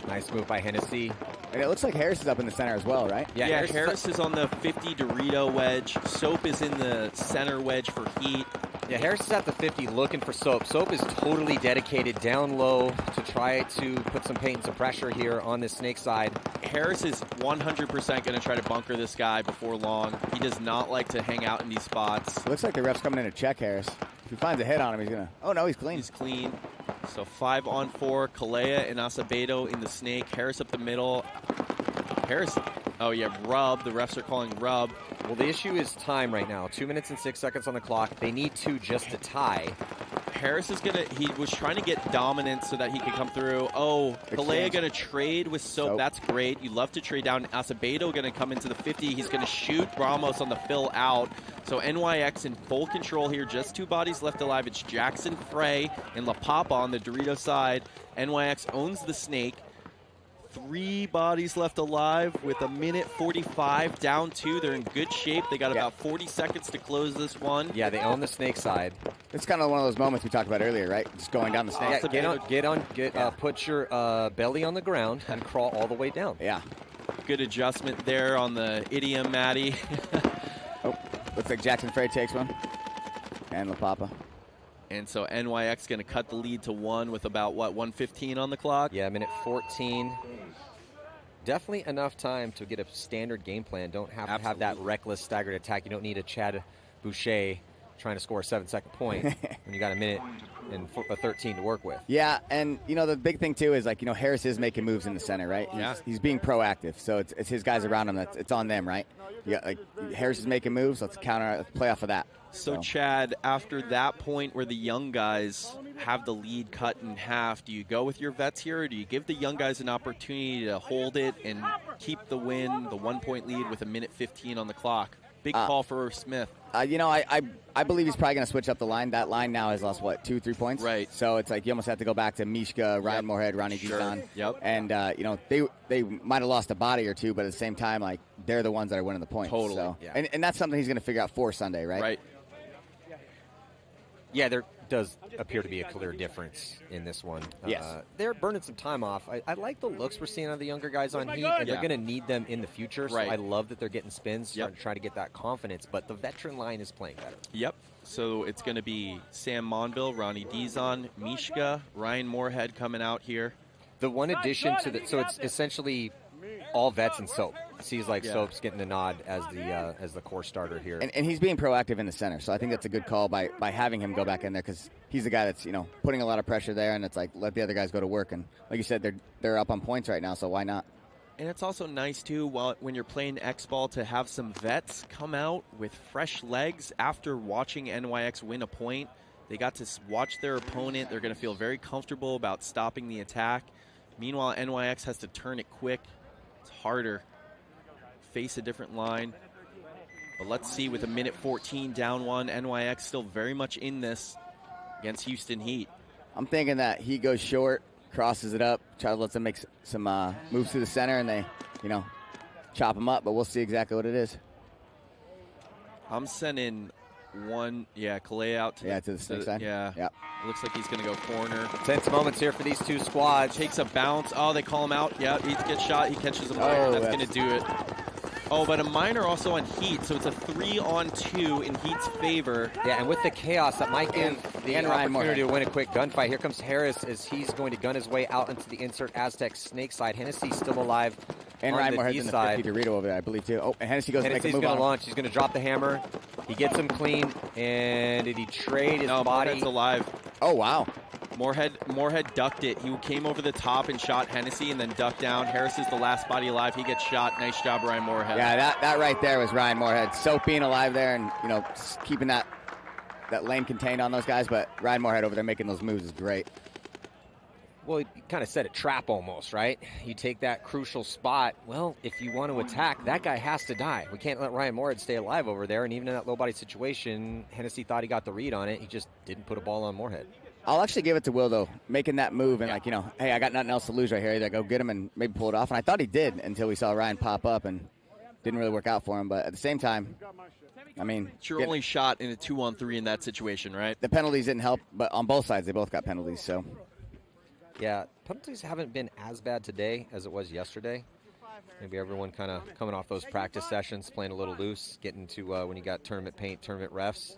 Nice move by Hennessy. And it looks like Harris is up in the center as well, right? Yeah, Harris is on the 50 Dorito wedge. Soap is in the center wedge for Heat. Yeah, Harris is at the 50 looking for Soap. Soap is totally dedicated down low to try to put some paint and some pressure here on this snake side. Harris is 100% going to try to bunker this guy before long. He does not like to hang out in these spots. It looks like the ref's coming in to check Harris. If he finds a hit on him, he's going to... Oh, no, he's clean. He's clean. So 5-on-4, Kalea and Asabo in the snake. Harris up the middle. Harris, oh yeah, rub. The refs are calling rub. Well, the issue is time right now. 2 minutes and 6 seconds on the clock. They need 2 just to tie. Harris is he was trying to get dominance so that he could come through. Oh, Kalea going to trade with Soap. That's great. You love to trade down. Acevedo going to come into the 50. He's going to shoot Ramos on the fill out. So NYX in full control here. Just 2 bodies left alive. It's Jackson Frey and La Papa on the Dorito side. NYX owns the snake. 3 bodies left alive with a minute 45, down 2. They're in good shape. They got about 40 seconds to close this one. Yeah, they own the snake side. It's kind of one of those moments we talked about earlier, right? Just going down the snake. Put your belly on the ground and crawl all the way down. Yeah. Good adjustment there on the idiom, Matty. Looks like Jackson Frey takes one. And La Papa. And so NYX going to cut the lead to 1 with about, 1:15 on the clock? Yeah, minute 14. Definitely enough time to get a standard game plan. Don't have to have that reckless staggered attack. You don't need a Chad Boucher trying to score a 7-second point when you got a minute and 13 to work with. Yeah, and, the big thing, too, is, Harris is making moves in the center, right? He's being proactive, so it's his guys around him. It's on them, right? Yeah, Harris is making moves. Let's play off of that. So, Chad, after that point where the young guys have the lead cut in half, do you go with your vets here, or do you give the young guys an opportunity to hold it and keep the win, the 1-point lead with a minute 15 on the clock? Big call for Smith. I believe he's probably going to switch up the line. That line now has lost, 2-3 points? Right. So it's you almost have to go back to Mishka, Ryan Moorhead, Ronnie Dizon. Yep. And, they might have lost a body or two, but at the same time, they're the ones that are winning the points. Totally. So. Yeah. And that's something he's going to figure out for Sunday, right? Right. Yeah, there does appear to be a clear difference in this one. Yes. They're burning some time off. I like the looks we're seeing out of the younger guys on Heat, and they're going to need them in the future. So I love that they're getting spins, trying to get that confidence. But the veteran line is playing better. Yep. So it's going to be Sam Monville, Ronnie Dizon, Mishka, Ryan Moorhead coming out here. The one addition to the, so it's essentially all vets and Soap. It seems like Soap's getting the nod as the core starter here. And he's being proactive in the center, so I think that's a good call by having him go back in there, because he's the guy that's putting a lot of pressure there, and it's let the other guys go to work. And like you said, they're up on points right now, so why not? And it's also nice too, when you're playing X-Ball, to have some vets come out with fresh legs after watching NYX win a point. They got to watch their opponent. They're going to feel very comfortable about stopping the attack. Meanwhile, NYX has to turn it quick. It's harder. Face a different line. But let's see, with a minute 14 down 1, NYX still very much in this against Houston Heat. I'm thinking that he goes short, crosses it up, tries to let them make some moves to the center, and they, chop him up, but we'll see exactly what it is. I'm sending one, Calais out to the snake side. Yeah. Yep. Looks like he's going to go corner. Tense moments here for these two squads. Takes a bounce. Oh, they call him out. Yeah, he gets shot. He catches a minor. That's going to do it. Oh, but a minor also on Heat, so it's a 3-on-2 in Heat's favor. Yeah, and with the chaos, that might give the opportunity to win a quick gunfight. Here comes Harris as he's going to gun his way out into the insert Aztec snake side. Hennessy's still alive. And Ryan Moorhead's in the 50 Dorito over there, I believe, too. Oh, and Hennessy goes to make a move going to launch. He's going to drop the hammer. He gets him clean. And did he trade his body? Moorhead's alive. Oh, wow. Moorhead ducked it. He came over the top and shot Hennessy and then ducked down. Harris is the last body alive. He gets shot. Nice job, Ryan Moorhead. Yeah, that right there was Ryan Moorhead. Soap being alive there and, keeping that lane contained on those guys. But Ryan Moorhead over there making those moves is great. Well, you kind of set a trap almost, right? You take that crucial spot. Well, if you want to attack, that guy has to die. We can't let Ryan Moorhead stay alive over there. And even in that low body situation, Hennessy thought he got the read on it. He just didn't put a ball on Moorhead. I'll actually give it to Will, though, making that move and, hey, I got nothing else to lose right here. Either go get him and maybe pull it off. And I thought he did until we saw Ryan pop up and didn't really work out for him. But at the same time, it's your only shot in a 2-on-3 in that situation, right? The penalties didn't help, but on both sides, they both got penalties, so. Yeah, penalties haven't been as bad today as it was yesterday. Maybe everyone kind of coming off those practice sessions, playing a little loose, getting to when you got tournament paint, tournament refs.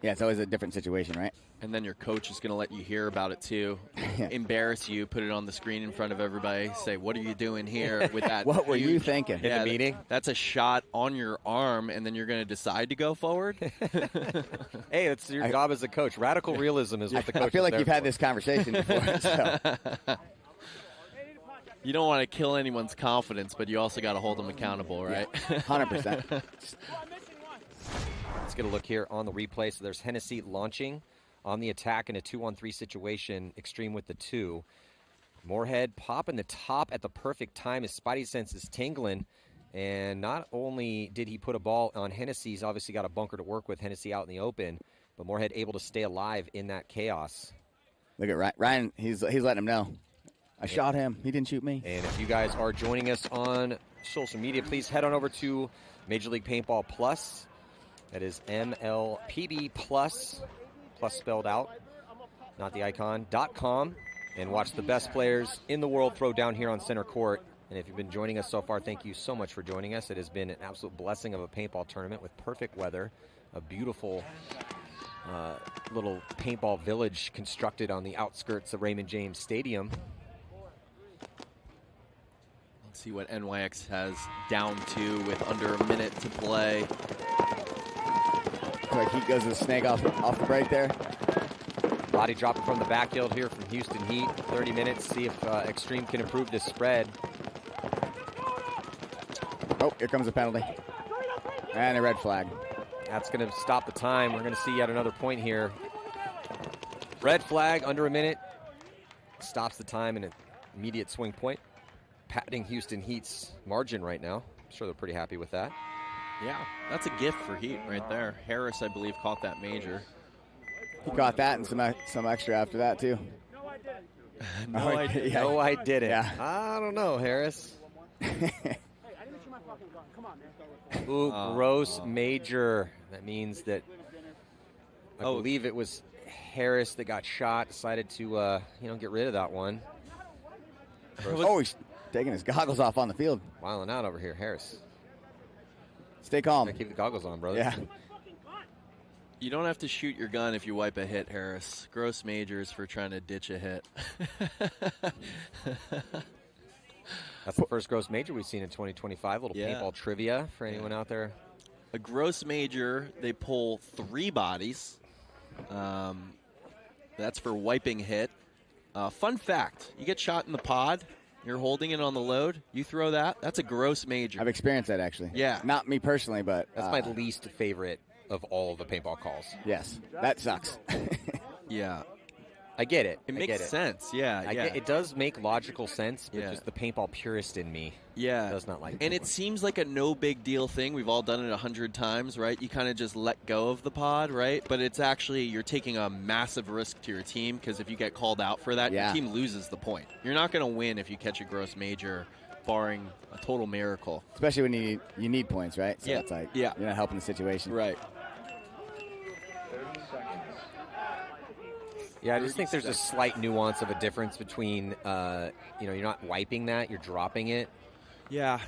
Yeah, it's always a different situation, right? And then your coach is going to let you hear about it, too. Embarrass you, put it on the screen in front of everybody, say, what are you doing here with that? What were you thinking? In the meeting? That's a shot on your arm, and then you're going to decide to go forward? Hey, that's your job as a coach. Radical realism is what the coach I feel like you've for. had this conversation before. So. You don't want to kill anyone's confidence, but you also got to hold them accountable, right? Yeah, 100%. Let's get a look here on the replay. So there's Hennessy launching on the attack in a 2-on-3 situation, extreme with the 2. Moorhead popping the top at the perfect time. His spidey sense is tingling. And not only did he put a ball on Hennessy, he's obviously got a bunker to work with, Hennessy out in the open, but Moorhead able to stay alive in that chaos. Look at Ryan. He's letting him know. I shot him. He didn't shoot me. And if you guys are joining us on social media, please head on over to Major League Paintball Plus. That is MLPB Plus. plus spelled out, not the icon, .com, and watch the best players in the world throw down here on center court. And if you've been joining us so far, thank you so much for joining us. It has been an absolute blessing of a paintball tournament with perfect weather, a beautiful little paintball village constructed on the outskirts of Raymond James Stadium. Let's see what NYX has down to with under a minute to play. Like Heat goes to the snake off the break there. Body dropping from the backfield here from Houston Heat. 30 minutes, see if Extreme can improve this spread. Oh, here comes a penalty. And a red flag. That's going to stop the time. We're going to see yet another point here. Red flag, under a minute. Stops the time and an immediate swing point. Padding Houston Heat's margin right now. I'm sure they're pretty happy with that. Yeah, that's a gift for Heat right there. Harris, I believe, caught that major. He caught that and some extra after that, too. No, I didn't. No, I didn't. Yeah. I don't know, Harris. Ooh, gross major. That means that I believe it was Harris that got shot, decided to get rid of that one. Oh, he's taking his goggles off on the field. Wilding out over here, Harris. Stay calm. Gotta keep the goggles on, brother. Yeah. You don't have to shoot your gun if you wipe a hit, Harris. Gross majors for trying to ditch a hit. That's the first gross major we've seen in 2025. A little paintball trivia for anyone out there. A gross major, they pull 3 bodies. That's for wiping hit. Fun fact, you get shot in the pod, you're holding it on the load, you throw that, that's a gross major. I've experienced that, actually. Yeah. Not me personally, but... That's my least favorite of all the paintball calls. Yes, that sucks. Yeah. I get it. It makes sense, yeah. It does make logical sense, but just the paintball purist in me does not like it. And it seems like a no big deal thing. We've all done it 100 times, right? You kind of just let go of the pod, right? But it's actually, you're taking a massive risk to your team because if you get called out for that, your team loses the point. You're not going to win if you catch a gross major, barring a total miracle. Especially when you need points, right? So it's like you're not helping the situation. Right. Yeah, I just think there's a slight nuance of a difference between, you're not wiping that, you're dropping it. Yeah.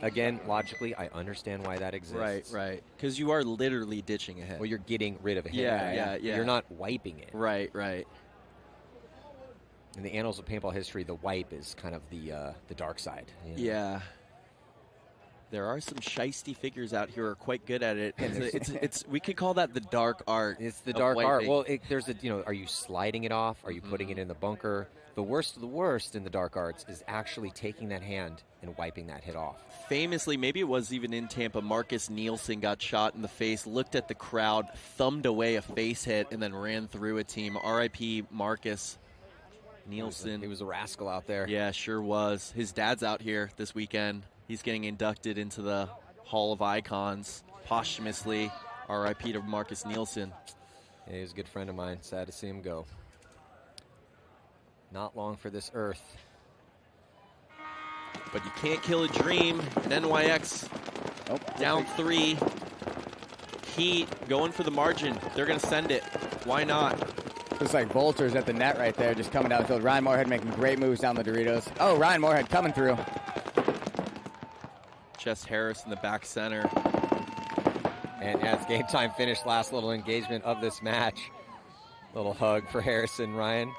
Again, logically, I understand why that exists. Right. Because you are literally ditching a hit. Well, you're getting rid of a hit. Yeah. You're not wiping it. Right. In the annals of paintball history, the wipe is kind of the dark side. You know? Yeah. There are some shiesty figures out here who are quite good at it. It's we could call that the dark art. It's the dark art. Well, there's are you sliding it off? Are you putting it in the bunker? The worst of the worst in the dark arts is actually taking that hand and wiping that hit off. Famously, maybe it was even in Tampa, Marcus Nielsen got shot in the face, looked at the crowd, thumbed away a face hit, and then ran through a team. R.I.P. Marcus Nielsen. He was a rascal out there. Yeah, sure was. His dad's out here this weekend. He's getting inducted into the Hall of Icons posthumously. R.I.P. to Marcus Nielsen. Yeah, he was a good friend of mine. Sad to see him go. Not long for this earth. But you can't kill a dream. NYX down 3. Heat going for the margin. They're going to send it. Why not? Looks like vultures at the net right there, just coming down the field. Ryan Moorhead making great moves down the Doritos. Oh, Ryan Moorhead coming through. Chess Harris in the back center. And as game time finished, last little engagement of this match. Little hug for Harrison Ryan.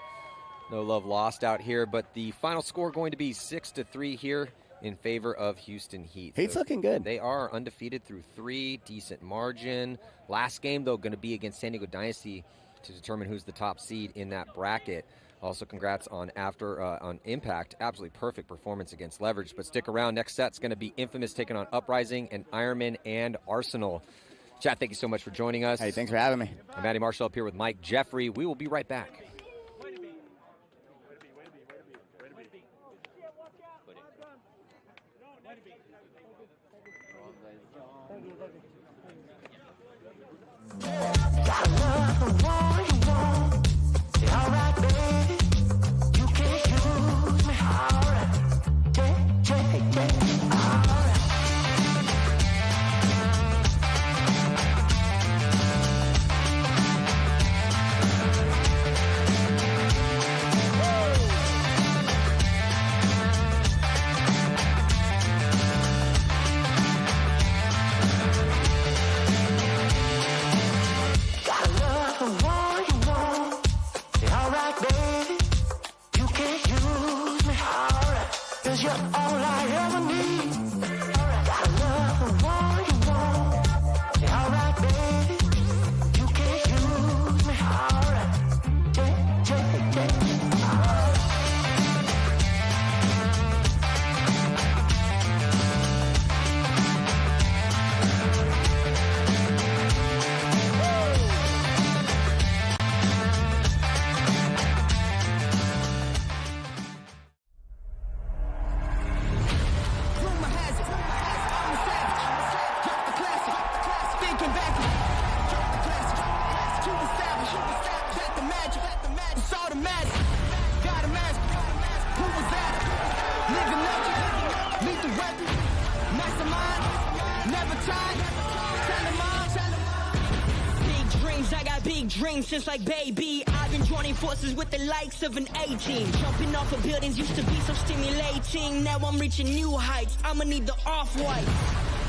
No love lost out here, but the final score going to be 6-3 here in favor of Houston Heat. Heat's looking good. They are undefeated through 3, decent margin. Last game, though, going to be against San Diego Dynasty to determine who's the top seed in that bracket. Also, congrats on on Impact. Absolutely perfect performance against Leverage. But stick around. Next set's going to be Infamous taking on Uprising and Ironman and Arsenal. Chat, thank you so much for joining us. Hey, thanks for having me. I'm Matty Marshall up here with Mike Jeffrey. We will be right back. time. Tell 'em all. Big dreams, I got big dreams since like baby. I've been joining forces with the likes of an A-team. Jumping off of buildings used to be so stimulating. Now I'm reaching new heights. I'ma need the off-white.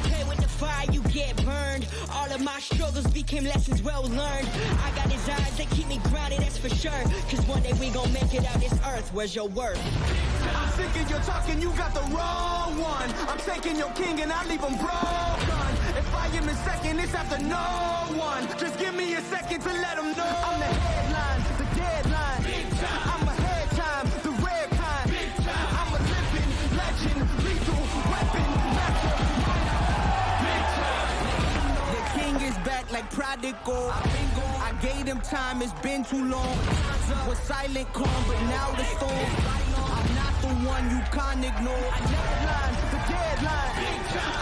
Play with the fire, you get burned. All of my struggles became lessons well learned. I got desires that keep me grounded, that's for sure. Cause one day we gon' make it out this earth. Where's your worth? I'm sick of your talking, you got the wrong one. I'm taking your king and I leave him broken. If I am in second, it's after no one. Just give me a second to let them know. I'm the headline, the deadline. I'm ahead time, the rare kind. I'm a living legend, lethal weapon, master. The king is back like prodigal. I gave him time, it's been too long. Was silent calm, but now the storm. I'm not the one you can't ignore. I deadline, the deadline.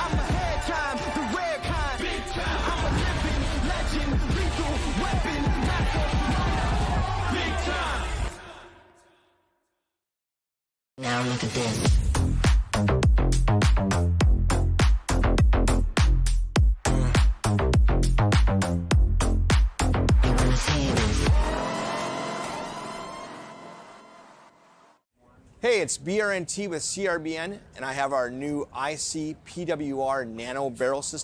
I'm ahead time, the rare kind. I'm a living legend, lethal weapon, master. Big time. Now look at this. Hey, it's BRNT with CRBN, and I have our new IC PWR Nano Barrel System.